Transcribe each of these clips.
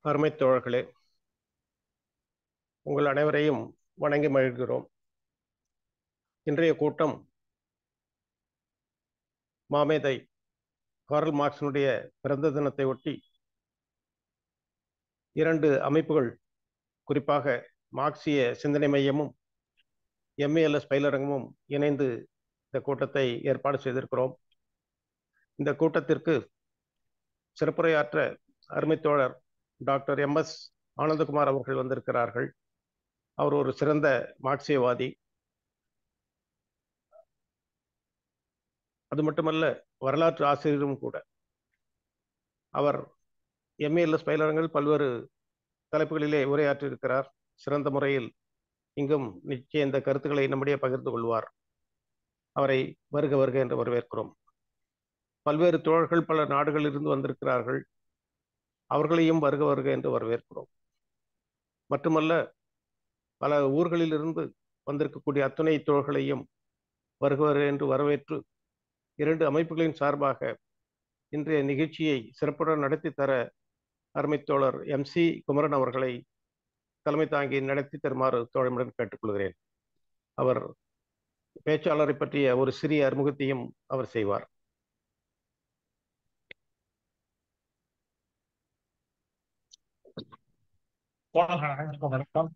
அருமை தோழர்களே, உங்கள் அனைவரையும் வணங்கி மகிழ்கிறோம். இன்றைய கூட்டம் மாமேதை கார்ல் மார்க்ஸினுடைய பிறந்த தினத்தை ஒட்டி இரண்டு அமைப்புகள், குறிப்பாக மார்க்சிய சிந்தனை மையமும் எம்ஏஎல்எஸ் பயிலரங்கமும் இணைந்து இந்த கூட்டத்தை ஏற்பாடு செய்திருக்கிறோம். இந்த கூட்டத்திற்கு சிறப்புரையாற்ற அருமை தோழர் டாக்டர் MS ஆனந்தகுமார் அவர்கள் வந்திருக்கிறார்கள். அவர் ஒரு சிறந்த மார்க்சியவாதி. அது மட்டுமல்ல, வரலாற்று ஆசிரியரும் கூட. அவர் எம்ஏஎல்எஸ் பயிலரங்கில் பல்வேறு தலைப்புகளிலே உரையாற்றியிருக்கிறார். சிறந்த முறையில் இங்கும் நிச்சயம் இந்த கருத்துக்களை நம்முடைய பகிர்ந்து கொள்வார். அவரை வருக வருக என்று வரவேற்கிறோம். பல்வேறு தோழர்கள் பல நாடுகளில் இருந்து வந்திருக்கிறார்கள். அவர்களையும் வருக வருக என்று வரவேற்கிறோம். மட்டுமல்ல, பல ஊர்களில் இருந்து வந்திருக்கக்கூடிய அத்துணை தோழர்களையும் வருக வருக என்று வரவேற்று இரண்டு அமைப்புகளின் சார்பாக இன்றைய நிகழ்ச்சியை சிறப்புடன் நடத்தி தர அருமை தோழர் MC குமரன் அவர்களை தலைமை தாங்கி நடத்தி தருமாறு தோழமுடன் கேட்டுக்கொள்கிறேன். அவர் பேச்சாளரை பற்றிய ஒரு சிறிய அறிமுகத்தையும் அவர் செய்வார். வணக்கம்.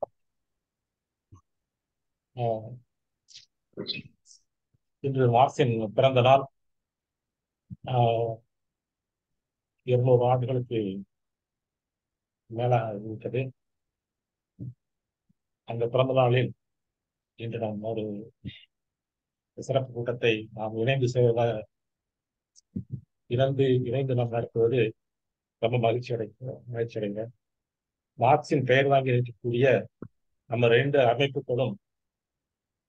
இன்று மார்க்சின் பிறந்த நாள். 200 ஆண்டுகளுக்கு மேல இருக்கிறது. அந்த பிறந்த நாளில் இன்று நாம் ஒரு சிறப்பு கூட்டத்தை நாம் இணைந்து நாம் நடத்துவது ரொம்ப மகிழ்ச்சி அடைங்க. மார்க்சின் பெயர் வாங்கி இருக்கக்கூடிய நம்ம 2 அமைப்புகளும்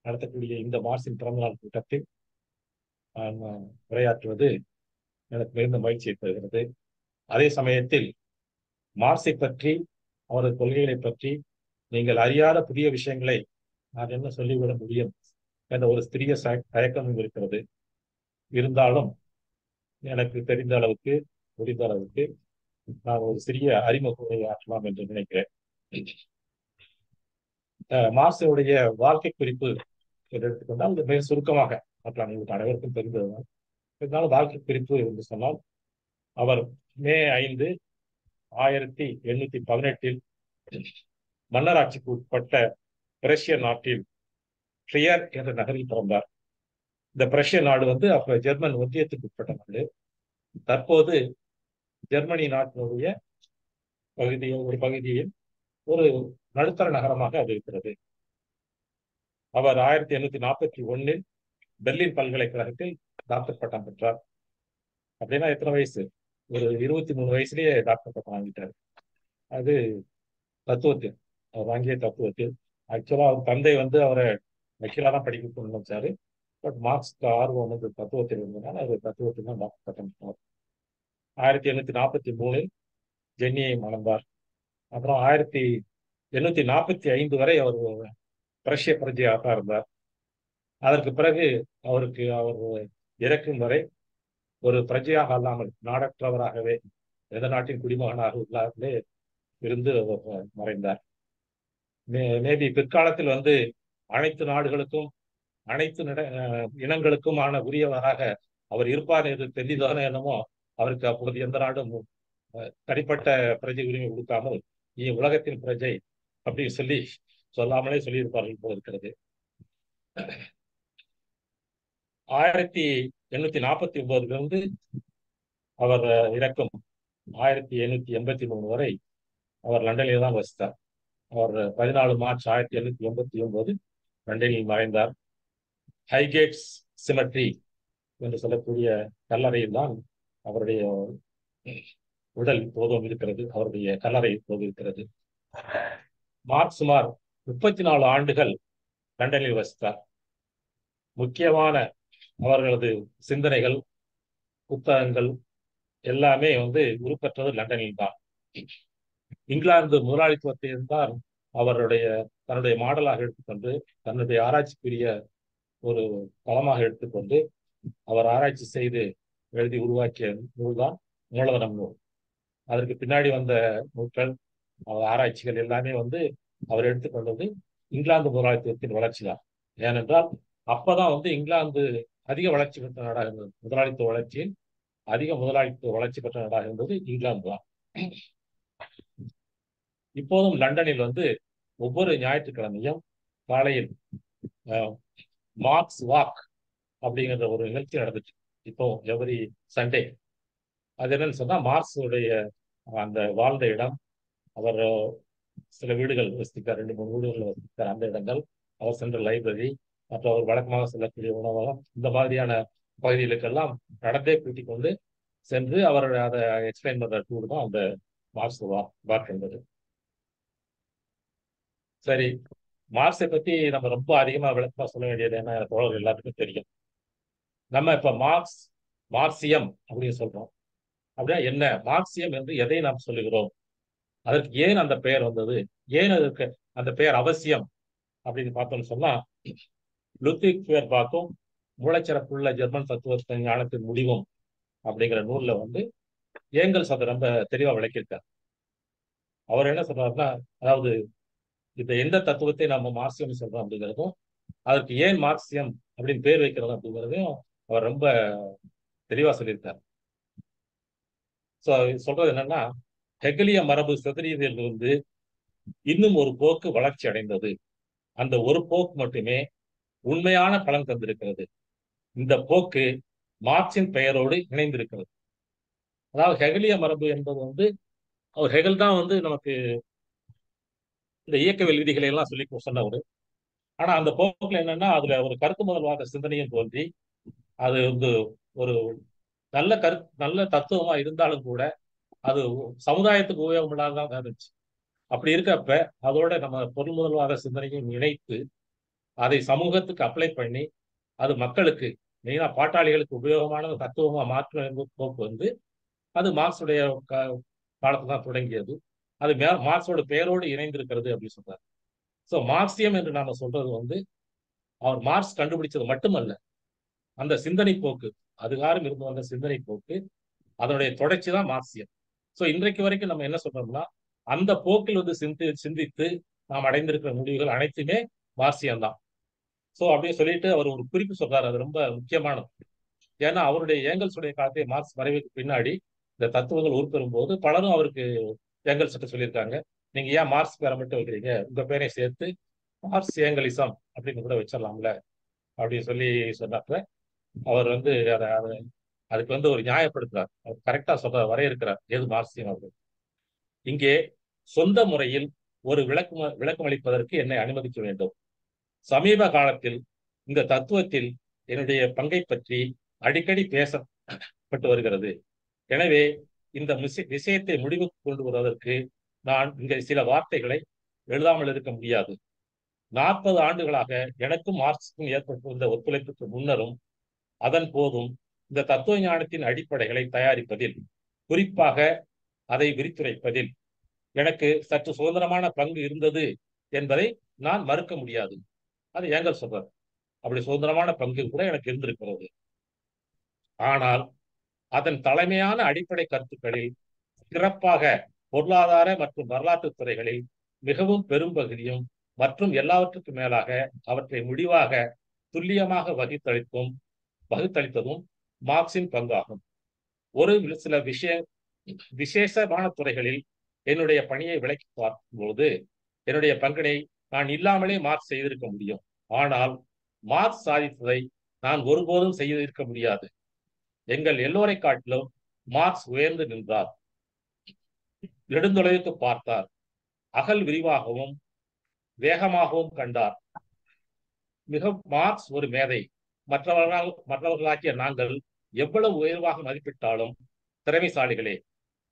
நடத்தக்கூடிய இந்த மார்க்சின் பிறந்தநாள் கூட்டத்தில் உரையாற்றுவது எனக்கு மிகுந்த மகிழ்ச்சியை தருகிறது. அதே சமயத்தில் மார்க்ஸை பற்றி, அவரது கொள்கைகளை பற்றி நீங்கள் அறியாத புதிய விஷயங்களை நான் என்ன சொல்லிவிட முடியும் என்ற ஒரு சிறிய தயக்கமும் இருக்கிறது. இருந்தாலும் எனக்கு தெரிந்த அளவுக்கு, முடிந்த அளவுக்கு நான் ஒரு சிறிய அறிமுகத்தை ஆற்றலாம் என்று நினைக்கிறேன். மார்க்ஸுடைய வாழ்க்கை குறிப்பு எடுத்துக்கொண்டால் மிக சுருக்கமாக உங்களுக்கு அனைவருக்கும் தெரிந்ததுதான். இருந்தாலும் வாழ்க்கை குறிப்பு என்று சொன்னால், அவர் மே 5, 1818 மன்னராட்சிக்கு உட்பட்ட பிரஷ்ய நாட்டில் ட்ரியர் என்ற நகரில் பிறந்தார். இந்த பிரஷ்ய நாடு அப்ப ஜெர்மன் ஒன்றியத்துக்கு உட்பட்ட நாடு. தற்போது ஜெர்மனி நாட்டினுடைய ஒரு பகுதியில் ஒரு நடுத்தர நகரமாக அது இருக்கிறது. அவர் 1841 பெர்லின் பல்கலைக்கழகத்தில் டாக்டர் பட்டம் பெற்றார். அப்படின்னா எத்தனை வயசு? ஒரு 23 வயசுலயே டாக்டர் பட்டம் வாங்கிட்டார். அது தத்துவத்தில், அவர் வாங்கிய தத்துவத்தில். ஆக்சுவலா அவர் தந்தை அவரை வக்கீலா தான் படிக்க நினைச்சாரு. பட் மார்க்ஸ்க்கு ஆர்வம் தத்துவத்தில் இருந்ததுனால அவர் தத்துவத்தில் தான் டாக்டர் பட்டம் பெற்றார். 1843 ஜென்னியை மணந்தார். அப்புறம் 1845 வரை அவர் பிரஷ்ய பிரஜையாக இருந்தார். அதற்கு பிறகு அவர் இறக்கும் வரை ஒரு பிரஜையாக அல்லாமல், நாடற்றவராகவே, எந்த நாட்டின் குடிமகனாக இல்லாமலே இருந்து அவர் மறைந்தார். மேபி பிற்காலத்தில் அனைத்து நாடுகளுக்கும், அனைத்து இனங்களுக்குமான உரியவராக அவர் இருப்பார் என்று தெரிந்ததானே என்னமோ, அவருக்கு அப்பொழுது எந்த நாடும் தனிப்பட்ட பிரஜை உரிமை கொடுக்காமல் நீ உலகத்தின் பிரஜை அப்படின்னு சொல்லாமலே சொல்லியிருப்பார்கள் போல இருக்கிறது. 1849 அவர் இறக்கும் 1883 வரை அவர் லண்டனில் தான் வசித்தார். அவர் 14 மார்ச் 1889 லண்டனில் மறைந்தார். ஹைகேட்ஸ் சிமெட்ரி என்று சொல்லக்கூடிய கல்லறையில் தான் அவருடைய உடல் இப்போதும் இருக்கிறது. அவருடைய கல்லறை இப்போது இருக்கிறது. மார்க்ஸ் சுமார் 34 ஆண்டுகள் லண்டனில் வசித்தார். முக்கியமான அவர்களது சிந்தனைகள், புத்தகங்கள் எல்லாமே உருப்பெற்றது லண்டனில் தான். இங்கிலாந்து முதலாளித்துவத்தை தான் தன்னுடைய மாடலாக எடுத்துக்கொண்டு, தன்னுடைய ஆராய்ச்சிக்குரிய ஒரு தளமாக எடுத்துக்கொண்டு அவர் ஆராய்ச்சி செய்து எழுதி உருவாக்கிய நூல் தான் மூலதனம் நூல். அதற்கு பின்னாடி வந்த நூல்கள் அவர் ஆராய்ச்சிகள் எல்லாமே வந்து அவர் எடுத்துக்கொண்டது இங்கிலாந்து முதலாளித்துவத்தின் வளர்ச்சி தான். ஏனென்றால் அப்பதான் வந்து இங்கிலாந்து அதிக வளர்ச்சி பெற்ற நாடாக இருந்தது. முதலாளித்துவ வளர்ச்சியில் அதிக முதலாளித்துவ வளர்ச்சி பெற்ற நாடாக இருந்தது இங்கிலாந்து தான். இப்போதும் லண்டனில் வந்து ஒவ்வொரு ஞாயிற்றுக்கிழமையும் காலையில் மார்க்ஸ் வாக் அப்படிங்கிற ஒரு நிகழ்ச்சி நடந்துச்சு. இப்போ எவ்ரி சண்டே. அது என்னன்னு சொன்னா மார்க்ஸுடைய அந்த வாழ்ந்த இடம், அவர் சில வீடுகள் வசித்தார், 2 3 வீடுகள் வசித்தார், அந்த இடங்கள், அவர் சென்ற லைப்ரரி, மற்ற அவர் வழக்கமாக செல்லக்கூடிய உணவகம், இந்த மாதிரியான பகுதிகளுக்கெல்லாம் நடந்தே கூட்டிக் கொண்டு சென்று அவர் அதை எக்ஸ்பிளைன் பண்ற டூர் தான் அந்த மார்க்ஸ் வாக் என்பது. சரி, மார்க்ஸை பத்தி நம்ம ரொம்ப அதிகமா விளக்கமா சொல்ல வேண்டியது என்ன, தோழர்கள் எல்லாத்துக்கும் தெரியும். நம்ம இப்ப மார்க்சியம் அப்படின்னு சொல்றோம். அப்படின்னா என்ன மார்க்சியம் என்று எதை நாம் சொல்லுகிறோம், அதற்கு ஏன் அந்த பெயர் வந்தது, ஏன் அதற்கு அந்த பெயர் அவசியம் அப்படின்னு பார்த்தோம்னு சொன்னா, லுத்விக் ஃபியர்பாக்கும் மூளைச்சிறப்புள்ள ஜெர்மன் தத்துவ ஞானத்தின் முடிவும் அப்படிங்கிற நூல்ல வந்து ஏங்கல்ஸ் அதை ரொம்ப தெளிவா விளக்கியிருக்கார். அவர் என்ன சொல்றாருன்னா, அதாவது இந்த எந்த தத்துவத்தை நம்ம மார்க்சியம் சொல்றோம் அப்படிங்கிறதும், அதற்கு ஏன் மார்க்சியம் அப்படின்னு பேர் வைக்கிறதும் அப்படிங்கிறதையும் அவர் ரொம்ப தெளிவா சொல்லியிருக்கார். சொல்றது என்னன்னா, ஹெகலிய மரபு சிதறியதிலிருந்து இன்னும் ஒரு போக்கு வளர்ச்சி அடைந்தது. அந்த ஒரு போக்கு மட்டுமே உண்மையான பலன் தந்திருக்கிறது. இந்த போக்கு மார்க்சின் பெயரோடு இணைந்திருக்கிறது. அதாவது ஹெகலிய மரபு என்பது வந்து, அவர் ஹெகல் தான் வந்து நமக்கு இந்த இயக்கவியல் விதிகளை எல்லாம் சொல்லி சொன்னவர். ஆனா அந்த போக்குல என்னன்னா, அதுல ஒரு கருத்து முதல்வாத சிந்தனையும் தோன்றி, அது வந்து ஒரு நல்ல தத்துவமா இருந்தாலும் கூட அது சமுதாயத்துக்கு உபயோகம் இல்லாததான் இருந்துச்சு. அப்படி இருக்கப்ப அதோட நம்ம பொருள் முதல்வாத சிந்தனையும் இணைத்து அதை சமூகத்துக்கு அப்ளை பண்ணி அது மக்களுக்கு மெயினா பாட்டாளிகளுக்கு உபயோகமான தத்துவமா மாற்ற போக்கு வந்து அது மார்க்ஸுடைய காலத்துல தான் தொடங்கியது. அது மார்க்ஸோட பெயரோடு இணைந்திருக்கிறது அப்படின்னு சொல்றாரு. ஸோ மார்க்சியம் என்று நாம சொல்றது வந்து அவர் மார்க்ஸ் கண்டுபிடிச்சது மட்டுமல்ல, அந்த சிந்தனை போக்கு, அதுகாரம் இருந்து வந்த சிந்தனை போக்கு, அதனுடைய தொடர்ச்சி தான் மார்க்சியம். ஸோ இன்றைக்கு வரைக்கும் நம்ம என்ன சொல்றோம்னா, அந்த போக்கில் வந்து சிந்தித்து நாம் அடைந்திருக்கிற முடிவுகள் அனைத்துமே மார்க்சியம் தான். ஸோ அப்படியே சொல்லிட்டு அவர் ஒரு குறிப்பு சொல்றாரு, அது ரொம்ப முக்கியமானது. ஏன்னா அவருடைய ஏங்கல்ஸுடைய காலத்தை மார்க்ஸ் மறைவுக்கு பின்னாடி இந்த தத்துவங்கள் உருப்பெறும் போது பலரும் அவருக்கு ஏங்கல்ஸ் கிட்ட சொல்லியிருக்காங்க, நீங்க ஏன் மார்க்ஸ் பேரை மட்டும் வைக்கிறீங்க, உங்க பேரையும் சேர்த்து மார்க்ஸ் ஏங்கலிசம் அப்படின்னு கூட வச்சிடலாம்ல அப்படின்னு சொல்லி சொன்னப்ப அவர் வந்து அதுக்கு வந்து ஒரு நியாயப்படுத்துறார். அவர் கரெக்டா சொல்ற வரையறுக்கிறார் எது மார்க்சியம் அப்படின்னு. இங்கே சொந்த முறையில் ஒரு விளக்கம் அளிப்பதற்கு என்னை அனுமதிக்க வேண்டும். சமீப காலத்தில் இந்த தத்துவத்தில் என்னுடைய பங்கை பற்றி அடிக்கடி பேசப்பட்டு வருகிறது. எனவே இந்த விஷயத்தை முடிவுக்கு கொண்டு வருவதற்கு நான் இங்கே சில வார்த்தைகளை எழுதாமல் இருக்க முடியாது. 40 ஆண்டுகளாக எனக்கும் மார்க்ஸுக்கும் ஏற்பட்டிருந்த ஒத்துழைப்புக்கு முன்னரும் அதன் போதும் இந்த தத்துவ ஞானத்தின் அடிப்படைகளை தயாரிப்பதில், குறிப்பாக அதை விரித்துரைப்பதில் எனக்கு சற்று சுதந்திரமான பங்கு இருந்தது என்பதை நான் மறுக்க முடியாது. அது ஏங்கல் சொல்றார். அப்படி சுதந்திரமான பங்கு கூட எனக்கு இருந்திருக்கிறது. ஆனால் அதன் தலைமையான அடிப்படை கருத்துக்களில், சிறப்பாக பொருளாதார மற்றும் வரலாற்று துறைகளில் மிகவும் பெரும்பகுதியும் மற்றும் எல்லாவற்றுக்கும் மேலாக அவற்றை முடிவாக துல்லியமாக வகுத்தளித்ததும் மார்க்சின் பங்காகும். ஒரு சில விசேஷமான துறைகளில் என்னுடைய பணியை விளக்கி பார்க்கும்போது என்னுடைய பங்கினை நான் இல்லாமலே மார்க்ஸ் செய்திருக்க முடியும். ஆனால் மார்க்ஸ் சாதித்ததை நான் ஒருபோதும் செய்திருக்க முடியாது. எங்கள் எல்லோரை காட்டிலும் மார்க்ஸ் உயர்ந்து நின்றார், நெடுந்தொலைவுக்கு பார்த்தார், அகல் விரிவாகவும் வேகமாகவும் கண்டார். மார்க்ஸ் ஒரு மேதை. மற்றவர்களாகிய நாங்கள் எவ்வளவு உயர்வாக மதிப்பிட்டாலும் திறமைசாலிகளே.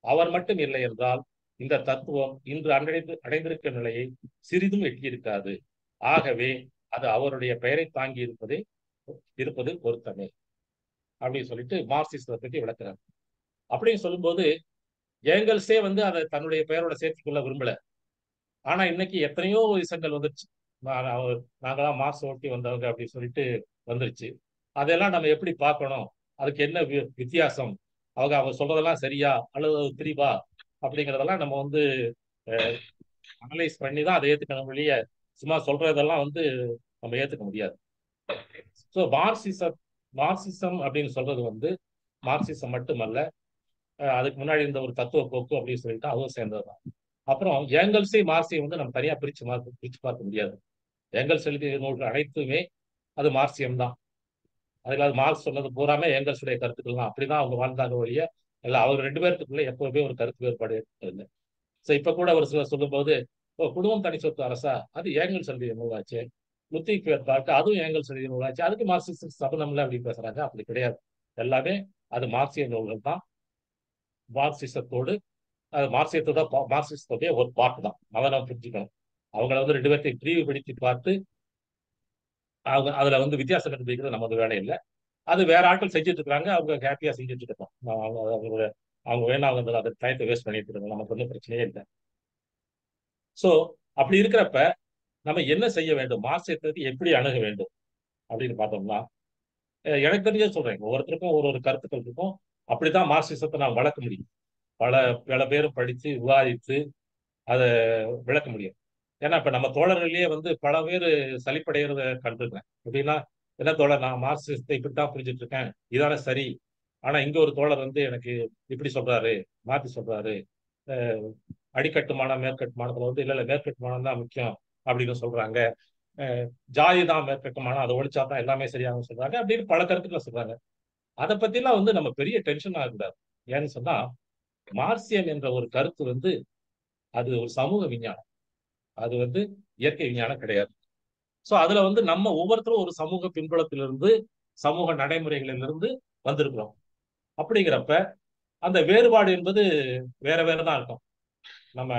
அவர் மட்டும் இல்லை என்றால் இந்த தத்துவம் இன்று அடைந்திருக்கிற நிலையை சிறிதும் எட்டியிருக்காது. ஆகவே அது அவருடைய பெயரை தாங்கி இருப்பது பொருத்தமே அப்படின்னு சொல்லிட்டு மார்க்சிசத்தை பற்றி விளக்குறாரு. அப்படின்னு சொல்லும்போது ஏங்கல்ஸே வந்து அதை தன்னுடைய பெயரோட சேர்த்துக்கொள்ள விரும்பல. ஆனா இன்னைக்கு எத்தனையோ விஷயங்கள் வந்துருச்சு, நாங்களாம் மார்க்ஸ் ஓட்டி வந்தவங்க அப்படின்னு சொல்லிட்டு வந்துருச்சு. அதெல்லாம் நம்ம எப்படி பார்க்கணும், அதுக்கு என்ன வித்தியாசம், அவங்க சொல்றதெல்லாம் சரியா அல்லது திரிவா அப்படிங்கிறதெல்லாம் நம்ம வந்து அனலைஸ் பண்ணி தான் அதை ஏத்துக்கணும் வெளியே சும்மா சொல்றதெல்லாம் வந்து நம்ம ஏத்துக்க முடியாது. ஸோ மார்க்சிசம் அப்படின்னு சொல்றது வந்து மார்க்சிசம் மட்டுமல்ல, அதுக்கு முன்னாடி இருந்த ஒரு தத்துவ போக்கு அப்படின்னு சொல்லிட்டு அதுவும் சேர்ந்ததுதான். அப்புறம் ஏங்கல்ஸை மார்க்சியம் வந்து நம்ம தனியா பிரிச்சு பார்க்க முடியாது. ஏங்கல்ஸ் எழுதிய நூல்கள் அனைத்துமே அது மார்க்சியம் தான். அதுல அது மார்க்ஸ் சொன்னது பூராமே ஏங்கல்ஸுடைய கருத்துக்கள் தான். அப்படிதான் அவங்க வாழ்ந்தாங்க ஒழிய இல்ல அவங்க 2 பேருக்குள்ள எப்பவுமே ஒரு கருத்து வேறுபாடு இல்லை. ஸோ இப்ப கூட ஒரு சிலர் சொல்லும்போது குடும்பம் தனி சொத்து அரசா அது ஏங்கல்ஸ் எழுதிய நூலாச்சு, லுத்திக் பார்க்க அதுவும் ஏங்கல்ஸ் எழுதிய நூலாச்சு, அதுக்கு மார்க்சிஸ்ட் சபதம்ல அப்படி பேசுறாங்க. அப்படி கிடையாது. எல்லாமே அது மார்க்சிய நூல்கள் தான். மார்க்சிசத்தோடு அது மார்க்சிசத்துடைய ஒரு பார்ட் தான். அதை நம்ம புரிஞ்சுக்கணும். அவங்கள வந்து 2 பேர்த்தையும் பிரிவுபடுத்தி பார்த்து அவங்க அதுல வந்து வித்தியாசம் கண்டுபிடிக்கிறது நமது வேலை இல்லை. அது வேற ஆட்கள் செஞ்சுட்டு இருக்காங்க. அவங்க ஹாப்பியா செஞ்சுட்டு இருக்கோம். அவங்க வேணா அவங்க அதை டயத்தை வேஸ்ட் பண்ணிட்டு இருக்காங்க. நமக்கு ஒன்றும் பிரச்சனையே இல்லை. சோ அப்படி இருக்கிறப்ப நம்ம என்ன செய்ய வேண்டும், மார்க்சியத்தை எப்படி அணுக வேண்டும் அப்படின்னு பார்த்தோம்னா, எனக்கு தெரிஞ்ச சொல்றேன், ஒவ்வொருத்தருக்கும் ஒரு கருத்துக்கள் இருக்கும். அப்படித்தான் மார்க்சிசத்தை நான் வளர்க்க முடியும். பல பேரும் படித்து விவாதித்து அதை விளக்க முடியும். ஏன்னா இப்ப நம்ம தோழர்கள்லயே வந்து பல பேர் சலிப்படைகிறத கண்டிருக்கேன். எப்படின்னா, என்ன தோழர் நான் மார்க்சிசத்தை இப்படித்தான் புரிஞ்சுட்டு இருக்கேன், இதான சரி. ஆனா இங்க ஒரு தோழர் வந்து எனக்கு இப்படி சொல்றாரு, மாத்தி சொல்றாரு. அடிக்கட்டுமானம் மேற்கட்டுமானத்துல வந்து இல்ல மேற்கட்டுமானம் தான் முக்கியம் அப்படின்னு சொல்றாங்க. ஜாதி தான் மேற்கட்டுமானம், அதை ஒழிச்சா தான் எல்லாமே சரியாகும் சொல்றாங்க அப்படின்னு பல கருத்துக்களை சொல்றாங்க. அதை பத்தி எல்லாம் வந்து நம்ம பெரிய டென்ஷன் ஆகக்கூடாது. ஏன்னு சொன்னா, மார்க்சியம் என்ற ஒரு கருத்து வந்து அது ஒரு சமூக விஞ்ஞானம். அது வந்து இயற்கை விஞ்ஞானம் கிடையாது. சோ அதுல வந்து நம்ம ஒவ்வொருத்தரும் ஒரு சமூக பின்புலத்திலிருந்து சமூக நடைமுறைகளிலிருந்து வந்திருக்கிறோம். அப்படிங்கிறப்ப அந்த வேறுபாடு என்பது வேற வேறதான் இருக்கும். நம்ம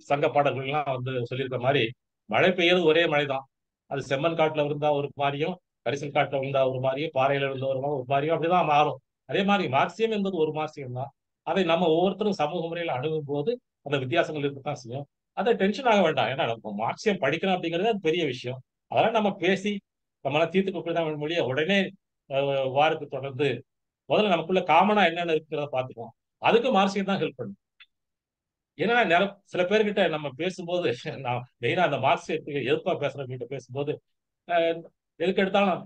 சங்க பாடல்கள்லாம் வந்து சொல்லியிருக்க மாதிரி மழை பெய்யறது ஒரே மழைதான். அது செம்மண் காட்டுல இருந்தா ஒரு மாதிரியும், கரிசல் காட்டுல இருந்தா ஒரு மாதிரியும், பாறையில இருந்த ஒரு மாதிரியும் அப்படிதான் மாறும். அதே மாதிரி மார்க்சியம் என்பது ஒரு மார்க்சியம் தான். அதை நம்ம ஒவ்வொருத்தரும் சமூக முறையில் அணுகும் போது அந்த வித்தியாசங்கள் இருக்கத்தான் செய்யும். அதை டென்ஷன் ஆக வேண்டாம். ஏன்னா நம்ம மார்க்சியம் படிக்கணும் அப்படிங்கிறது அது பெரிய விஷயம். அதெல்லாம் நம்ம பேசி நம்மளால தீர்த்து தான் மொழிய உடனே வாருக்கு தொடர்ந்து முதல்ல நமக்குள்ள காமனா என்னென்ன இருக்கிறத பார்த்துக்குவோம். அதுக்கு மார்க்சியம் தான் ஹெல்ப் பண்ணும். ஏன்னா சில பேர்கிட்ட நம்ம பேசும்போது நான் மெயினா அந்த மார்க்சியத்துக்கு எதிர்ப்பா பேசுறவங்க பேசும்போது எதுக்கு எடுத்தாலும்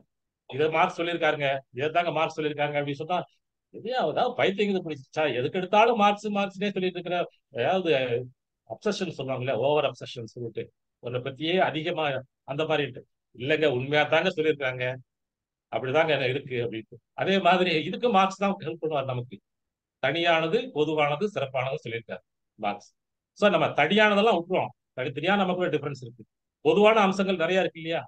இதை மார்க்ஸ் சொல்லியிருக்காருங்க, இதைத்தாங்க மார்க்ஸ் சொல்லியிருக்காங்க அப்படின்னு சொன்னா, அதாவது பைத்தியங்கிறது பிடிச்சா எதுக்கு எடுத்தாலும் மார்க்ஸ்னே சொல்லிட்டு இருக்கிற, அதாவது அப்சஷன் சொல்லுவாங்கல்ல, ஓவர் அப்சஷன் சொல்லிட்டு உன்னை பத்தியே அதிகமா அந்த மாதிரி இல்லைங்க உண்மையா தாங்க சொல்லியிருக்காங்க, அப்படிதாங்க இருக்கு அப்படின்ட்டு. அதே மாதிரி இதுக்கு மார்க்ஸ் தான் ஹெல்ப் பண்ணுவார் நமக்கு. தனியானது பொதுவானது சிறப்பானது சொல்லியிருக்காரு மார்க்ஸ். சோ நம்ம தனியானதெல்லாம் விட்டுருவோம். தனித்தனியா நமக்குள்ள டிஃபரன்ஸ் இருக்கு. பொதுவான அம்சங்கள் நிறைய இருக்கு இல்லையா,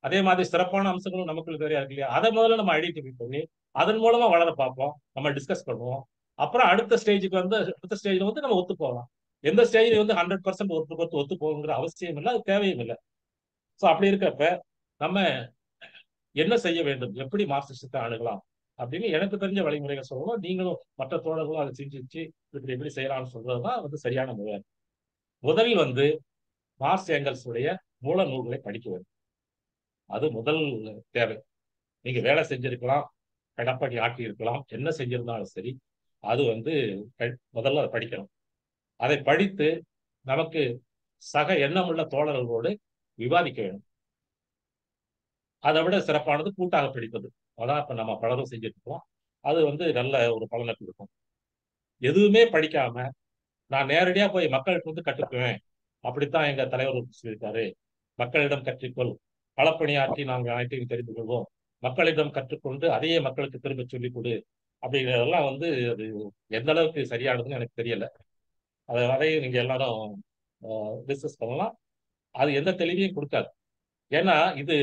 அதே மாதிரி சிறப்பான அம்சங்களும் நமக்குள்ள நிறைய இருக்கு இல்லையா, அதை முதல்ல நம்ம ஐடென்டிஃபை பண்ணி அதன் மூலமா வளர பார்ப்போம், நம்ம டிஸ்கஸ் பண்ணுவோம். அப்புறம் அடுத்த ஸ்டேஜ்ல வந்து நம்ம ஒத்து போகலாம். எந்த ஸ்டேஜ்ல வந்து 100% ஒத்து போகுங்கிற அவசியம் இல்லை, அது தேவையும் இல்லை. ஸோ அப்படி இருக்கிறப்ப நம்ம என்ன செய்ய வேண்டும், எப்படி மார்க்சிசத்தை அணுகலாம் அப்படின்னு எனக்கு தெரிஞ்ச வழிமுறைகள் சொல்லணும். நீங்களும் மற்ற தோழர்களும் அதை செஞ்சு இப்படி எப்படி செய்யலாம்னு சொல்றதுதான் வந்து சரியான முறை. முதலில் வந்து மார்க்ஸ் ஏங்கல்ஸ் உடைய மூல நூல்களை படிக்க வேண்டும். அது முதல் தேவை. நீங்க வேலை செஞ்சிருக்கலாம், கடப்பணி ஆட்டி இருக்கலாம், என்ன செஞ்சிருந்தாலும் சரி, அது வந்து முதல்ல அதை படிக்கணும். அதை படித்து நமக்கு சக எண்ணமுள்ள தோழர்களோடு விவாதிக்க வேண்டும். அதை விட சிறப்பானது கூட்டாக படிப்பது. அதான் இப்ப நம்ம பலரும் செஞ்சுட்டு இருக்கோம். அது வந்து நல்ல ஒரு பலனை கொடுக்கும். எதுவுமே படிக்காம நான் நேரடியா போய் மக்களுக்கு வந்து கற்றுக்குவேன், அப்படித்தான் எங்க தலைவர் சொல்லியிருக்காரு, மக்களிடம் கற்றுக்கொள், களப்பணியாற்றி நாங்கள் அனைத்தையும் தெரிந்து கொள்வோம், மக்களிடம் கற்றுக்கொண்டு அதையே மக்களுக்கு திரும்ப சொல்லிக் கொடு அப்படிங்கிறதெல்லாம் வந்து அது எந்த அளவுக்கு சரியானதுன்னு எனக்கு தெரியல. அதையும் நீங்க எல்லாரும் டிஸ்கஸ் பண்ணலாம். அது எந்த தெளிவையும் கொடுக்காது. ஏன்னா இது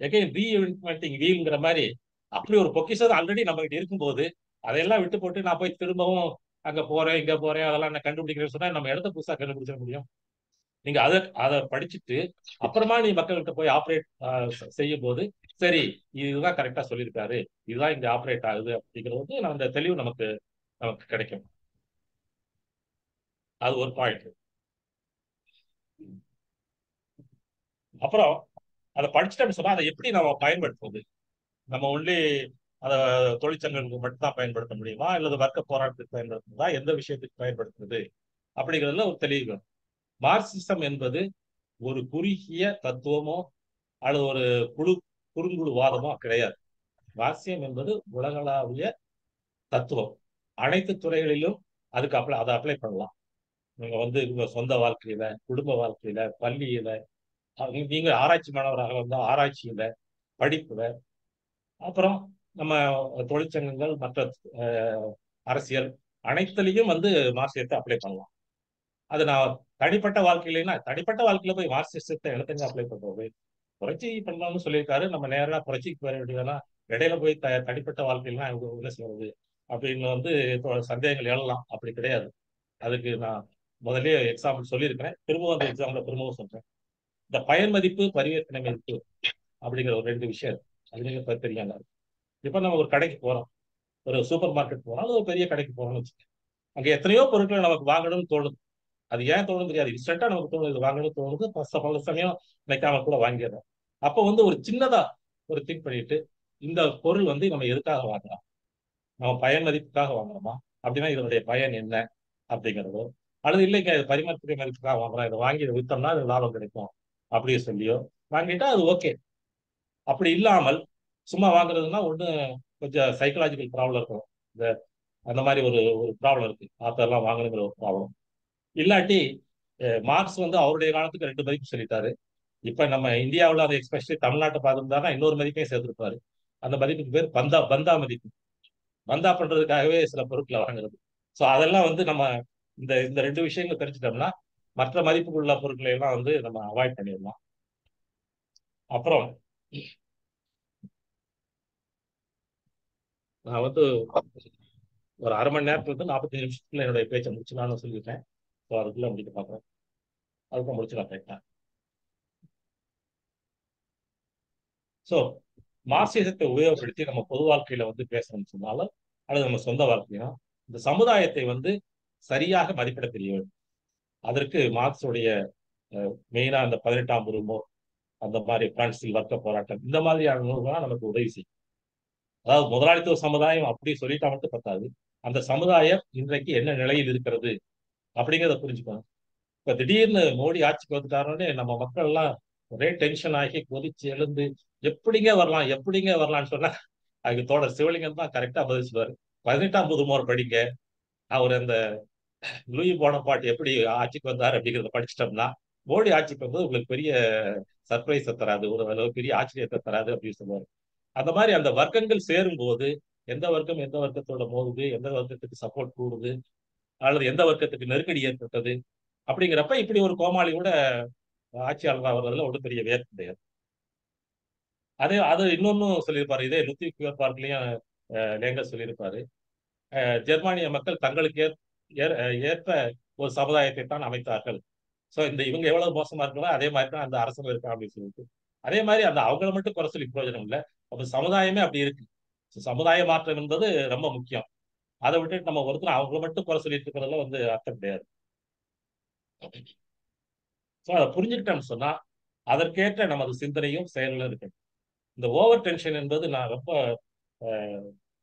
எகைன் ரீஇம்ப்ளிமெண்டிங் வீல்ங்கிற மாதிரி அப்படி ஒரு பொக்கிஷம் ஆல்ரெடி நம்ம கிட்ட இருக்கும்போது அதையெல்லாம் விட்டு போட்டு நான் போய் திரும்பவும் அங்க போறேன் இங்க போறேன் அதெல்லாம் நான் கண்டுபிடிக்கிறேன்னு சொன்னா நம்ம இடத்த புதுசா கண்டுபிடிச்சிட முடியும். நீங்க அதை படிச்சுட்டு அப்புறமா நீ மக்கள்கிட்ட போய் ஆப்ரேட் செய்யும் போது சரி இதுதான் கரெக்டா சொல்லியிருக்காரு, இதுதான் இங்க ஆப்ரேட் ஆகுது அப்படிங்கிறது வந்து அந்த தெளிவு நமக்கு நமக்கு கிடைக்கும். அது ஒரு பாயிண்ட். அப்புறம் அதை படிச்சுட்டோம்னு சொன்னா அதை எப்படி நம்ம பயன்படுத்துவது, நம்ம ஒன்லி அதை தொழிற்சங்கங்களுக்கு மட்டும் தான் பயன்படுத்த முடியுமா, அல்லது வர்க்க போராட்டத்துக்கு பயன்படுத்துறதா, எந்த விஷயத்துக்கு பயன்படுத்துறது அப்படிங்கிறதுல ஒரு தெளிவு. மார்க்சிசம் என்பது ஒரு குறுகிய தத்துவமோ அல்லது ஒரு குழு குறுங்குழுவாதமோ கிடையாது. மார்க்சியம் என்பது உலகளாவிய தத்துவம். அனைத்து துறைகளிலும் அதை அப்ளை பண்ணலாம். நீங்க உங்க சொந்த வாழ்க்கையில, குடும்ப வாழ்க்கையில, பள்ளியில, நீங்க ஆராய்ச்சி மாணவராக இருந்தா ஆராய்ச்சியில, படிப்புல, அப்புறம் நம்ம தொழிற்சங்கங்கள், மற்ற அரசியல் அனைத்துலயும் மார்க்சியத்தை அப்ளை பண்ணலாம். அது நான் தனிப்பட்ட வாழ்க்கையிலன்னா, தனிப்பட்ட வாழ்க்கையில போய் மார்க்சிசத்தை எழுத்துங்க அப்ளை பண்றது புரட்சி பண்ணலாம்னு சொல்லியிருக்காரு. நம்ம நேரா புரட்சிக்கு வர வேண்டியதுனா இடையில போய் தனிப்பட்ட வாழ்க்கையிலாம் என்ன செய்வது அப்படின்னு சந்தேகங்கள் எழலாம். அப்படி கிடையாது. அதுக்கு நான் முதலே எக்ஸாம்பிள் சொல்லியிருக்கிறேன். திரும்பவும் அந்த எக்ஸாம்பிள் திரும்பவும் சொல்றேன். இந்த பயன் மதிப்பு, பரிவர்த்தனை மதிப்பு அப்படிங்கிற ஒரு 2 விஷயம் இருக்கு. அது நீங்க தெரியாங்க. இப்ப நம்ம ஒரு கடைக்கு போறோம், ஒரு சூப்பர் மார்க்கெட் போறோம், ஒரு பெரிய கடைக்கு போறோம்னு வச்சுக்கோங்க. அங்க எத்தனையோ பொருட்களை நமக்கு வாங்கணும்னு தோணுது. அது ஏன் தோணுது தெரியாது. இன்ஸ்டன்டா நமக்கு தோணுது, இது வாங்கணும்னு தோணுது. பல சமயம் நினைக்காம கூட வாங்கிடுறோம். அப்போ ஒரு சின்னதா ஒரு திங்க் பண்ணிட்டு, இந்த பொருள் நம்ம எதுக்காக வாங்குறோம்? நம்ம பயன் மதிப்புக்காக வாங்குறோமா? அப்படின்னா இதனுடைய பயன் என்ன அப்படிங்கிறதோ, அல்லது இல்லைங்க இது பரிமாற்ற மதிப்புக்காக வாங்குறோம், இதை வாங்கி இதை வித்தோம்னா அது லாபம் கிடைக்கும் அப்படின்னு சொல்லியோ வாங்கிட்டா அது ஓகே. அப்படி இல்லாமல் சும்மா வாங்குறதுன்னா கொஞ்சம் சைக்கலாஜிக்கல் ப்ராப்ளம் இருக்கும். இந்த அந்த மாதிரி ஒரு ஒரு ப்ராப்ளம் இருக்கு. ஆத்தர்லாம் வாங்கணுங்கிற ஒரு ப்ராப்ளம். இல்லாட்டி மார்க்ஸ் அவருடைய காலத்துக்கு 2 மதிப்பு சொல்லிட்டாரு. இப்ப நம்ம இந்தியாவில் அதை எக்ஸ்பெஷலி தமிழ்நாட்டை பார்த்துருந்தாருன்னா இன்னொரு மதிப்பையும் சேர்த்திருப்பாரு. அந்த மதிப்புக்கு பேர் பந்தா பந்தா மதிப்பு. பந்தா பண்றதுக்காகவே சில பொருட்களை வாங்குறது. ஸோ அதெல்லாம் நம்ம இந்த இந்த 2 விஷயங்கள் தெரிஞ்சுட்டோம்னா மற்ற மதிப்புள்ள பொருட்களை எல்லாம் நம்ம அவாய்ட் பண்ணிடலாம். அப்புறம் நான் ஒரு அரை மணி நேரத்துல 45 நிமிஷத்துல என்னுடைய பேச்சை முடிச்சுலான்னு சொல்லிட்டேன். ஸோ அதுக்குள்ள முடிக்க பார்க்குறேன். அதுக்கும் முடிச்சுலாம் கேட்டேன். ஸோ மார்க்சிசத்தை உபயோகப்படுத்தி நம்ம பொது வாழ்க்கையில பேசணும்னு சொன்னாலும் அல்லது நம்ம சொந்த வாழ்க்கையும் இந்த சமுதாயத்தை சரியாக மதிப்பிட தெரிய வேண்டும். அதற்கு மார்க்ஸுடைய மெயினா அந்த 18ஆம் உரிமோ அந்த மாதிரி பிரான்சில் வர்க்க போராட்டம் இந்த மாதிரியான நூல்கள்லாம் நமக்கு உதவி செய்யும். அதாவது முதலாளித்துவ சமுதாயம் அப்படி சொல்லிட்டா மட்டும் பத்தாது. அந்த சமுதாயம் இன்றைக்கு என்ன நிலையில் இருக்கிறது அப்படிங்கிறத புரிஞ்சுக்கணும். இப்ப திடீர்னு மோடி ஆட்சிக்கு வந்துட்டாருன்னு நம்ம மக்கள் எல்லாம் ஒரே டென்ஷன் ஆகி கொதிச்சு எழுந்து எப்படிங்க வரலாம்னு சொன்னா அதுக்கு தோழர் சிவலிங்கம் தான் கரெக்டா பதில் சொல்லுவாரு. 18ஆம் புதுமோர் படிங்க. அவர் அந்த லூயி போனபார்ட் எப்படி ஆட்சிக்கு வந்தார் அப்படிங்கிறத படிச்சிட்டோம்னா மோடி ஆட்சிக்கு வந்து உங்களுக்கு பெரிய சர்ப்ரைஸை தராது, ஒரு அளவு பெரிய ஆச்சரியத்தை தராது அப்படின்னு சொல்லுவாரு. அந்த மாதிரி அந்த வர்க்கங்கள் சேரும் போது எந்த வர்க்கம் எந்த வர்க்கத்தோட மோதுது, எந்த வர்க்கத்துக்கு சப்போர்ட் கூடுது, அல்லது எந்த வர்க்கத்துக்கு நெருக்கடி ஏற்பட்டது அப்படிங்கிறப்ப இப்படி ஒரு கோமாளியோட ஆட்சியாளராக வர்றதுல ஒன்றும் பெரிய வியப்பு கிடையாது. அது இன்னொன்னும் சொல்லியிருப்பாரு. இதே லுத்விக் பார்க்லயும் லேங்கர் சொல்லியிருப்பாரு. ஜெர்மானிய மக்கள் தங்களுக்கு ஏற்ப ஒரு சமுதாயத்தை தான் அமைத்தார்கள். சோ இவங்க எவ்வளவு மோசமா இருக்கலாம் அதே மாதிரி தான் அந்த அரசு இருக்கா அப்படின்னு சொல்லிட்டு அதே மாதிரி அந்த அவங்கள மட்டும் குறை சொல்லி பிரயோஜனம் இல்லை. அப்ப சமுதாயமே அப்படி இருக்கு. சமுதாய மாற்றம் என்பது ரொம்ப முக்கியம். அதை விட்டுட்டு நம்ம ஒருத்தர் அவங்கள மட்டும் குறை சொல்லிட்டு இருக்கிறதுல அர்த்தம் கிடையாது. ஸோ அதை புரிஞ்சுக்கிட்டோம்னு சொன்னா அதற்கேற்ற நமது சிந்தனையும் செயலும் இருக்கு. இந்த ஓவர் டென்ஷன் என்பது நான் ரொம்ப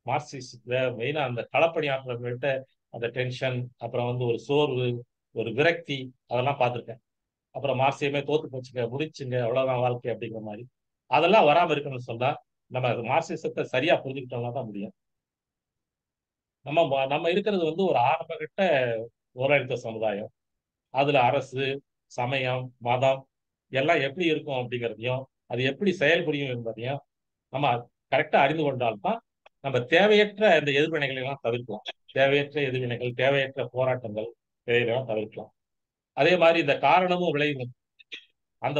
மார்க்சிஸ்ட்ல மெயினா அந்த களப்பணியாற்றவர்கள்ட்ட அந்த டென்ஷன், அப்புறம் ஒரு சோர்வு, ஒரு விரக்தி அதெல்லாம் பார்த்துருக்கேன். அப்புறம் மார்க்சியமே தோத்து போச்சுங்க, முடிச்சுங்க, அவ்வளவுதான் வாழ்க்கை அப்படிங்கிற மாதிரி அதெல்லாம் வராம இருக்கணும்னு சொன்னா நம்ம மார்க்சிசத்தை சரியா புரிஞ்சுக்கிட்டோம்னா தான் முடியும். நம்ம இருக்கிறது ஒரு ஆரம்பகட்ட ஓராளித்த சமுதாயம். அதுல அரசு, சமயம், மதம் எல்லாம் எப்படி இருக்கும் அப்படிங்கிறதையும் அது எப்படி செயல்புரியும் என்பதையும் நம்ம கரெக்டா அறிந்து கொண்டால்தான் நம்ம தேவையற்ற இந்த எதிர்வினைகளை எல்லாம் தவிர்க்கலாம். தேவையற்ற எதிர்வினைகள், தேவையற்ற போராட்டங்கள் இதையெல்லாம் தவிர்க்கலாம். அதே மாதிரி இந்த காரணமும் விளைவும் அந்த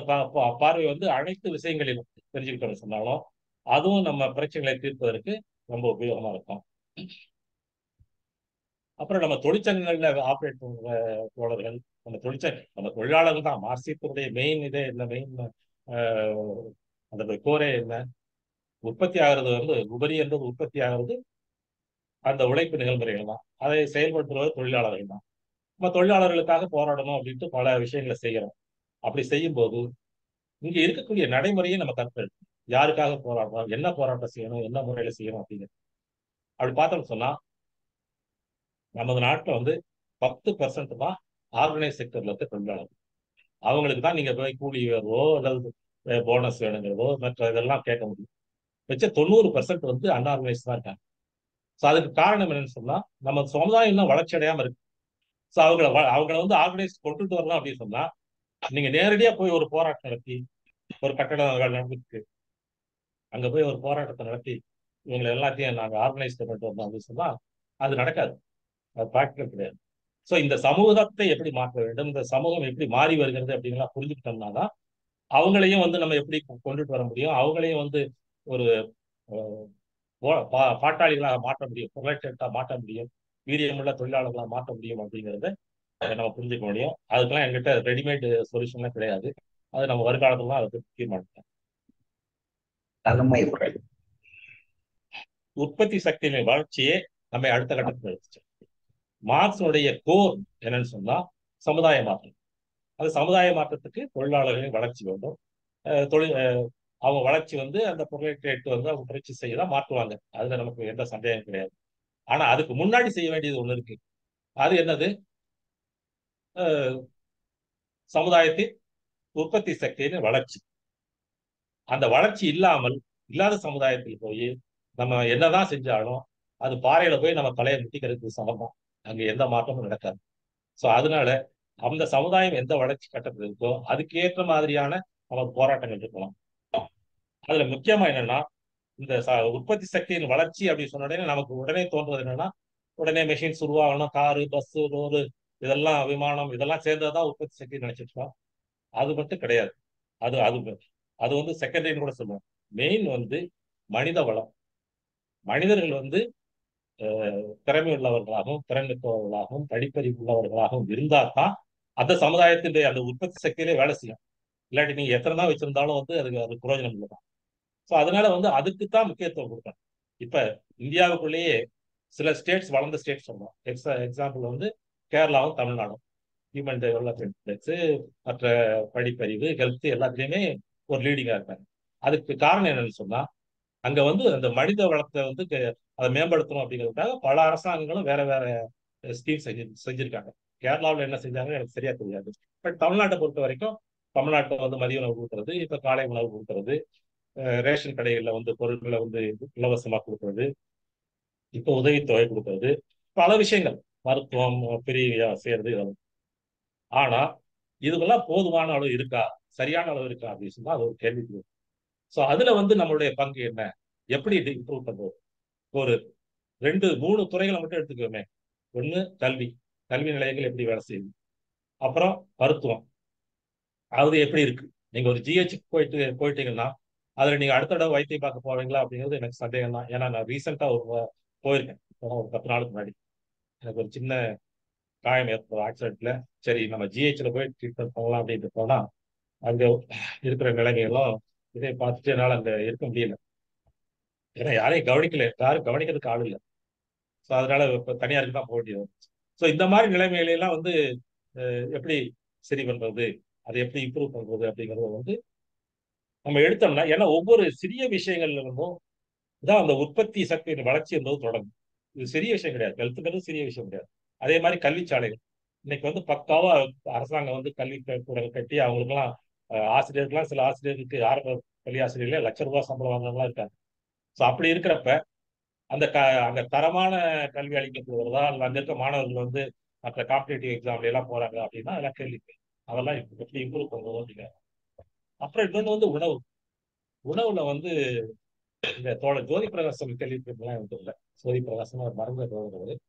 பார்வை அனைத்து விஷயங்களிலும் தெரிஞ்சுக்கிட்டோம்னு சொன்னாலும் அதுவும் நம்ம பிரச்சனைகளை தீர்ப்பதற்கு ரொம்ப உபயோகமா இருக்கும். அப்புறம் நம்ம தொழிற்சங்கங்கள்ல ஆப்ரேட் பண்ற தோழர்கள், நம்ம தொழிலாளர்கள் தான். மார்க்சியத்தினுடைய மெயின் இதே என்ன, மெயின் அந்த கோரே என்ன, உற்பத்தி ஆகிறது உபரி என்பது உற்பத்தி ஆகிறது அந்த உழைப்பு நிகழ்முறைகள் தான். அதை செயல்படுத்துவது தொழிலாளர்கள் தான். நம்ம தொழிலாளர்களுக்காக போராடணும் அப்படின்ட்டு பல விஷயங்களை செய்கிறோம். அப்படி செய்யும் போது இங்க இருக்கக்கூடிய நடைமுறையை நம்ம கற்பெடுக்கணும். யாருக்காக போராடுறோம், என்ன போராட்டம் செய்யணும், என்ன முறையில செய்யணும் அப்படிங்கிறது. அப்படி பார்த்தோம்னு சொன்னா நமது நாட்டில் 10% தான் ஆர்கனைஸ் செக்டர்ல இருக்க தொழிலாளர்கள். அவங்களுக்கு தான் நீங்க போய் கூலி உயர்வோ அல்லது போனஸ் வேணுங்கிறதோ மற்ற இதெல்லாம் கேட்க முடியும். வச்ச 90% வந்து அன்ஆர்கனைஸ் தான் இருக்காங்க. ஸோ அதுக்கு காரணம் என்னன்னு சொன்னா நம்ம சமுதாயம் இன்னும் வளர்ச்சி அடையாம இருக்கு. ஸோ அவங்கள வந்து ஆர்கனைஸ் கொண்டுட்டு வரலாம் அப்படின்னு சொன்னா நீங்க நேரடியா போய் ஒரு போராட்டம் நடத்தி ஒரு கட்டடம் நடந்துருக்கு அங்க போய் ஒரு போராட்டத்தை நடத்தி இவங்களை எல்லாத்தையும் நாங்க ஆர்கனைஸ் பண்ணிட்டு வந்தோம் அப்படின்னு சொன்னா அது நடக்காது. அது ப்ராக்டிகல் கிடையாது. ஸோ இந்த சமூகத்தை எப்படி மாற்ற வேண்டும், இந்த சமூகம் எப்படி மாறி வருகிறது அப்படிங்கலாம் புரிஞ்சுக்கிட்டோம்னா தான் அவங்களையும் வந்து நம்ம எப்படி கொண்டுட்டு வர முடியும், அவங்களையும் வந்து ஒரு பாட்டாளிகளாக மாற்ற முடியும், பொருளாதாரத்தை மாற்ற முடியும், வீரியமுள்ள தொழிலாளர்களாக மாற்ற முடியும் அப்படிங்கிறத நம்ம புரிஞ்சுக்க முடியும். அதுக்கெல்லாம் எங்கிட்ட ரெடிமேட் சொல்யூஷன்லாம் கிடையாது. அது நம்ம வருங்காலத்துல அதை பற்றி தீர்மானிக்கலாம். உற்பத்தி சக்தியின் வளர்ச்சியே நம்ம அடுத்த கட்டத்துக்கு எடுத்துச்சு. மார்க்ஸுடைய கோர் என்னன்னு சொன்னா சமுதாய மாற்றம். அந்த சமுதாய மாற்றத்துக்கு தொழிலாளர்களின் வளர்ச்சி வேண்டும். தொழில் அவங்க வளர்ச்சி வந்து அந்த பொருளாதாரத்தை வந்து அவங்க புரட்சி செய்யதான் மாற்றுவாங்க. அதுல நமக்கு எந்த சந்தேகம் கிடையாது. ஆனா அதுக்கு முன்னாடி செய்ய வேண்டியது ஒண்ணு இருக்கு. அது என்னது? சமுதாயத்தின் உற்பத்தி சக்தியின் வளர்ச்சி. அந்த வளர்ச்சி இல்லாத சமுதாயத்தில் போய் நம்ம என்னதான் செஞ்சாலும் அது பாறையில போய் நம்ம தலையை முட்டிக்கிறதுக்கு சமம். அங்க எந்த மாற்றமும் நடக்காது. ஸோ அதனால அந்த சமுதாயம் எந்த வளர்ச்சி கட்டத்தில் இருக்கோ அதுக்கேற்ற மாதிரியான நம்ம போராட்டங்கள் இருக்கலாம். அதுல முக்கியமா என்னன்னா இந்த உற்பத்தி சக்தியின் வளர்ச்சி அப்படின்னு சொன்ன உடனே நமக்கு உடனே தோன்றது என்னன்னா உடனே மெஷின்ஸ் உருவாகணும், காரு, பஸ், ரோடு, இதெல்லாம் விமானம், இதெல்லாம் சேர்ந்ததான் உற்பத்தி சக்தி நினைச்சிருக்கோம். அது மட்டும் கிடையாது. அது அது அது வந்து செகண்டரின்னு கூட சொல்லுவோம். மெயின் வந்து மனித வளம். மனிதர்கள் வந்து திறமை உள்ளவர்களாகவும் திறன்மிக்கவர்களாகவும் படிப்பறிவு உள்ளவர்களாகவும் இருந்தா தான் அந்த சமுதாயத்தினுடைய அந்த உற்பத்தி சக்தியிலே வேலை செய்யும். இல்லாட்டி நீங்க எத்தனை தான் வச்சிருந்தாலும் வந்து அது பிரயோஜனம் இல்லைதான். ஸோ அதனால வந்து அதுக்குத்தான் முக்கியத்துவம் கொடுக்கணும். இப்ப இந்தியாவுக்குள்ளேயே சில ஸ்டேட்ஸ் வளர்ந்த ஸ்டேட் சொல்லலாம். எக்ஸாம்பிள் வந்து கேரளாவும் தமிழ்நாடும் ஹியூமன் டெவலப்மெண்ட் இண்டெக்ஸ், மற்ற படிப்பறிவு, ஹெல்த் எல்லாத்துலேயுமே ஒரு லீடிங்கா இருக்காங்க. அதுக்கு காரணம் என்னன்னு சொன்னா அங்க வந்து அந்த மனித வளத்தை வந்து அதை மேம்படுத்தணும் அப்படிங்கிறதுக்காக பல அரசாங்கங்களும் வேற வேற ஸ்கீம் செஞ்சிருக்காங்க. கேரளாவில் என்ன செஞ்சாங்கன்னு எனக்கு சரியா தெரியாது. பட் தமிழ்நாட்டை பொறுத்த வரைக்கும் தமிழ்நாட்டில் வந்து மதிய உணவு கொடுக்கறது, இப்ப காலை உணவு கொடுக்கறது, ரேஷன் கடைகளில் வந்து பொருட்களை வந்து இலவசமா கொடுக்கறது, இப்போ உதவித்தொகை கொடுக்கறது, பல விஷயங்கள் மருத்துவம் பெரிய செய்யறது இதெல்லாம். ஆனா இதுவெல்லாம் போதுமான அளவு இருக்கா, சரியான அளவு இருக்கா அப்படின்னு சொன்னா அது ஒரு கேள்வி. ஸோ அதுல வந்து நம்மளுடைய பங்கு என்ன, எப்படி இது இம்ப்ரூவ் பண்றது? ஒரு 2-3 துறைகளை மட்டும் எடுத்துக்கோமே. ஒண்ணு கல்வி, கல்வி நிலையங்கள் எப்படி வேலை செய்யுது. அப்புறம் மருத்துவம், அது எப்படி இருக்கு. நீங்க ஒரு ஜிஹெச்சுக்கு போயிட்டீங்கன்னா அதுல நீங்க அடுத்த தடவை வைத்தியம் பார்க்க போவீங்களா அப்படிங்கிறது எனக்கு சந்தேகம் தான். ஏன்னா நான் ரீசெண்டா போயிருக்கேன் ஒரு 10 நாளுக்கு முன்னாடி. எனக்கு ஒரு சின்ன காயம் ஏற்படும் ஆக்சிடென்ட்ல. சரி நம்ம ஜிஹெச்ல போய் ட்ரீட்மெண்ட் பண்ணலாம் அப்படின்ட்டு போனா அங்க இருக்கிற நிலைமைகளும் இதை பார்த்துட்டு என்னால் அங்க இருக்க முடியல. ஏன்னா யாரையும் கவனிக்கல, யாரும் கவனிக்கிறதுக்கு ஆள் இல்லை. ஸோ அதனால இப்போ தனியாருக்கு தான் போக வேண்டியது. ஸோ இந்த மாதிரி நிலைமைகளெல்லாம் வந்து எப்படி சரி பண்றது, அதை எப்படி இம்ப்ரூவ் பண்றது அப்படிங்கிறத வந்து நம்ம எடுத்தோம்னா, ஏன்னா ஒவ்வொரு சிறிய விஷயங்கள்ல இருந்தும் தான் அந்த உற்பத்தி சக்தியின் வளர்ச்சி என்பது தொடங்கும். இது சிறிய விஷயம் கிடையாது, ஹெல்த்துங்கிறது சிறிய விஷயம் கிடையாது. அதே மாதிரி கல்விச்சாலைகள் இன்னைக்கு வந்து பக்காவா அரசாங்கம் வந்து கல்வி கூடங்கள் கட்டி அவங்களுக்குலாம் ஆசிரியர்கள்லாம் சில ஆசிரியருக்கு ஆரம்ப பள்ளி ஆசிரியர்களே ₹1,00,000 சம்பளம் வாங்குறவங்களாம் இருக்காங்க. ஸோ அப்படி இருக்கிறப்ப அந்த அங்க தரமான கல்வி அளிக்கப்படுகிறதா, அல்ல அங்க இருக்க மாணவர்கள் வந்து மற்ற காம்படிட்டிவ் எக்ஸாம்ல எல்லாம் போறாங்க அப்படின்னா அதெல்லாம் கேள்வி. அதெல்லாம் எப்படி இம்ப்ரூவ் பண்றது அப்படிங்க. அப்புறம் இன்னொன்று வந்து உணவுல வந்து இந்த தோழர் ஜோதி பிரகாசம் கேள்விப்பட்டலாம் எனக்கு இல்லை. ஜோதி பிரகாசம் ஒரு மறைந்த தோழர்.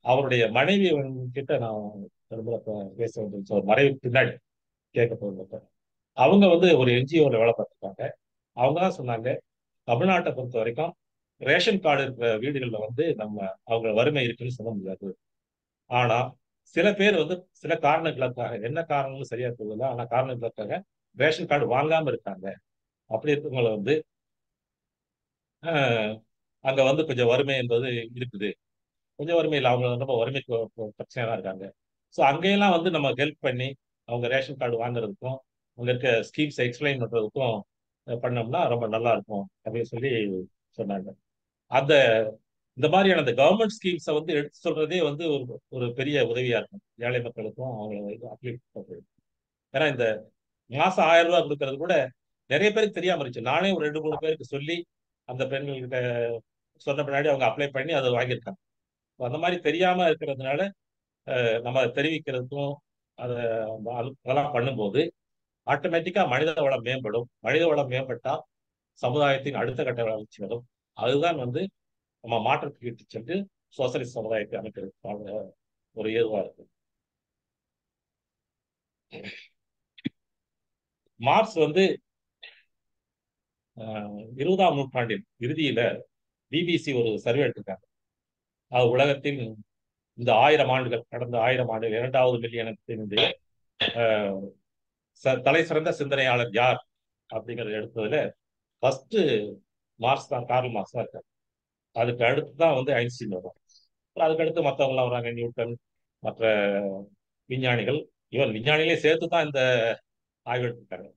அவருடைய மனைவி கிட்ட நான் பேச வேண்டிய ஒரு மறைவு பின்னாடி கேட்க போகிறப்ப அவங்க வந்து ஒரு என்ஜிஓல வேலை பார்த்துருக்காங்க. அவங்க தான் சொன்னாங்க தமிழ்நாட்டை பொறுத்த வரைக்கும் ரேஷன் கார்டு இருக்கிற வீடுகள்ல வந்து நம்ம அவங்க வறுமை இருக்குன்னு சொல்ல முடியாது. ஆனா சில பேர் வந்து சில காரணங்களுக்காக, என்ன காரணம்னு சரியா தெரியல, ஆனா காரணங்களுக்காக ரேஷன் கார்டு வாங்காம இருக்காங்க. அப்படி இருக்கவங்களை வந்து அங்க வந்து கொஞ்சம் வறுமை என்பது இருக்குது. கொஞ்சம் வறுமையில் அவங்க ரொம்ப வறுமை பிரச்சனையா தான் இருக்காங்க. ஸோ அங்கெல்லாம் வந்து நம்ம ஹெல்ப் பண்ணி அவங்க ரேஷன் கார்டு வாங்குறதுக்கும் அங்க இருக்க ஸ்கீம்ஸை எக்ஸ்பிளைன் பண்றதுக்கும் பண்ணோம்னா ரொம்ப நல்லா இருக்கும் அப்படின்னு சொல்லி சொன்னாங்க. அந்த இந்த மாதிரியான அந்த கவர்மெண்ட் ஸ்கீம்ஸை வந்து எடுத்து சொல்றதே வந்து ஒரு ஒரு பெரிய உதவியா இருக்கும் ஏழை மக்களுக்கும் அவங்களை அப்ளை பண்றது. ஏன்னா இந்த மாசம் 1000 ரூபாய் கொடுக்கறது கூட நிறைய பேருக்கு தெரியாம இருந்துச்சு. நானே ஒரு 2-3 பேருக்கு சொல்லி அந்த பெண்கள்கிட்ட சொன்ன பின்னாடி அவங்க அப்ளை பண்ணி அதை வாங்கியிருக்காங்க. அந்த மாதிரி தெரியாம இருக்கிறதுனால நம்ம அதை தெரிவிக்கிறதுக்கும் அதை அதெல்லாம் பண்ணும்போது ஆட்டோமேட்டிக்கா மனித வளம் மேம்படும். மனித வளம் மேம்பட்டா சமுதாயத்தின் அடுத்த கட்ட வளர்ச்சி வரும். அதுதான் நம்ம மாற்றத்துக்கு இட்டு சென்று சோசலிஸ்ட் சமுதாயத்தை அமைக்கிறதுக்கான ஒரு ஏதுவா இருக்கு. மார்க்ஸ் 20ஆம் நூற்றாண்டின் இறுதியில பிபிசி ஒரு சர்வே எடுத்திருக்காங்க. அது உலகத்தின் இந்த 1000 ஆண்டுகள், கடந்த 1000 ஆண்டுகள் 2வது மில்லியனத்தினுடைய தலை சிறந்த சிந்தனையாளர் யார் அப்படிங்கறத எடுத்ததுல ஃபர்ஸ்ட் மார்க்ஸ் தான், கார்ல் மார்க்ஸ் தான் இருக்காரு. அதுக்கு அடுத்து தான் ஐன்ஸ்டீன் வரும். அதுக்கு அடுத்து மற்றவங்க எல்லாம் வராங்க, நியூட்டன், மற்ற விஞ்ஞானிகள். இவன் விஞ்ஞானிகளே சேர்த்து தான் இந்த ஆய்வு எடுத்திருக்காங்க.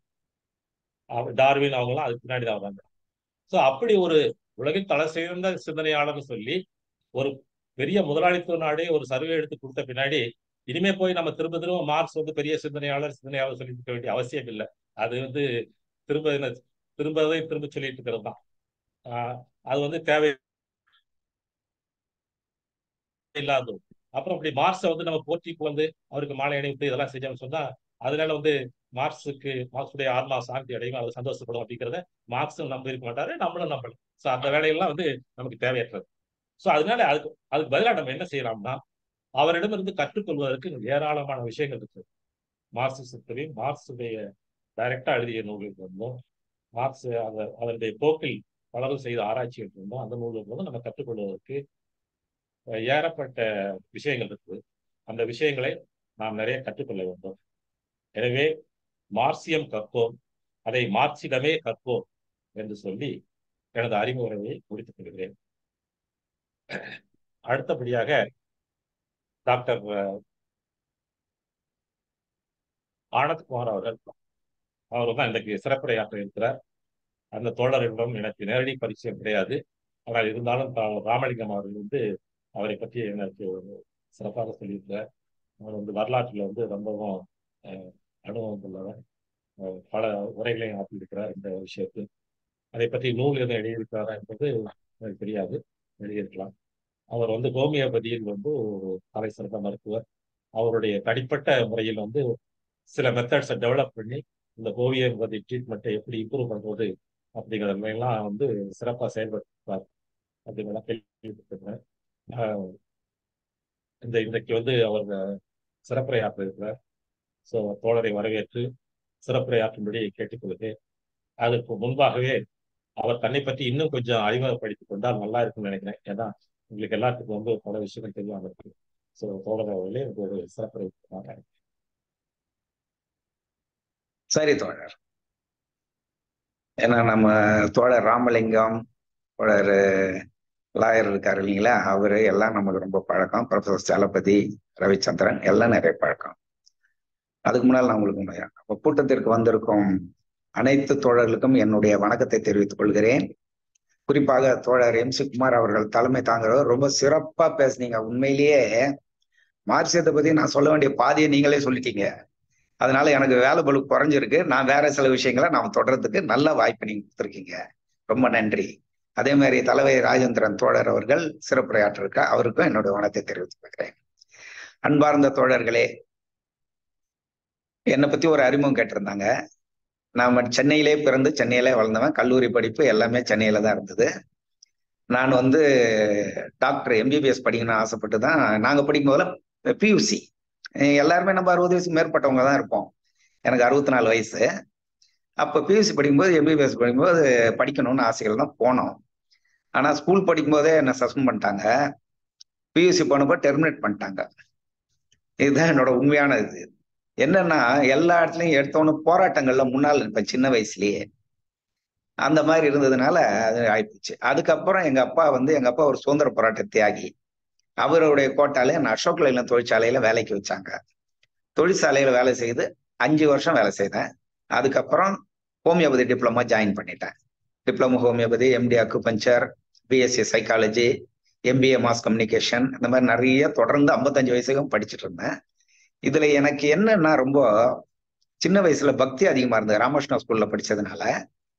டார்வின் அவங்களாம் அதுக்கு பின்னாடி தான் வராங்க. ஸோ அப்படி ஒரு உலகின் தலை சிறந்த சிந்தனையாளர்னு சொல்லி ஒரு பெரிய முதலாளித்துவ நாடே ஒரு சர்வே எடுத்து கொடுத்த பின்னாடி இனிமே போய் நம்ம திரும்ப திரும்ப மார்க்ஸ் பெரிய சிந்தனையாளர் சொல்லி இருக்க வேண்டிய அவசியம் இல்லை. அது திரும்ப திரும்ப சொல்லிட்டு இருக்கிறது தான். அது தேவை இல்லாத. அப்புறம் இப்படி மார்க்ஸை நம்ம போற்றிக்கு அவருக்கு மாலை அணிவித்து இதெல்லாம் செஞ்சோம்னு சொன்னா அதனால மார்க்ஸுடைய ஆத்மா சாந்தி அடையும், அவர் சந்தோஷப்படும் அப்படிங்கிறத மார்க்ஸும் நம்ப இருக்க மாட்டாரு, நம்மளும் நம்பணும். ஸோ அந்த வேலையெல்லாம் நமக்கு தேவையற்றது. ஸோ அதனால அதுக்கு பதிலாக நம்ம என்ன செய்யலாம்னா அவரிடமிருந்து கற்றுக்கொள்வதற்கு ஏராளமான விஷயங்கள் இருக்கு. மார்க்சிசத்தையும் மார்க்ஸுடைய டைரக்டா எழுதிய நூல்கள் மார்க்ஸ் அதனுடைய போக்கில் பலரும் செய்த ஆராய்ச்சிகள் இருந்தோம். அந்த நூல்கள் நம்ம கற்றுக்கொள்வதற்கு ஏறப்பட்ட விஷயங்கள் இருக்குது. அந்த விஷயங்களை நாம் நிறைய கற்றுக்கொள்ள வேண்டும். எனவே மார்க்சியம் கற்போம், அதை மார்க்சிடமே கற்போம் என்று சொல்லி எனது அறிமுறையை முடித்துக் கொள்கிறேன். அடுத்தபடியாக டாக்டர் ஆனந்த்குமார் அவர் தான் இன்றைக்கு சிறப்புரையாற்ற இருக்கிறார். அந்த தோழர்களிடம் எனக்கு நேரடி பரிச்சயம் கிடையாது. ஆனால் இருந்தாலும் ராமலிங்கம் அவர்கள் அவரை பற்றி எனக்கு சிறப்பாக சொல்லியிருக்கிறார். அவர் வரலாற்றில் ரொம்பவும் அனுபவம் உள்ளவர். பல உரைகளையும் ஆற்றியிருக்கிறார் இந்த விஷயத்தில். அதை பற்றி நூல் எதுவும் எழுதியிருக்கிறாரா என்பது எனக்கு தெரியாது, எழுதியிருக்கலாம். அவர் ஹோமியோபதியில் ஒரு தலை சிறந்த மருத்துவர். அவருடைய தனிப்பட்ட முறையில் சில மெத்தட்ஸை டெவலப் பண்ணி இந்த ஹோமியோபதி ட்ரீட்மெண்ட்டை எப்படி இம்ப்ரூவ் பண்றது அப்படிங்கிறதெல்லாம் சிறப்பாக செயல்படுத்தார் அப்படிங்கிறத கேள்விப்பட்டிருக்கிறேன். இன்றைக்கு அவர் சிறப்புரையாற்ற இருக்கிறார். ஸோ தோழரை வரவேற்று சிறப்புரையாற்றும்படி கேட்டுக்கொள்கிறேன். அதற்கு முன்பாகவே அவர் தன்னை பற்றி இன்னும் கொஞ்சம் அறிமுகப்படுத்திக் கொண்டால் நல்லா இருக்கும்னு நினைக்கிறேன். ஏன்னா உங்களுக்கு எல்லாத்துக்கும் பல விஷயங்கள் தெரியாம இருக்கு. ஸோ தோழர் அவர்களே ஒரு சிறப்புரை. சரி தோழர். ஏன்னா நம்ம தோழர் ராமலிங்கம், தோழர் லாயர் இருக்காரு இல்லைங்களா, அவரு எல்லாம் நமக்கு ரொம்ப பழக்கம். ப்ரொஃபசர் சலபதி, ரவிச்சந்திரன் எல்லாம் நிறைய பழக்கம். அதுக்கு முன்னால் நான் உங்களுக்கு அப்போ கூட்டத்திற்கு வந்திருக்கும் அனைத்து தோழர்களுக்கும் என்னுடைய வணக்கத்தை தெரிவித்துக் கொள்கிறேன். குறிப்பாக தோழர் MC குமார் அவர்கள் தலைமை தாங்கிறவர் ரொம்ப சிறப்பா பேசுனீங்க. உண்மையிலேயே மார்க்சியத்தை பத்தி நான் சொல்ல வேண்டிய பாதியை நீங்களே சொல்லிட்டீங்க. அதனால எனக்கு வேலை பளு குறைஞ்சிருக்கு. நான் வேற சில விஷயங்களை நாம் தொடர்றதுக்கு நல்ல வாய்ப்பு நீங்க கொடுத்துருக்கீங்க. ரொம்ப நன்றி. அதே மாதிரி தலைவர் ராஜேந்திரன் தோழர் அவர்கள் சிறப்புரையாற்றிருக்க, அவருக்கும் என்னுடைய வணக்கத்தை தெரிவித்துக் கொள்கிறேன். அன்பார்ந்த தோழர்களே, என்னை பத்தி ஒரு அறிமுகம் கேட்டிருந்தாங்க. நாம சென்னையிலே பிறந்து சென்னையிலே வளர்ந்தவன். கல்லூரி படிப்பு எல்லாமே சென்னையில தான் இருந்தது. நான் டாக்டர் MBBS படிக்கணும்னு ஆசைப்பட்டு தான் நாங்க படிக்கும் போதுல PUC எல்லாருமே நம்ம 60 வயசுக்கு மேற்பட்டவங்க தான் இருப்போம். எனக்கு 64 வயசு. அப்போ PUC படிக்கும்போது MBBS படிக்கும்போது படிக்கணும்னு ஆசைகள் தான் போனோம். ஆனா ஸ்கூல் படிக்கும் போதே என்ன சஸ்பெண்ட் பண்ணிட்டாங்க. PUC போனப்போ டெர்மினேட் பண்ணிட்டாங்க. இதுதான் என்னோட உண்மையான இது. என்னன்னா எல்லா இடத்துலையும் எடுத்தோன்னு போராட்டங்கள்ல முன்னால் இருப்பேன் சின்ன வயசுலயே. அந்த மாதிரி இருந்ததுனால அது ஆயிப்போச்சு. அதுக்கப்புறம் எங்க அப்பா ஒரு சுதந்திர போராட்ட தியாகி. அவருடைய கோட்டாலே நான் அசோக் லைலண்ட் தொழிற்சாலையில வேலைக்கு வச்சாங்க. தொழிற்சாலையில வேலை செய்து 5 வருஷம் வேலை செய்தேன். அதுக்கப்புறம் ஹோமியோபதி டிப்ளமா ஜாயின் பண்ணிட்டேன். Diploma homeopathy, MD acupuncture, BSc psychology, MBA mass communication, இந்த மாதிரி நிறைய தொடர்ந்து 55 வயசுக்கும் படிச்சுட்டு இருந்தேன். இதுல எனக்கு என்னன்னா ரொம்ப சின்ன வயசுல பக்தி அதிகமா இருந்தது. ராமகிருஷ்ணா ஸ்கூல்ல படிச்சதுனால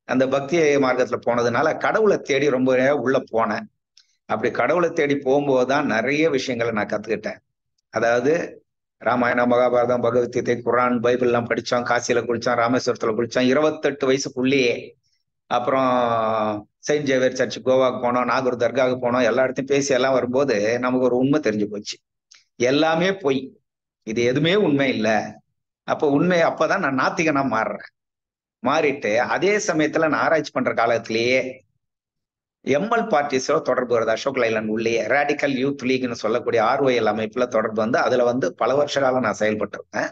அந்த பக்தி மார்க்கத்துல போனதுனால கடவுளை தேடி ரொம்ப உள்ள போனேன். அப்படி கடவுளை தேடி போகும்போதுதான் நிறைய விஷயங்களை நான் கத்துக்கிட்டேன். அதாவது ராமாயணம், மகாபாரதம், பகவத்கீதை, குரான், பைபிள் எல்லாம் படிச்சோம். காசியில குளிச்சோம், ராமேஸ்வரத்துல குளிச்சோம் 28 வயசுக்குள்ளேயே. அப்புறம் செயின்ட் ஜேவியர் சர்ச் கோவாக்கு போனோம், நாகூர் தர்காவுக்கு போனோம். எல்லா இடத்தையும் பேசி எல்லாம் வரும்போது நமக்கு ஒரு உண்மை தெரிஞ்சு போச்சு. எல்லாமே பொய், இது எதுவுமே உண்மை இல்லை. அப்போ உண்மை அப்பதான் நான் நாத்திகனா மாறுறேன். மாறிட்டு அதே சமயத்துல நான் ஆராய்ச்சி பண்ற காலத்திலேயே எம்எல் பார்ட்டிஸோட தொடர்பு வருது. அசோக் லைலாண்ட் உள்ளே ரேடிக்கல் யூத் லீக்னு சொல்லக்கூடிய ROL அமைப்புல தொடர்பு வந்து அதுல வந்து பல வருஷ காலம் நான் செயல்பட்டிருக்கேன்.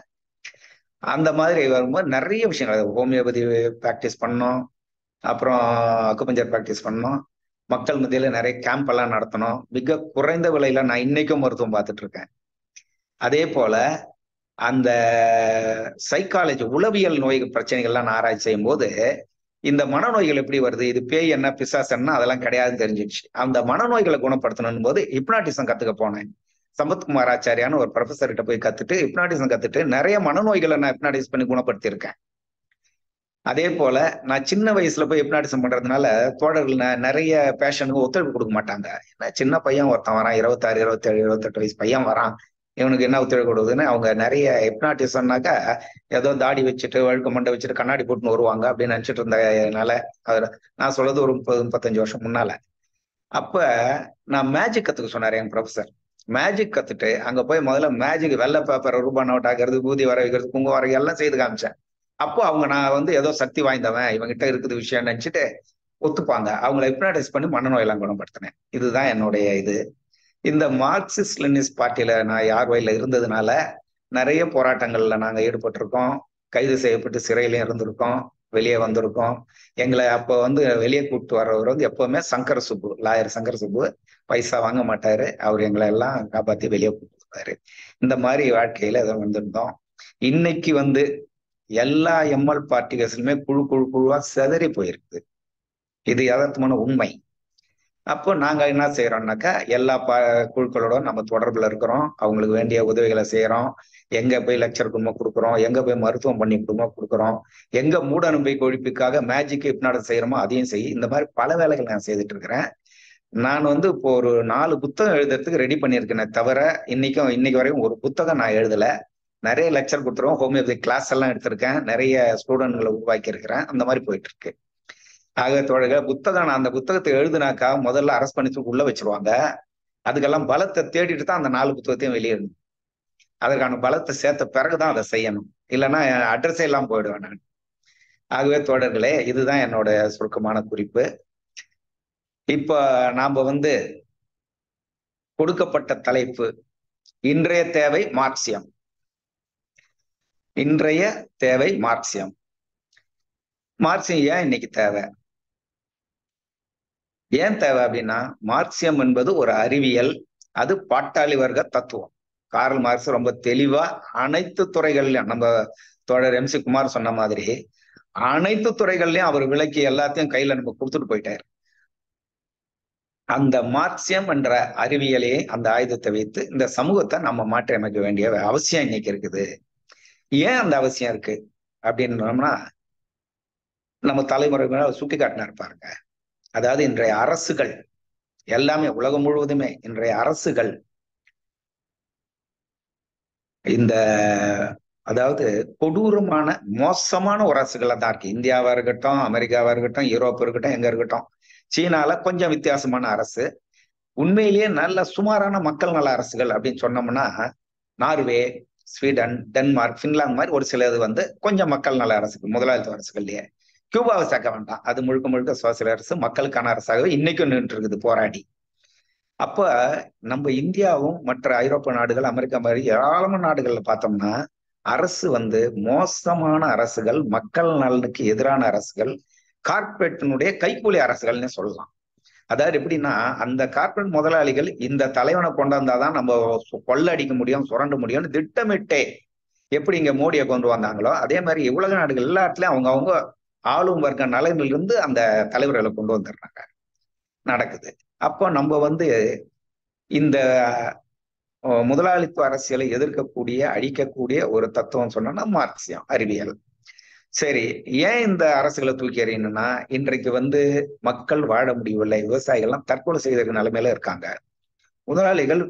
அந்த மாதிரி வரும்போது நிறைய விஷயங்கள், ஹோமியோபதி ப்ராக்டிஸ் பண்ணோம், அப்புறம் அக்குபஞ்சர் ப்ராக்டிஸ் பண்ணோம், மக்கள் மத்தியில நிறைய கேம்ப் எல்லாம் நடத்தணும். மிக குறைந்த விலையில நான் இன்னைக்கும் மருத்துவம் பார்த்துட்டு இருக்கேன். அதே போல அந்த சைக்காலஜி, உளவியல் நோய் பிரச்சனைகள்லாம் நான் ஆராய்ச்சி செய்யும் போது இந்த மனநோய்கள் எப்படி வருது, இது பேய் என்ன பிசாசு என்ன அதெல்லாம் கிடையாதுன்னு தெரிஞ்சிடுச்சு. அந்த மனநோய்களை குணப்படுத்தணும் போது ஹிப்னாட்டிசம் கத்துக்க போனேன். சம்பத்குமார் ஆச்சாரியான்னு ஒரு ப்ரொஃபஸர் கிட்ட போய் கத்துட்டு ஹிப்னாட்டிசம் கத்துட்டு நிறைய மனநோய்களை நான் ஹிப்னாட்டிஸ் பண்ணி குணப்படுத்தியிருக்கேன். அதே போல நான் சின்ன வயசுல போய் ஹிப்னாட்டிசம் பண்றதுனால தோழர்கள் நிறைய பேஷனுக்கு ஒத்துழைப்பு கொடுக்க மாட்டாங்க. ஏன்னா சின்ன பையன் ஒருத்தன் வரான், 26, 27, 28 வயசு பையன் வரான், இவனுக்கு என்ன ஒத்துழைப்பு கொடுக்குதுன்னு அவங்க நிறைய ஹிப்னாட்டிசம்னாக்கா ஏதோ தாடி வச்சுட்டு வழுக்க மண்டை வச்சுட்டு கண்ணாடி போட்டுன்னு வருவாங்க அப்படின்னு நினைச்சிட்டு இருந்ததுனால, அதுல நான் சொல்றது ஒரு 30-35 வருஷம் முன்னால. அப்ப நான் மேஜிக் கத்துக்க சொன்னாரு என் ப்ரொஃபசர். மேஜிக் கத்துட்டு அங்க போய் முதல்ல மேஜிக் வெள்ளை பேப்பர் ரூபா நோட் ஆகிறது, பூதி வர வைக்கிறது, குங்குமம் வர எல்லாம் செய்து காமிச்சேன். அப்போ அவங்க நான் வந்து ஏதோ சக்தி வாய்ந்தவன் இவங்கிட்ட இருக்குது விஷயம் நினைச்சிட்டு ஒத்துப்பாங்க. அவங்களை ஹிப்னாடைஸ் பண்ணி மனநோயெல்லாம் குணப்படுத்தினேன். இதுதான் என்னுடைய இது. இந்த மார்க்சிஸ்ட் லெனினிஸ்ட் பார்ட்டியில நான் ROL இருந்ததுனால நிறைய போராட்டங்கள்ல நாங்க ஈடுபட்டிருக்கோம். கைது செய்யப்பட்டு சிறையிலையும் இருந்திருக்கோம், வெளியே வந்திருக்கோம். எங்களை அப்போ வந்து வெளியே கூப்பிட்டு வர்றவர் வந்து எப்பவுமே சங்கர சுப்பு, லாயர் சங்கர சுப்பு, பைசா வாங்க மாட்டாரு. அவர் எங்களை எல்லாம் காப்பாத்தி வெளியே கூப்பிட்டு வருவாரு. இந்த மாதிரி வாழ்க்கையில ஏதோ வந்திருந்தோம். இன்னைக்கு வந்து எல்லா எம்எல் பார்ட்டிகள்ஸுமே குழுவா சிதறி போயிருக்குது. இது யதார்த்தமான உண்மை. அப்போ நாங்க என்ன செய்யறோம்னாக்கா எல்லா குழுக்களோட நம்ம தொடர்புல இருக்கிறோம், அவங்களுக்கு வேண்டிய உதவிகளை செய்யறோம், எங்க போய் லெக்சர் குடும்பம் கொடுக்குறோம், எங்க போய் மருத்துவம் பண்ணி குடும்பம் கொடுக்குறோம், எங்க மூட நம்பிக்கை ஒழிப்புக்காக மேஜிக் ஹிப்னாட்டிசம் செய்யறோமோ அதையும் செய்ய. இந்த மாதிரி பல வேலைகள் நான் செய்துட்டு இருக்கிறேன். நான் வந்து இப்போ ஒரு 4 புத்தகம் எழுதுறதுக்கு ரெடி பண்ணியிருக்கேனே தவிர இன்னைக்கு வரையும் ஒரு புத்தகம் நான் எழுதல. நிறைய லெக்சர் கொடுத்துருவோம், ஹோமியோபதி கிளாஸ் எல்லாம் எடுத்திருக்கேன், நிறைய ஸ்டூடெண்ட்களை உருவாக்கி இருக்கிறேன். அந்த மாதிரி போயிட்டு இருக்கு. ஆக தோழர்கள், புத்தகம் நான் அந்த புத்தகத்தை எழுதுனாக்கா முதல்ல அரெஸ்ட் பண்ணி உள்ள வச்சிருவாங்க. அதுக்கெல்லாம் பலத்தை தேடிட்டு தான் அந்த 4 புத்தகத்தையும் வெளியிடணும். அதற்கான பலத்தை சேர்த்த பிறகுதான் அதை செய்யணும், இல்லைன்னா அட்ரஸே எல்லாம் போயிடுவேன் நான். ஆகவே தோழர்களே, இதுதான் என்னோட சுருக்கமான குறிப்பு. இப்ப நாம வந்து கொடுக்கப்பட்ட தலைப்பு இன்றைய தேவை மார்க்சியம். இன்றைய தேவை மார்க்சியம். மார்க்சியம் ஏன் இன்னைக்கு தேவை? ஏன் தேவை அப்படின்னா, மார்க்சியம் என்பது ஒரு அறிவியல், அது பாட்டாளி வர்க்க தத்துவம். கார்ல் மார்க்ஸ் ரொம்ப தெளிவா அனைத்து துறைகள்லயும், நம்ம தோழர் MC குமார் சொன்ன மாதிரி அனைத்து துறைகள்லயும் அவர் விளக்கி எல்லாத்தையும் கையில நம்ம கொடுத்துட்டு போயிட்டாரு. அந்த மார்க்சியம் என்ற அறிவியலையே அந்த ஆயுதத்தை வைத்து இந்த சமூகத்தை நம்ம மாற்றி அமைக்க வேண்டிய அவசியம் இன்னைக்கு இருக்குது. ஏன் அந்த அவசியம் இருக்கு அப்படின்னோம்னா, நம்ம தலைமுறை சுட்டி காட்டினார் பாருங்க. அதாவது இன்றைய அரசுகள் எல்லாமே, உலகம் முழுவதுமே இன்றைய அரசுகள் இந்த அதாவது கொடூரமான மோசமான ஒரு அரசுகளா தான் இருக்கு. இந்தியாவா இருக்கட்டும், அமெரிக்காவா இருக்கட்டும், யூரோப் இருக்கட்டும், எங்க இருக்கட்டும். சீனால கொஞ்சம் வித்தியாசமான அரசு, உண்மையிலேயே நல்ல சுமாரான மக்கள் நல அரசுகள் அப்படின்னு சொன்னோம்னா நார்வே, ஸ்வீடன், டென்மார்க், பின்லாந்து மாதிரி ஒரு சிலது வந்து கொஞ்சம் மக்கள் நல அரசுகள், முதலாளித்துவ அரசுகள்லயே. கியூபாவை சேர்க்க வேண்டாம், அது முழுக்க சோசியல் அரசு, மக்களுக்கான அரசாகவே இன்னைக்கும் நின்று இருக்குது போராடி. அப்ப நம்ம இந்தியாவும் மற்ற ஐரோப்பிய நாடுகள், அமெரிக்கா மாதிரி ஏராளமான நாடுகள்ல பார்த்தோம்னா அரசு வந்து மோசமான அரசுகள், மக்கள் நலனுக்கு எதிரான அரசுகள், கார்பரேட்டினுடைய கைக்கூலி அரசுகள்னு சொல்லலாம். அதாவது எப்படின்னா, அந்த கார்பரேட் முதலாளிகள் இந்த தலைவனை கொண்டு வந்தாதான் நம்ம கொள்ளடிக்க முடியும், சுரண்ட முடியும்னு திட்டமிட்டே எப்படி இங்க மோடியை கொண்டு வந்தாங்களோ அதே மாதிரி உலக நாடுகள் எல்லா இடத்துலயும் அவங்க ஆளும் வர்க்க நலனிலிருந்து அந்த தலைவர்களை கொண்டு வந்துடுறாங்க, நடக்குது. அப்போ நம்ம வந்து இந்த முதலாளித்துவ அரசியலை எதிர்க்கக்கூடிய அழிக்கக்கூடிய ஒரு தத்துவம் சொன்னா மார்க்சியம் அறிவியல். சரி, ஏன் இந்த அரசுகளை தூக்கி எறியணும்னா, இன்றைக்கு மக்கள் வாழ முடியவில்லை, விவசாயிகள்லாம் தற்கொலை செய்த நிலைமையில இருக்காங்க. முதலாளிகள்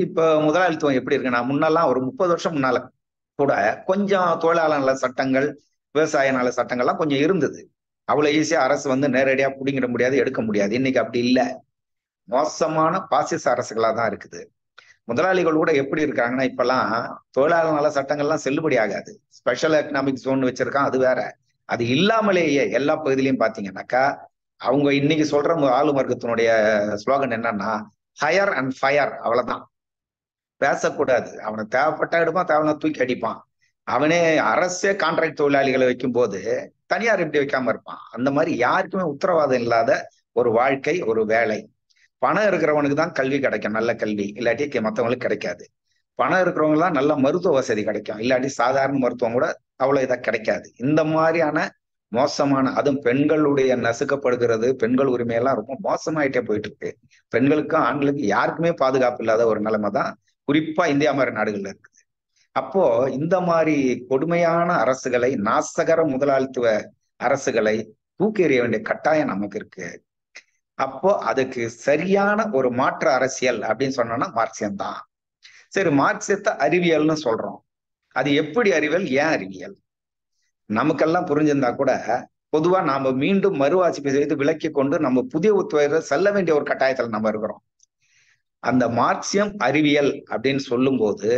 இப்ப முதலாளித்துவம் எப்படி இருக்குன்னா, முன்னெல்லாம் ஒரு 30 வருஷம் முன்னால கூட கொஞ்சம் தொழிலாளர் நல சட்டங்கள், விவசாய நல சட்டங்கள்லாம் கொஞ்சம் இருந்தது. அவ்வளவு ஈஸியா அரசு நேரடியா பிடிங்கிட முடியாது, எடுக்க முடியாது. இன்னைக்கு அப்படி இல்ல. மோசமான பாசிச அரசுகளா தான் இருக்குது. முதலாளிகள் கூட எப்படி இருக்காங்கன்னா, இப்பெல்லாம் தொழிலாளர் நல சட்டங்கள்லாம் செல்லுபடி ஆகாது. ஸ்பெஷல் எக்கனாமிக் ஜோன் வச்சிருக்கான், அது வேற. அது இல்லாமலேயே எல்லா பகுதியிலையும் பாத்தீங்கன்னாக்கா, அவங்க இன்னைக்கு சொல்ற ஆளும் வர்க்கத்தினுடைய ஸ்லோகன் என்னன்னா, ஹயர் அண்ட் ஃபயர். அவ்வளவுதான், பேசக்கூடாது. அவனுக்கு தேவைப்பட்ட எடுப்பான், தேவையான தூக்கி அடிப்பான். அவனே அரசே கான்ட்ராக்ட் தொழிலாளிகளை வைக்கும் போது தனியார் எப்படி வைக்காம இருப்பான்? அந்த மாதிரி யாருக்குமே உத்தரவாதம் இல்லாத ஒரு வாழ்க்கை, ஒரு வேலை. பணம் இருக்கிறவனுக்கு தான் கல்வி கிடைக்கும், நல்ல கல்வி. இல்லாட்டி மற்றவங்களுக்கு கிடைக்காது. பணம் இருக்கிறவங்க தான் நல்ல மருத்துவ வசதி கிடைக்கும், இல்லாட்டி சாதாரண மருத்துவம் கூட அவ்வளவு இதாக கிடைக்காது. இந்த மாதிரியான மோசமான, அதுவும் பெண்களுடைய நசுக்கப்படுகிறது, பெண்கள் உரிமையெல்லாம் ரொம்ப மோசமாயிட்டே போயிட்டு இருக்கு. பெண்களுக்கும் ஆண்களுக்கும் யாருக்குமே பாதுகாப்பு இல்லாத ஒரு நிலைமை தான் குறிப்பா இந்தியா மாதிரி நாடுகள்ல இருக்குது. அப்போ இந்த மாதிரி கொடுமையான அரசுகளை, நாசகர முதலாளித்துவ அரசுகளை தூக்கி எறிய வேண்டிய கட்டாயம் நமக்கு இருக்கு. அப்போ அதுக்கு சரியான ஒரு மாற்று அரசியல் அப்படின்னு சொன்னோம்னா மார்க்சியம் தான். சரி, மார்க்சியத்தை அறிவியல்னு சொல்றோம். அது எப்படி அறிவியல், ஏன் அறிவியல்? நமக்கெல்லாம் புரிஞ்சிருந்தா கூட பொதுவா நாம மீண்டும் மறுவாசிப்பு செய்து விலக்கி கொண்டு நம்ம புதிய உத்துவ செல்ல வேண்டிய ஒரு கட்டாயத்துல நம்ம இருக்கிறோம். அந்த மார்க்சியம் அறிவியல் அப்படின்னு சொல்லும் போது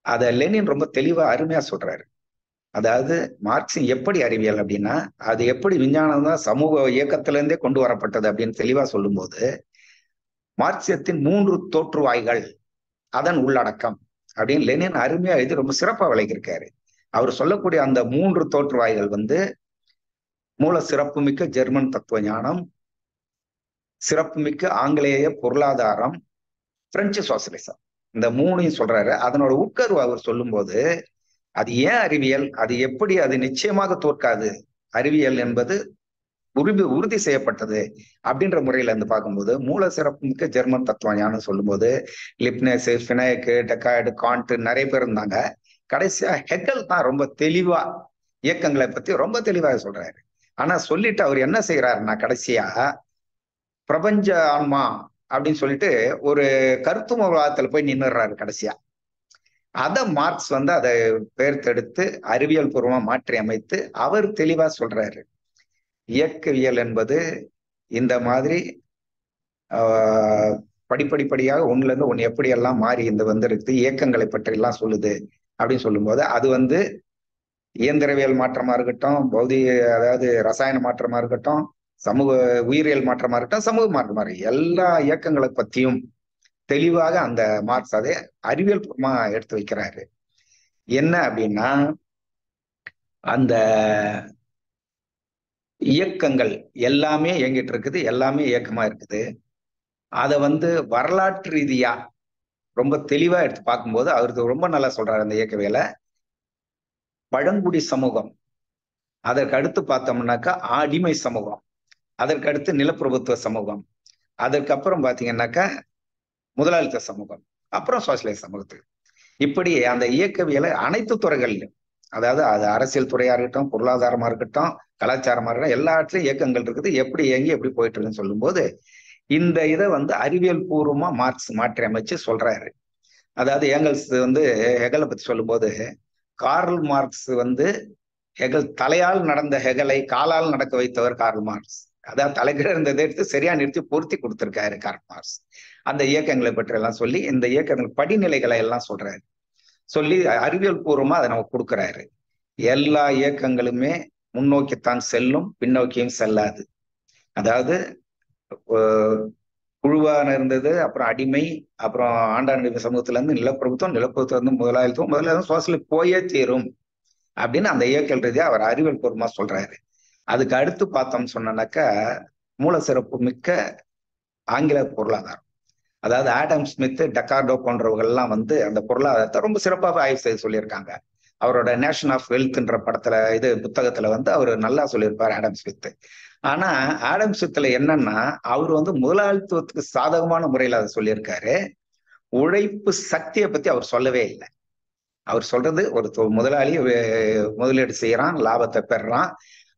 அத லெனின் ரொம்ப தெளிவா அருமையா சொல்றாரு. அதாவது மார்க்சியம் எப்படி அறிவியல் அப்படின்னா, அது எப்படி விஞ்ஞானம் தான் சமூக இயக்கத்திலிருந்தே கொண்டு வரப்பட்டது அப்படின்னு தெளிவா சொல்லும் போது, மார்க்சியத்தின் 3 தோற்றுவாய்கள், அதன் உள்ளடக்கம் அப்படின்னு லெனின் அருமையா இது ரொம்ப சிறப்பா விளக்கியிருக்காரு. அவர் சொல்லக்கூடிய அந்த 3 தோற்றுவாய்கள் மூல சிறப்புமிக்க ஜெர்மன் தத்துவ ஞானம், சிறப்புமிக்க ஆங்கிலேய பொருளாதாரம், பிரெஞ்சு சோசியலிசம். இந்த 3ஐயும் சொல்றாரு. அதனோட உட்கருவு அவர் சொல்லும் போது, அது ஏன் அறிவியல், அது எப்படி, அது நிச்சயமாக தோற்காது, அறிவியல் என்பது உறுதி செய்யப்பட்டது அப்படின்ற முறையில பார்க்கும்போது, மூல சிறப்புமிக்க ஜெர்மன் தத்துவ ஞானம் சொல்லும் போது லிப்னஸ், ஃபினாய்க்கு, டெக்காய்டு, காண்ட் நிறைய பேர் இருந்தாங்க. கடைசியா ஹெகல் தான் ரொம்ப தெளிவா இயக்கங்களை பத்தி ரொம்ப தெளிவாக சொல்றாரு. ஆனா சொல்லிட்டு அவர் என்ன செய்யறாருன்னா, கடைசியா பிரபஞ்ச ஆன்மா அப்படின்னு சொல்லிட்டு ஒரு கருத்துமவாதத்துல போய் நின்னுறாரு கடைசியா. அத மார்க்ஸ் அதை பெயர்த்தெடுத்து அறிவியல் பூர்வமா மாற்றி அமைத்து அவர் தெளிவா சொல்றாரு. இயக்கவியல் என்பது இந்த மாதிரி படிப்படிப்படியாக ஒண்ணுல இருந்து ஒண்ணு எப்படி எல்லாம் மாறி இருக்குது, இயக்கங்களை பற்றி எல்லாம் சொல்லுது அப்படின்னு சொல்லும்போது, அது இயந்திரவியல் மாற்றமா இருக்கட்டும், அதாவது ரசாயன மாற்றமா இருக்கட்டும், சமூக உயிரியல் மாற்றமா இருக்கட்டும், சமூக மாற்றமா இருக்கட்டும், எல்லா இயக்கங்களை பத்தியும் தெளிவாக அந்த மார்க்ஸ் அதை அறிவியல் பூர்வமா எடுத்து வைக்கிறாரு. என்ன அப்படின்னா, அந்த இயக்கங்கள் எல்லாமே இயங்கிட்டு இருக்குது, எல்லாமே இயக்கமா இருக்குது. அதை வரலாற்று ரீதியா ரொம்ப தெளிவா எடுத்து பார்க்கும்போது அவருக்கு ரொம்ப நல்லா சொல்றாரு அந்த இயக்கவியலை. பழங்குடி சமூகம், அதற்கு அடுத்து பார்த்தோம்னாக்கா அடிமை சமூகம், அதற்கு அடுத்து நிலப்பிரபுத்துவ சமூகம், அதற்கப்புறம் பாத்தீங்கன்னாக்கா முதலாளித்துவ சமூகம், அப்புறம் சோசியலிச சமூகத்துக்கு. இப்படி அந்த இயக்கவியலை அனைத்து துறைகளிலும், அதாவது அது அரசியல் துறையா இருக்கட்டும், பொருளாதாரமா இருக்கட்டும், கலாச்சாரமா இருக்கட்டும், எல்லாத்துலயும் இயக்கங்கள் இருக்குது. எப்படி இயங்கி எப்படி போயிட்டு இருக்குன்னு சொல்லும் போது இந்த இதை அறிவியல் பூர்வமா மார்க்ஸ் மாற்றி அமைச்சு சொல்றாரு. அதாவது ஏங்கல்ஸ் ஹெகலை பத்தி சொல்லும் போது, கார்ல் மார்க்ஸ் ஹெகல் தலையால் நடந்த ஹெகலை காலால் நடக்க வைத்தவர் கார்ல் மார்க்ஸ். அதாவது தலைகீழ இருந்ததை எடுத்து சரியா நிறுத்தி பொருத்தி கொடுத்திருக்காரு கார்ல் மார்க்ஸ். அந்த இயக்கங்களை பற்றி எல்லாம் சொல்லி இந்த இயக்கங்கள் படிநிலைகளை எல்லாம் சொல்றாரு. சொல்லி அறிவியல் பூர்வமா அதை நமக்கு கொடுக்குறாரு. எல்லா இயக்கங்களுமே முன்னோக்கித்தான் செல்லும், பின்னோக்கியும் செல்லாது. அதாவது குழுவான இருந்தது, அப்புறம் அடிமை, அப்புறம் ஆண்டாண்டு சமூகத்துல இருந்து நிலப்பிரபுத்துவம், நிலப்பிரபுத்துவம் முதலாளித்துவம் சோசியலிசம் போயே தீரும் அப்படின்னு அந்த இயக்கல் ரீதியா அவர் அறிவியல் பூர்வமா சொல்றாரு. அதுக்கு அடுத்து பார்த்தோம்னு சொன்னாக்கா மூல சிறப்பு மிக்க ஆங்கில பொருளாதாரம். அதாவது ஆடம் ஸ்மித், டெக்கார்டோ போன்றவர்கள் எல்லாம் அந்த பொருளாதாரத்தை ரொம்ப சிறப்பாக ஆய்வு செய்து சொல்லியிருக்காங்க. அவரோட நேஷன் ஆஃப் வெல்த்ன்ற படத்துல புத்தகத்துல அவர் நல்லா சொல்லியிருப்பார் ஆடம் ஸ்மித். ஆனா ஆடம் ஸ்மித்ல என்னன்னா, அவர் முதலாளித்துவத்துக்கு சாதகமான முறையில அதை சொல்லியிருக்காரு. உழைப்பு சக்தியை பத்தி அவர் சொல்லவே இல்லை. அவர் சொல்றது ஒரு முதலாளி முதலீடு செய்யறான், லாபத்தை பெறான்,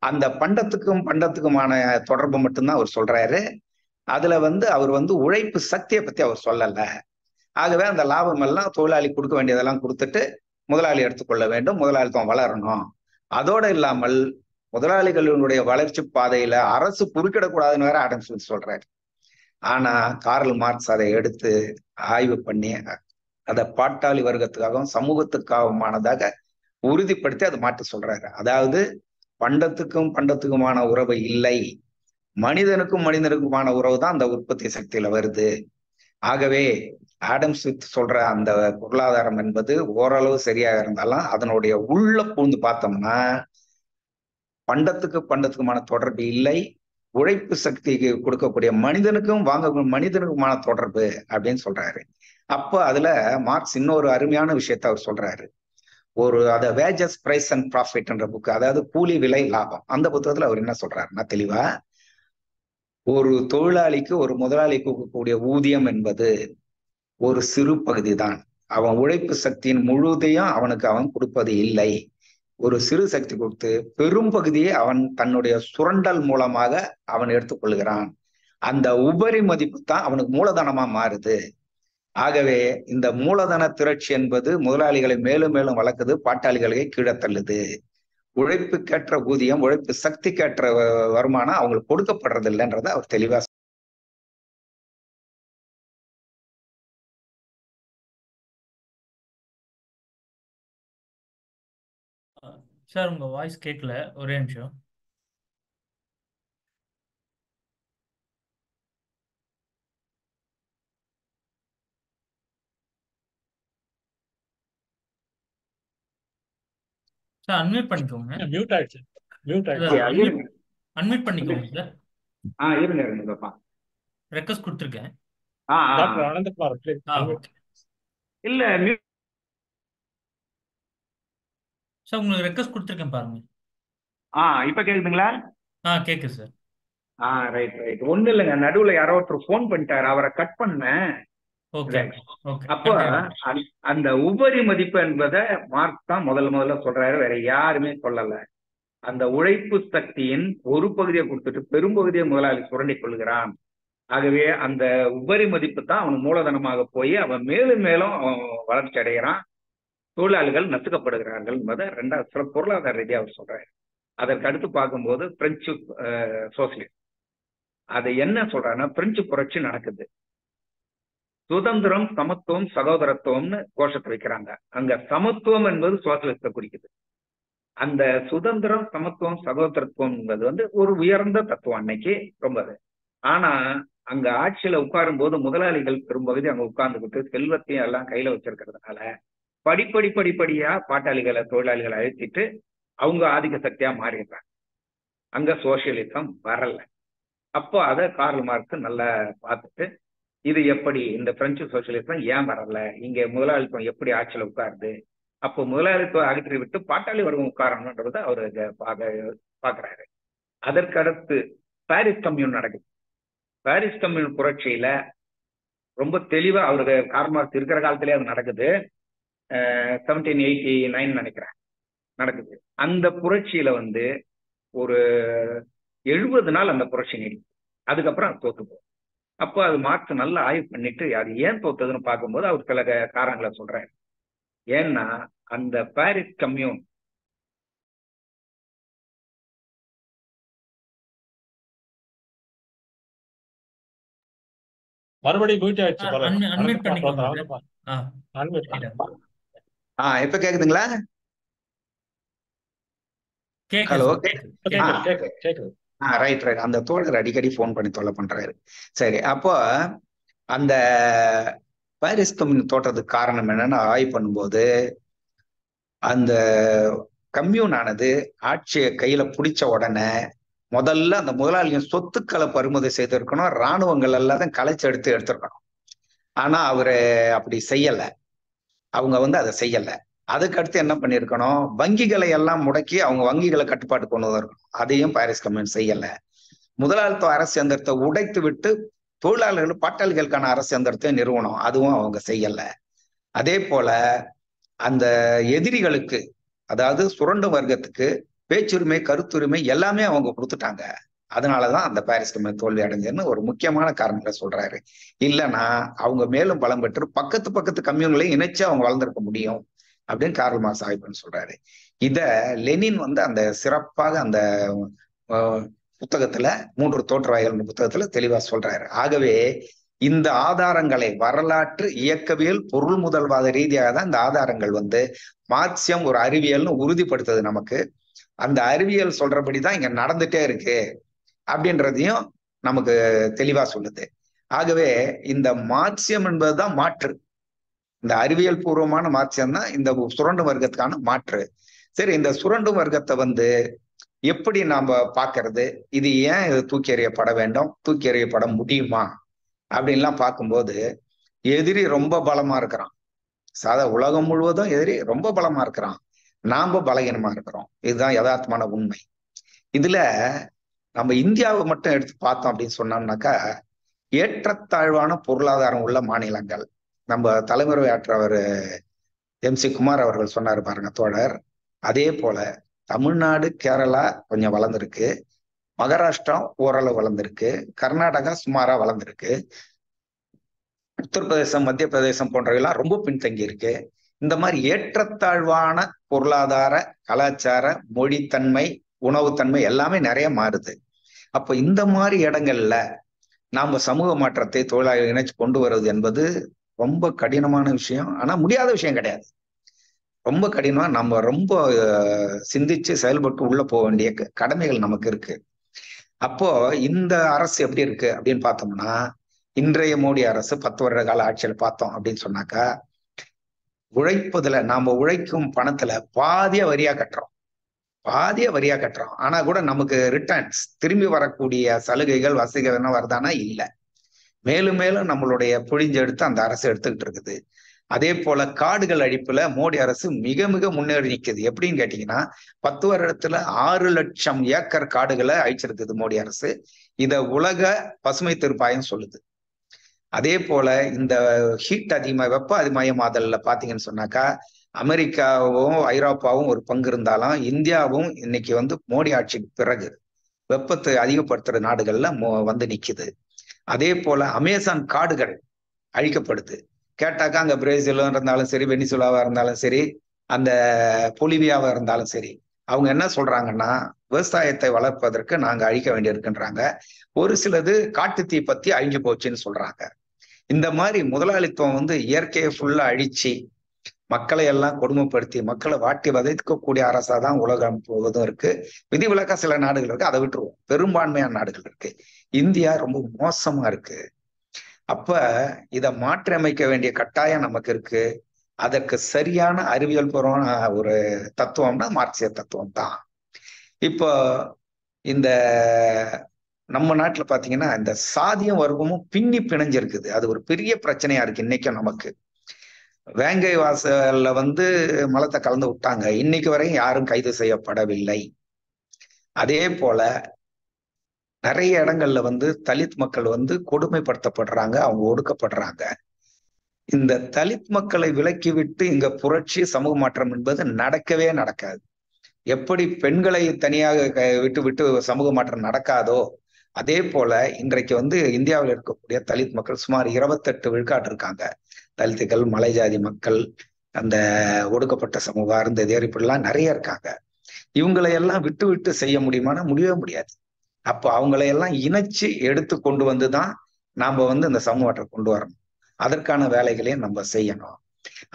அந்த பண்டத்துக்குமான தொடர்பு மட்டும்தான் அவர் சொல்றாரு. அதுல அவர் உழைப்பு சக்தியை பத்தி அவர் சொல்லல. ஆகவே அந்த லாபம் எல்லாம் தொழிலாளி கொடுக்க வேண்டியதெல்லாம் கொடுத்துட்டு முதலாளி எடுத்துக்கொள்ள வேண்டும், முதலாளித்துவம் வளரணும். அதோடு இல்லாமல் முதலாளிகளுடைய வளர்ச்சி பாதையில அரசு குறுக்கிடக்கூடாதுன்னு வேற ஆடம் ஸ்மித் சொல்றாரு. ஆனா கார்ல் மார்க்ஸ் அதை எடுத்து ஆய்வு பண்ணி அதை பாட்டாளி வர்க்கத்துக்காகவும் சமூகத்துக்காகவுமானதாக உறுதிப்படுத்தி அதை மாற்றி சொல்றாரு. அதாவது பண்டத்துக்குமான உறவு இல்லை, மனிதனுக்குமான உறவு தான் அந்த உற்பத்தி சக்தியில வருது. ஆகவே ஆடம் ஸ்மித் சொல்ற அந்த பொருளாதாரம் என்பது ஓரளவு சரியாக இருந்தாலும் அதனுடைய உள்ள பூந்து பார்த்தோம்னா பண்டத்துக்குமான தொடர்பு இல்லை, உழைப்பு சக்திக்கு கொடுக்கக்கூடிய மனிதனுக்குமான தொடர்பு அப்படின்னு சொல்றாரு. அப்போ அதுல மார்க்ஸ் இன்னொரு அருமையான விஷயத்த அவர் சொல்றாரு. அத வேஜஸ் பிரைஸ் அண்ட் ப்ராஃபிட்ன்ற புக், அதாவது கூலி விலை லாபம், அந்த புத்தகத்துல அவர் என்ன சொல்றாருன்னா தெளிவா, ஒரு தொழிலாளிக்கு ஒரு முதலாளி கொடுக்கக்கூடிய ஊதியம் என்பது ஒரு சிறு பகுதி தான். அவன் உழைப்பு சக்தியின் முழுதையும் அவன் கொடுப்பது இல்லை. ஒரு சிறு சக்தி கொடுத்து பெரும் பகுதியை அவன் தன்னுடைய சுரண்டல் மூலமாக அவன் எடுத்துக்கொள்கிறான். அந்த உபரி மதிப்பு தான் அவனுக்கு மூலதனமா மாறுது. ஆகவே இந்த மூலதன திரட்சி என்பது முதலாளிகளை மேலும் மேலும் வளர்க்குது, பாட்டாளிகளை கீழே தள்ளுது. உழைப்புக்கேற்ற ஊதியம், உழைப்பு சக்திக்கேற்ற வருமானம் அவங்களுக்கு கொடுக்கப்படுறது இல்லைன்றத அவர் தெளிவா சார் உங்க வாய்ஸ் கேட்கல, ஒரே நிமிஷம். சார் அன்மியூட் பண்ணிக்கோங்க. மியூட் ஆயிடுச்சு. அன்மியூட் பண்ணிக்கோங்க சார். இருங்கப்பா, ரெக்வஸ்ட் கொடுத்துருக்கேன். டாக்டர் அனந்தகுமார் இல்ல சார் உங்களுக்கு ரெக்வஸ்ட் கொடுத்துருக்கேன் பாருங்க. இப்ப கேக்குதுங்களா? கேக்குது சார். ரைட். ஒண்ணு இல்லைங்க, நடுவுல யாரோ ஒருத்தர் போன் பண்ணிட்டாரு, அவரை கட் பண்ணேன். அப்ப அந்த உபரி மதிப்பு என்பதை மார்க்ஸ் தான் முதல்ல சொல்றாரு, வேற யாருமே சொல்லல. அந்த உழைப்பு சக்தியின் ஒரு பகுதியை கொடுத்துட்டு பெரும்பகுதியை முதலாளி சுரண்டி கொள்கிறான். ஆகவே அந்த உபரி மதிப்பு தான் அவன் மூலதனமாக போய் அவன் மேலும் மேலும் வளர்ச்சி அடைகிறான், தொழிலாளிகள் நசுக்கப்படுகிறார்கள் என்பதை ரெண்டாவது பொருளாதார ரீதியாக அவர் சொல்றாரு. அதற்கு அடுத்து பார்க்கும்போது பிரெஞ்சு சோசியலிஸ்ட் அது என்ன சொல்றாருன்னா, பிரெஞ்சு புரட்சி நடக்குது, சுதந்திரம், சமத்துவம், சகோதரத்துவம்னு கோஷத்தை வைக்கிறாங்க. அங்க சமத்துவம் என்பது சோசியலிஸ்ட குறிக்குது. அந்த சுதந்திரம், சமத்துவம், சகோதரத்துவம் என்பது ஒரு உயர்ந்த தத்துவம் அன்னைக்கு ரொம்ப. ஆனா அங்க ஆட்சியில உட்காரும் போது முதலாளிகள் பெரும்பகுதி அங்க உட்கார்ந்துக்கிட்டு செல்வத்தையும் எல்லாம் கையில வச்சிருக்கிறதுனால படிப்படியா பாட்டாளிகளை தொழிலாளிகளை அழுத்திட்டு அவங்க ஆதிக்க சக்தியா மாறிடுறாங்க. அங்க சோசியலிசம் வரல. அப்போ அதை கார்ல் மார்க்ஸ் நல்லா பார்த்துட்டு, இது எப்படி இந்த பிரெஞ்சு சோசியலிசம் ஏன் வரல, இங்க முதலாளித்துவம் எப்படி ஆட்சியில உட்காருது, அப்போ முதலாளித்துவம் அகற்றி விட்டு பாட்டாளி வர்க்கம் உட்காரணுன்றத அவரு பாக்குறாரு. அதற்கடுத்து பாரிஸ் கம்யூன் நடக்குது. பாரிஸ் கம்யூன் புரட்சியில ரொம்ப தெளிவா அவருக்கு கார்ல் மார்க்ஸ் இருக்கிற காலத்திலே அது நடக்குது. 1789 நினைக்கிறேன் நடக்குது. அந்த புரட்சியில ஒரு 70 நாள் அந்த புரட்சி நீடிக்கும். அதுக்கப்புறம் அது தோத்து போகும். அப்போ அது மார்க்ஸ் நல்லா ஆய்வு பண்ணிட்டு அது ஏன் தோத்ததுன்னு பார்க்கும்போது அவர் சில காரணங்களை சொல்றாரு. ஏன்னா அந்த பாரிஸ் கம்யூன் மறுபடியும் மியூட் ஆயிடுச்சு. இப்ப கேக்குதுங்களா? Hello, right. அந்த தோழர் அடிக்கடி போன் பண்ணி தொல்லை பண்றாரு. சரி, அப்போ அந்த பாரிஸ் கம்யூன் தோற்றதுக்கு காரணம் என்னன்னு ஆய்வு பண்ணும்போது, அந்த கம்யூன் ஆனது ஆட்சியை கையில பிடிச்ச உடனே முதல்ல அந்த முதலாளியின் சொத்துக்களை பறிமுதல் செய்திருக்கணும், இராணுவங்கள் எல்லாத்தையும் கலைச்சு எடுத்திருக்கணும். ஆனா அவரு அப்படி செய்யல. அவங்க அதை செய்யல. அதுக்கடுத்து என்ன பண்ணிருக்கணும், வங்கிகளை எல்லாம் முடக்கி அவங்க வங்கிகளை கட்டுப்பாட்டு கொண்டு இருக்கணும். அதையும் பாரிஸ் கம்யூன் செய்யல. முதலாளித்துவ அரசு எந்திரத்தை உடைத்து விட்டு தொழிலாளர்கள் பாட்டாளிகளுக்கான அரசு எந்திரத்தை நிறுவனம், அதுவும் அவங்க செய்யல. அதே போல அந்த எதிரிகளுக்கு, அதாவது சுரண்ட வர்க்கத்துக்கு பேச்சுரிமை, கருத்துரிமை எல்லாமே அவங்க கொடுத்துட்டாங்க. அதனாலதான் அந்த பாரிஸ் கம்யூன் தோல்வி அடைஞ்சதுன்னு ஒரு முக்கியமான காரணங்களை சொல்றாரு. இல்லைன்னா அவங்க மேலும் பலம் பெற்று பக்கத்து பக்கத்து கம்யூன்களையும் இணைச்சு அவங்க வளர்ந்திருக்க முடியும் அப்படின்னு கார்ல் மார்க்ஸ் ஆய்வுன்னு சொல்றாரு. இத லெனின் வந்து அந்த சிறப்பாக அந்த புத்தகத்துல 3 தோற்றவாய்கள் புத்தகத்துல தெளிவா சொல்றாரு. ஆகவே இந்த ஆதாரங்களை வரலாற்று இயக்கவியல் பொருள் முதல்வாத ரீதியாக தான் இந்த ஆதாரங்கள் வந்து மார்க்சியம் ஒரு அறிவியல்னு உறுதிப்படுத்துது நமக்கு. அந்த அறிவியல் சொல்றபடிதான் இங்க நடந்துட்டே இருக்கு அப்படின்றதையும் நமக்கு தெளிவா சொல்லுது. ஆகவே இந்த மார்க்சியம் என்பதுதான் மாற்று. இந்த அறிவியல் பூர்வமான மார்க்சியம் தான் இந்த சுரண்டு வர்க்கத்துக்கான மாற்று. சரி, இந்த சுரண்டு வர்க்கத்தை வந்து எப்படி நாம பாக்குறது, இது ஏன் இது தூக்கி எறியப்பட வேண்டும், தூக்கி எறியப்பட முடியுமா அப்படின்லாம் பார்க்கும்போது, எதிரி ரொம்ப பலமா இருக்கிறான். உலகம் முழுவதும் எதிரி ரொம்ப பலமா இருக்கிறான், நாம பலகீனமா இருக்கிறோம். இதுதான் யதார்த்தமான உண்மை. இதுல நம்ம இந்தியாவை மட்டும் எடுத்து பார்த்தோம் அப்படின்னு சொன்னோம்னாக்கா, ஏற்றத்தாழ்வான பொருளாதாரம் உள்ள மாநிலங்கள், நம்ம தலைமுறையாற்றவர் MC குமார் அவர்கள் சொன்னாரு பாருங்க தோழர், அதே போல தமிழ்நாடு, கேரளா கொஞ்சம் வளர்ந்துருக்கு, மகாராஷ்டிரா ஓரளவு வளர்ந்துருக்கு, கர்நாடகா சுமாரா வளர்ந்துருக்கு, உத்தரப்பிரதேசம், மத்திய பிரதேசம் போன்றவையெல்லாம் ரொம்ப பின்தங்கி இருக்கு. இந்த மாதிரி ஏற்றத்தாழ்வான பொருளாதார, கலாச்சார, மொழித்தன்மை, உணவுத்தன்மை எல்லாமே நிறைய மாறுது. அப்ப இந்த மாதிரி இடங்கள்ல நாம சமூக மாற்றத்தை தொழிலாளர்கள் இணைச்சு கொண்டு வருவது என்பது ரொம்ப கடினமான விஷயம். ஆனா முடியாத விஷயம் கிடையாது, ரொம்ப கடினம். நம்ம ரொம்ப சிந்திச்சு செயல்பட்டு உள்ள போக வேண்டிய கடமைகள் நமக்கு இருக்கு. அப்போ இந்த அரசு எப்படி இருக்கு அப்படின்னு பார்த்தோம்னா, இன்றைய மோடி அரசு 10 வருட கால ஆட்சியில் பார்த்தோம் அப்படின்னு சொன்னாக்கா, உழைப்பதுல நாம உழைக்கும் பணத்துல பாதிய வரியா கட்டுறோம். ஆனா கூட நமக்கு ரிட்டர்ன்ஸ், திரும்பி வரக்கூடிய சலுகைகள், வசதிகள் என்ன வருதானா இல்லை. மேலும் மேலும் நம்மளுடைய புழிஞ்செடுத்து அந்த அரசு எடுத்துக்கிட்டு இருக்குது. அதே போல காடுகள் அழிப்புல மோடி அரசு மிக மிக முன்னேறி நிற்குது. எப்படின்னு கேட்டீங்கன்னா, 10 வருடத்துல 6 லட்சம் ஏக்கர் காடுகளை அழிச்சிருக்குது மோடி அரசு. இத உலக பசுமை தீர்ப்பாயம் சொல்லுது. அதே போல இந்த ஹீட் வெப்ப அதிமயமாதல்ல பாத்தீங்கன்னு சொன்னாக்கா, அமெரிக்காவும் ஐரோப்பாவும் ஒரு பங்கு இருந்தாலும், இந்தியாவும் இன்னைக்கு வந்து மோடி ஆட்சிக்கு பிறகு வெப்பத்தை அதிகப்படுத்துற நாடுகள்ல வந்து நிக்குது. அதே போல அமேசான் காடுகள் அழிக்கப்படுது. கேட்டாக்கா அங்க பிரேசிலா இருந்தாலும் சரி, வெனிசுலாவா இருந்தாலும் சரி, அந்த பொலிவியாவா இருந்தாலும் சரி, அவங்க என்ன சொல்றாங்கன்னா, விவசாயத்தை வளர்ப்பதற்கு நாங்க அழிக்க வேண்டியிருக்குன்றாங்க. ஒரு சிலது காட்டுத்தீ பத்தி அழிஞ்சு போச்சுன்னு சொல்றாங்க. இந்த மாதிரி முதலாளித்துவம் வந்து இயற்கையை ஃபுல்லா அழிச்சு மக்களை எல்லாம் கொடுமைப்படுத்தி மக்களை வாட்டி வதைக்கக்கூடிய அரசா தான் உலகம் முழுவதும் இருக்கு. விதிவிலக்கா சில நாடுகள் இருக்கு, அதை விட்டுருவோம். பெரும்பான்மையான நாடுகள் இருக்கு. இந்தியா ரொம்ப மோசமா இருக்கு. அப்ப இதை மாற்றி அமைக்க வேண்டிய கட்டாயம் நமக்கு இருக்கு. அதற்கு சரியான அறிவியல் பூர்வமான ஒரு தத்துவம்னா மார்க்சிய தத்துவம் தான். இப்போ இந்த நம்ம நாட்டுல பாத்தீங்கன்னா, இந்த சாதியும் வர்க்கமும் பின்னி பிணைஞ்சிருக்குது. அது ஒரு பெரிய பிரச்சனையா இருக்கு இன்னைக்கும் நமக்கு. வேங்கை வாசல்ல வந்து மலத்தை கலந்து விட்டாங்க, இன்னைக்கு வரையும் யாரும் கைது செய்யப்படவில்லை. அதே போல நிறைய இடங்கள்ல வந்து தலித் மக்கள் வந்து கொடுமைப்படுத்தப்படுறாங்க, அவங்க ஒடுக்கப்படுறாங்க. இந்த தலித் மக்களை விலக்கிவிட்டு இங்க புரட்சி, சமூக மாற்றம் என்பது நடக்கவே நடக்காது. எப்படி பெண்களை தனியாக விட்டு விட்டு சமூக மாற்றம் நடக்காதோ, அதே போல இன்றைக்கு வந்து இந்தியாவில் இருக்கக்கூடிய தலித் மக்கள் சுமார் 28 விழுக்காடு இருக்காங்க. தலித்துகள், மலை ஜாதி மக்கள், அந்த ஒடுக்கப்பட்ட சமூக அருந்ததியர், இப்படிலாம் நிறைய இருக்காங்க. இவங்களை எல்லாம் விட்டு விட்டு செய்ய முடியுமானா முடியவே முடியாது. அப்போ அவங்களையெல்லாம் இணைச்சு எடுத்து கொண்டு வந்துதான் நாம வந்து இந்த சமூக மாற்றம் கொண்டு வரணும். அதற்கான வேலைகளையும் நம்ம செய்யணும்.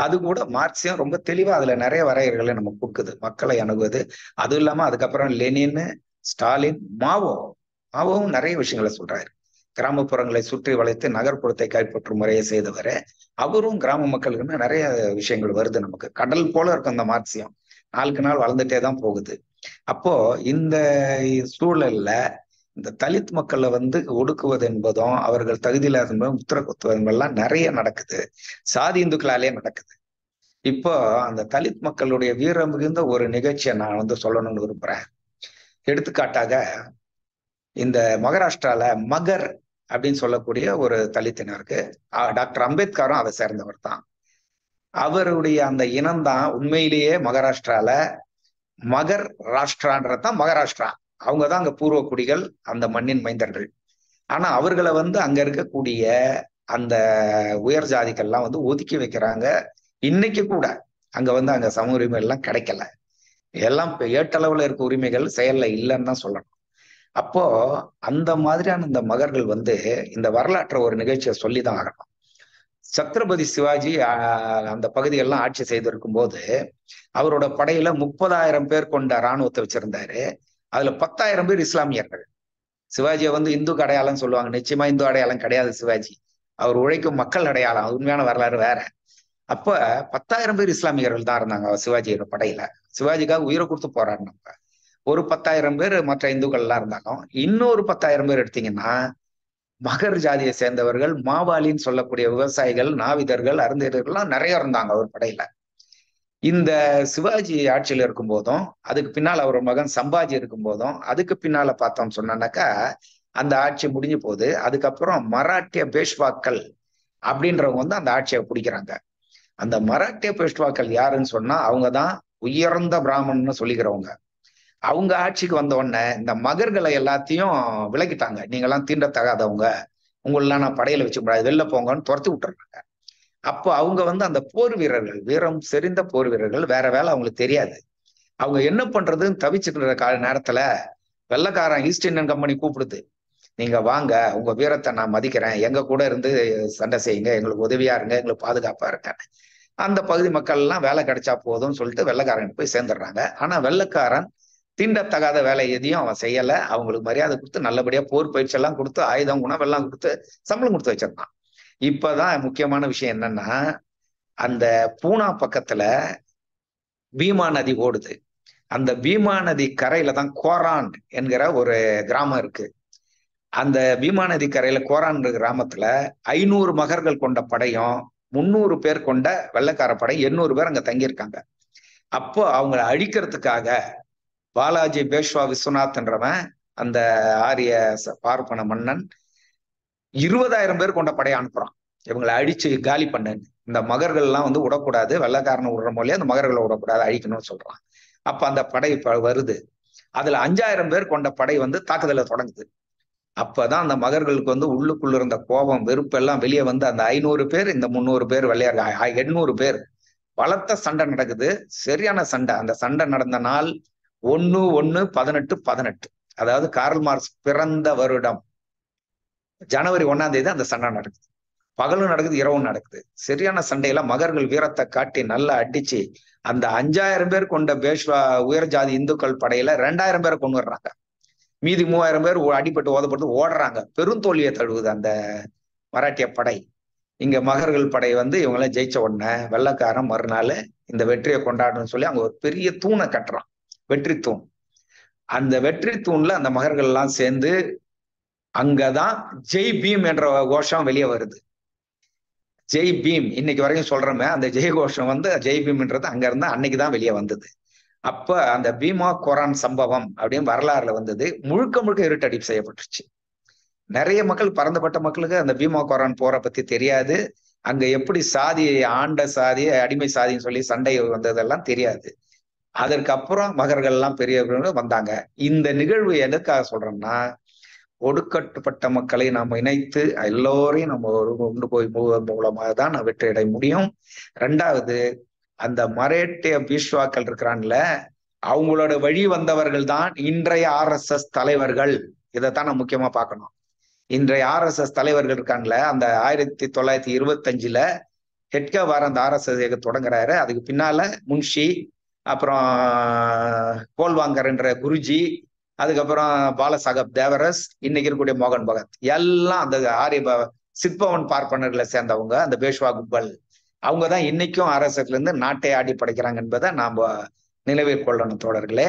அது கூட மார்க்சியம் ரொம்ப தெளிவா அதுல நிறைய வரையறைகளை நம்ம கொடுக்குது, மக்களை அணுகுவது. அதுவும் இல்லாம அதுக்கப்புறம் லெனின், ஸ்டாலின், மாவோவும் நிறைய விஷயங்களை சொல்றாரு. கிராமப்புறங்களை சுற்றி வளைத்து நகர்ப்புறத்தை கைப்பற்றும் முறையை செய்தவர அவரும் கிராம மக்களுக்குன்னு நிறைய விஷயங்கள் வருது நமக்கு. கடல் போல இருக்கும் அந்த மார்க்சியம், நாளுக்கு நாள் வளர்ந்துட்டே தான் போகுது. அப்போ இந்த சூழல்ல இந்த தலித் மக்களை வந்து ஒடுக்குவது என்பதும், அவர்கள் தகுதியில்லாத என்பதும், முத்திர குத்துவது என்பதெல்லாம் நிறைய நடக்குது. சாதி இந்துக்களாலே நடக்குது. இப்போ அந்த தலித் மக்களுடைய வீரம் மிகுந்த ஒரு நிகழ்ச்சியை நான் வந்து சொல்லணும்னு விரும்புறேன். எடுத்துக்காட்டாக இந்த மகாராஷ்டிரால மகர் அப்படின்னு சொல்லக்கூடிய ஒரு தலித்தினருக்கு டாக்டர் அம்பேத்கரும் அதை சேர்ந்தவர் தான். அவருடைய அந்த இனம்தான் உண்மையிலேயே மகாராஷ்டிரால மகர் ராஷ்டிரான்றதான் மகாராஷ்டிரா. அவங்கதான் அங்க பூர்வ குடிகள், அந்த மண்ணின் மைந்தர்கள். ஆனா அவர்களை அங்க இருக்கக்கூடிய அந்த உயர் ஜாதிகள்லாம் ஒதுக்கி வைக்கிறாங்க. இன்னைக்கு கூட அங்க அங்க சம உரிமை எல்லாம் கிடைக்கல. எல்லாம் ஏட்டளவுல இருக்க உரிமைகள் செயல்ல இல்லைன்னு தான் சொல்லணும். அப்போ அந்த மாதிரியான இந்த மகர்கள் இந்த வரலாற்றை ஒரு நிகழ்ச்சியை சொல்லிதான் ஆகணும். சத்ரபதி சிவாஜி அந்த பகுதியெல்லாம் ஆட்சி செய்திருக்கும் போது அவரோட படையில 30,000 பேர் கொண்ட இராணுவத்தை வச்சிருந்தாரு. அதுல 10,000 பேர் இஸ்லாமியர்கள். சிவாஜியை இந்துக்கு அடையாளம் சொல்லுவாங்க. நிச்சயமா இந்து அடையாளம் கிடையாது சிவாஜி. அவர் உழைக்கும் மக்கள் அடையாளம். உண்மையான வரலாறு வேற. அப்ப 10,000 பேர் இஸ்லாமியர்கள் தான் இருந்தாங்க சிவாஜியோட படையில. சிவாஜிக்காக உயிரை கொடுத்து போராடினாங்க. ஒரு 10,000 பேர் மற்ற இந்துக்கள் எல்லாம் இருந்தாலும், இன்னொரு 10,000 பேர் எடுத்தீங்கன்னா மகர் ஜாதியை சேர்ந்தவர்கள், மாவாலின்னு சொல்லக்கூடிய விவசாயிகள், நாவிதர்கள், அருந்தியர்கள்லாம் நிறைய இருந்தாங்க அவர் படையில. இந்த சிவாஜி ஆட்சியில இருக்கும் போதும், அதுக்கு பின்னால் அவர் மகன் சம்பாஜி இருக்கும் போதும், அதுக்கு பின்னால பார்த்தோம் சொன்னாக்கா அந்த ஆட்சி முடிஞ்சு போகுது. அதுக்கப்புறம் மராட்டிய பேஷ்வாக்கள் அப்படின்றவங்க அந்த ஆட்சியை பிடிக்கிறாங்க. அந்த மராட்டிய பேஷ்வாக்கள் யாருன்னு சொன்னா அவங்கதான் உயர்ந்த பிராமணன்னு சொல்லிக்கிறவங்க. அவங்க ஆட்சிக்கு வந்த உடனே இந்த மகர்களை எல்லாத்தையும் விலக்கிட்டாங்க. நீங்கெல்லாம் தீண்டத்தகாதவங்க, உங்களெல்லாம் நான் படையில வச்சு கூடாது, வெளில போங்கன்னு துரத்தி விட்டுறாங்க. அப்போ அவங்க அந்த போர் வீரர்கள், வீரம் செறிந்த போர் வீரர்கள், வேற வேலை அவங்களுக்கு தெரியாது. அவங்க என்ன பண்றதுன்னு தவிச்சுட்டு இருக்க நேரத்துல வெள்ளைக்காரன் ஈஸ்ட் இந்தியன் கம்பெனி கூப்பிடுது, நீங்க வாங்க, உங்க வீரத்தை நான் மதிக்கிறேன், எங்க கூட இருந்து சண்டை செய்யுங்க, எங்களுக்கு உதவியா இருங்க, எங்களுக்கு பாதுகாப்பா இருக்க. அந்த பகுதி மக்கள் எல்லாம் வேலை கிடைச்சா போதும்னு சொல்லிட்டு வெள்ளைக்காரன் போய் சேர்ந்துடுறாங்க. ஆனா வெள்ளைக்காரன் தீண்டத்தகாத வேலை எதையும் அவன் செய்யல. அவங்களுக்கு மரியாதை கொடுத்து நல்லபடியா போர் பயிற்சி எல்லாம் கொடுத்து ஆயுதம் குணம் கொடுத்து சம்பளம் கொடுத்து வச்சிருந்தான். இப்பதான் முக்கியமான விஷயம் என்னன்னா, அந்த பூனா பக்கத்துல பீமா நதி ஓடுது. அந்த பீமா நதி கரையில தான் கோரான் என்கிற ஒரு கிராமம் இருக்கு. அந்த பீமா நதி கரையில கோரான் கிராமத்துல 500 மகர்கள் கொண்ட படையும் 300 பேர் கொண்ட வெள்ளைக்கார படை 800 பேர் அங்க தங்கியிருக்காங்க. அப்போ அவங்களை அழிக்கிறதுக்காக பாலாஜி பேஷ்வா விஸ்வநாத்ன்றவன், அந்த ஆரிய பார்ப்பன மன்னன், 20,000 பேர் கொண்ட படையை அனுப்புறான். இவங்களை அடிச்சு காலி பண்ணுன்னு. இந்த மகர்கள் எல்லாம் விடக்கூடாது, வெள்ளைக்காரனை விடுற மொழியே அந்த மகர்களை விடக்கூடாது, அழிக்கணும்னு சொல்றான். அப்ப அந்த படை வருது. அதுல 5,000 பேர் கொண்ட படை தாக்குதலை தொடங்குது. அப்பதான் அந்த மகர்களுக்கு உள்ளுக்குள்ள இருந்த கோபம், வெறுப்பு எல்லாம் வெளியே அந்த 500 பேர், இந்த 300 பேர் வெள்ளையார்கள் 800 பேர் பலத்த சண்டை நடக்குது. சரியான சண்டை. அந்த சண்டை நடந்த நாள் 1/1/1818, அதாவது கார்ல் மார்க்ஸ் பிறந்த வருடம் ஜனவரி 1ஆம் தேதி அந்த சண்டை நடக்குது. பகலும் நடக்குது, இரவும் நடக்குது. சரியான சண்டையில மகர்கள் வீரத்தை காட்டி நல்லா அடிச்சு அந்த 5,000 பேர் கொண்ட பேஷ்வா உயர் ஜாதி இந்துக்கள் படையில 2,000 பேரை கொண்டு வர்றாங்க. மீதி 3,000 பேர் அடிபட்டு ஓதப்பட்டு ஓடுறாங்க. பெருந்தோல்வியை தழுவுது அந்த மராட்டிய படை. இங்க மகர்கள் படை இவங்களை ஜெயிச்ச உடனே வெள்ளைக்காரன் மறுநாள் இந்த வெற்றியை கொண்டாடணும்னு சொல்லி அங்க ஒரு பெரிய தூணை கட்டுறான், வெற்றி தூண். அந்த வெற்றி தூண்ல அந்த மகர்கள் எல்லாம் சேர்ந்து அங்கதான் ஜெய் பீம் என்ற கோஷம் வெளியே வருது. ஜெய் பீம் இன்னைக்கு வரைக்கும் சொல்றோமே, அந்த ஜெய் கோஷம் ஜெய் பீம்ன்றது அங்க இருந்தா அன்னைக்குதான் வெளியே வந்தது. அப்ப அந்த பீமா கோரான் சம்பவம் அப்படின்னு வரலாறுல முழுக்க முழுக்க இருட்டடிப்பு செய்யப்பட்டுருச்சு. நிறைய மக்கள், பரந்தப்பட்ட மக்களுக்கு அந்த பீமா கோரான் போரை பத்தி தெரியாது. அங்க எப்படி சாதி, ஆண்ட சாதி, அடிமை சாதின்னு சொல்லி சண்டை வந்ததெல்லாம் தெரியாது. அதற்கப்புறம் மகர்கள் எல்லாம் பெரியவர்கள் வந்தாங்க. இந்த நிகழ்வு எதுக்காக சொல்றோம்னா, ஒடுக்கப்பட்ட மக்களை நாம் இணைத்து எல்லோரையும் நம்ம கொண்டு போய் மூலமாக தான் வெற்றி அடைய முடியும். 2வது, அந்த மராட்டிய பீஷ்வாக்கள் இருக்கிறான்ல, அவங்களோட வழி வந்தவர்கள் தான் இன்றைய RSS தலைவர்கள். இதைத்தான் நம்ம முக்கியமா பார்க்கணும். இன்றைய RSS தலைவர்கள் இருக்காங்கல்ல, அந்த 1925ல ஹெட்கேவார் அந்த RSS தொடங்குறாரு. அதுக்கு பின்னால முன்ஷி, அப்புறம் கோல்வாங்கர் என்ற குருஜி, அதுக்கப்புறம் பாலசாஹப் தேவரஸ், இன்னைக்கு இருக்கக்கூடிய மோகன் பகத், எல்லாம் அந்த ஆரிய சிற்பவன் பார்ப்பனர்களை சேர்ந்தவங்க, அந்த பேஷ்வா கும்பல். அவங்கதான் இன்னைக்கும் RSSல இருந்து நாட்டை ஆடி படைக்கிறாங்க என்பதை நாம நினைவில் கொள்ளணும் தோழர்களே.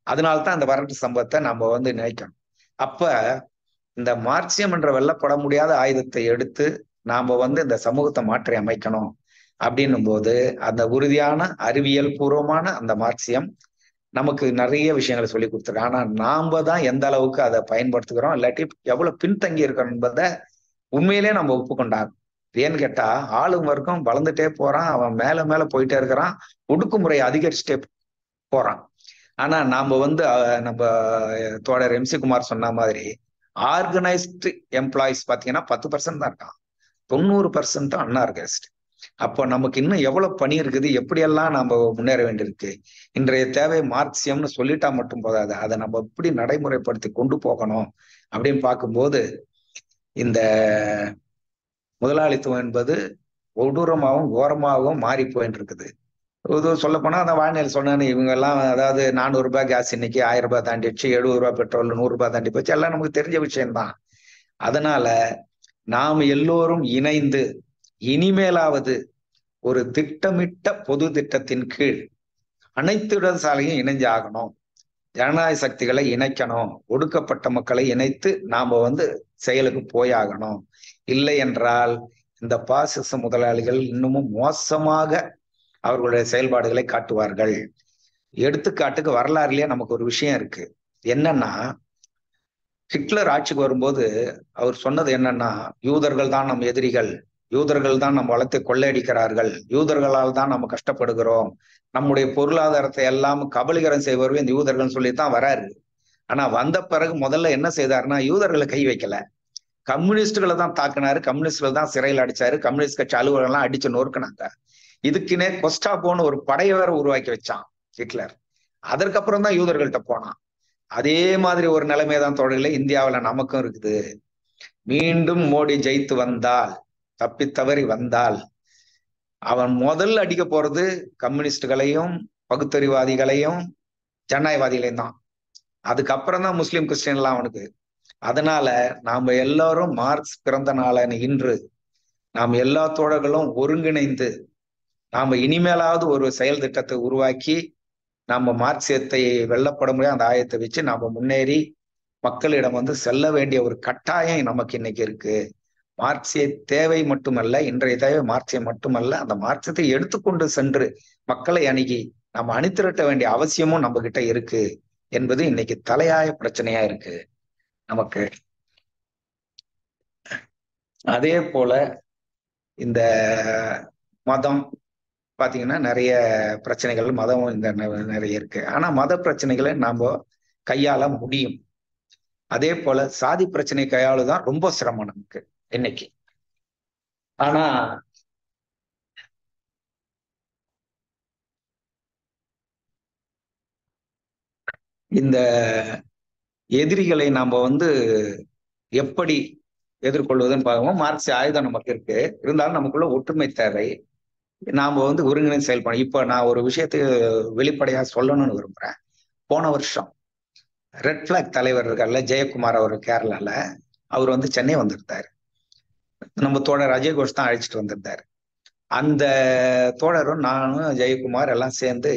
அதனால்தான் அந்த வரலாற்று சம்பவத்தை நாம நினைக்கணும். அப்ப இந்த மார்க்சியம் என்ற வெல்லப்பட முடியாத ஆயுதத்தை எடுத்து நாம இந்த சமூகத்தை மாற்றி அமைக்கணும் அப்படின்னும் போது, அந்த உறுதியான அறிவியல் பூர்வமான அந்த மார்க்சியம் நமக்கு நிறைய விஷயங்களை சொல்லி கொடுத்துருக்காங்க. ஆனா நாம தான் எந்த அளவுக்கு அதை பயன்படுத்துகிறோம், இல்லாட்டி எவ்வளவு பின்தங்கி இருக்கோம் என்பதை உண்மையிலே நம்ம ஒப்புக்கொண்டாகும். ஏன்னு கேட்டா ஆளும் வர்க்கம் வளர்ந்துட்டே போறான், அவன் மேல மேல போயிட்டே இருக்கிறான், ஒடுக்குமுறை அதிகரிச்சுட்டே போறான். ஆனா நாம வந்து நம்ம தோழர் MC குமார் சொன்ன மாதிரி ஆர்கனைஸ்டு எம்ப்ளாயிஸ் பாத்தீங்கன்னா 10% தான் இருக்கான், 90% அன்ஆர்கனைஸ்டு. அப்போ நமக்கு இன்னும் எவ்வளவு பணி இருக்குது, எப்படியெல்லாம் நம்ம முன்னேற வேண்டியிருக்கு. இன்றைய தேவை மார்க்சியம்னு சொல்லிட்டா மட்டும் போதாது, அதை நம்ம எப்படி நடைமுறைப்படுத்தி கொண்டு போகணும் அப்படின்னு பார்க்கும்போது இந்த முதலாளித்துவம் என்பது கொடூரமாகவும் கோரமாகவும் மாறி போயிட்டு இருக்குது. சொல்ல போனா அந்த வாழ்நிலை சொன்னான்னு இவங்க எல்லாம், அதாவது 400 ரூபாய் கேஸ் இன்னைக்கு 1000 ரூபாய் தாண்டிடுச்சு, 70 ரூபாய் பெட்ரோல் 100 ரூபாய் தாண்டி போச்சு, எல்லாம் நமக்கு தெரிஞ்ச விஷயம்தான். அதனால நாம் எல்லோரும் இணைந்து இனிமேலாவது ஒரு திட்டமிட்ட பொது திட்டத்தின் கீழ் அனைத்து இடதுசாலையும் இணைஞ்சு ஆகணும், ஜனநாயக சக்திகளை இணைக்கணும், ஒடுக்கப்பட்ட மக்களை இணைத்து நாம வந்து செயலுக்கு போயாகணும். இல்லை என்றால் இந்த பாசிச முதலாளிகள் இன்னமும் மோசமாக அவர்களுடைய செயல்பாடுகளை காட்டுவார்கள். எடுத்துக்காட்டுக்கு வரலாறுலயே நமக்கு ஒரு விஷயம் இருக்கு. என்னன்னா, ஹிட்லர் ஆட்சிக்கு வரும்போது அவர் சொன்னது என்னன்னா, யூதர்கள் தான் நம் எதிரிகள், யூதர்கள் தான் நம்ம வளத்தை கொள்ளையடிக்கிறார்கள், யூதர்களால் தான் நம்ம கஷ்டப்படுகிறோம், நம்முடைய பொருளாதாரத்தை எல்லாம் கபலீகரம் செய்வர்கள் இந்த யூதர்கள் சொல்லித்தான் வராரு. ஆனா வந்த பிறகு முதல்ல என்ன செய்தாருன்னா, யூதர்களை கை வைக்கல, கம்யூனிஸ்டுகளை தான் தாக்குனாரு, கம்யூனிஸ்டுகள் தான் சிறையில் அடிச்சாரு, கம்யூனிஸ்ட் கட்சி அலுவலகம்லாம் அடிச்சு நொறுக்குனாங்க. இதுக்குன்னே கொஸ்டாபோன்னு ஒரு படையை வேற உருவாக்கி வச்சான் ஹிட்லர். அதற்கப்புறம் தான் யூதர்கள்ட்ட போனான். அதே மாதிரி ஒரு நிலைமை தான் தொடர்களே இந்தியாவில நமக்கும் இருக்குது. மீண்டும் மோடி ஜெயித்து வந்தால், தப்பி தவறி வந்தால், அவன் முதல்ல அடிக்க போறது கம்யூனிஸ்டுகளையும் பகுத்தறிவாதிகளையும் ஜனநாயகவாதிகளையும் தான். அதுக்கப்புறம் தான் முஸ்லிம் கிறிஸ்டின் எல்லாம் அவனுக்கு. அதனால நாம எல்லாரும் மார்க்ஸ் பிறந்த நாளான இன்று நாம் எல்லா தோழர்களும் ஒருங்கிணைந்து நாம இனிமேலாவது ஒரு செயல் திட்டத்தை உருவாக்கி நம்ம மார்க்சியத்தை வெல்லப்பட முடியாது அந்த ஆயத்தை வச்சு நாம முன்னேறி மக்களிடம் வந்து செல்ல வேண்டிய ஒரு கட்டாயம் நமக்கு இன்னைக்கு இருக்கு. மார்க்சிய தேவை மட்டுமல்ல, இன்றைய தேவை மார்க்சியம் மட்டுமல்ல, அந்த மார்க்சியத்தை எடுத்துக்கொண்டு சென்று மக்களை அணுகி நம்ம அணிதிரட்ட வேண்டிய அவசியமும் நம்ம கிட்ட இருக்கு என்பது இன்னைக்கு தலையாய பிரச்சனையா இருக்கு நமக்கு. அதே போல இந்த மதம் பாத்தீங்கன்னா நிறைய பிரச்சனைகள் மதம் இந்த நிறைய இருக்கு. ஆனா மத பிரச்சனைகளை நாம கையாள முடியும். அதே போல சாதி பிரச்சனை கையாளுதான் ரொம்ப சிரமம் நமக்கு இன்னைக்கு. ஆனா இந்த எதிரிகளை நாம வந்து எப்படி எதிர்கொள்வதுன்னு பார்க்கவும் மார்க்சிய ஆயுதம் நமக்கு இருக்கு. இருந்தாலும் நமக்குள்ள ஒற்றுமை தேவை, நாம வந்து ஒருங்கிணைந்து செயல்படணும். இப்ப நான் ஒரு விஷயத்தை வெளிப்படையா சொல்லணும்னு விரும்புறேன். போன வருஷம் ரெட் பிளாக் தலைவர் இருக்கார்ல ஜெயக்குமார், அவர் கேரளால, அவர் வந்து சென்னை வந்திருந்தாரு. நம்ம தோழர் அஜய் கோஷ் தான் அழைச்சிட்டு வந்திருந்தாரு. அந்த தோழரும் நானும் ஜெயக்குமார் எல்லாம் சேர்ந்து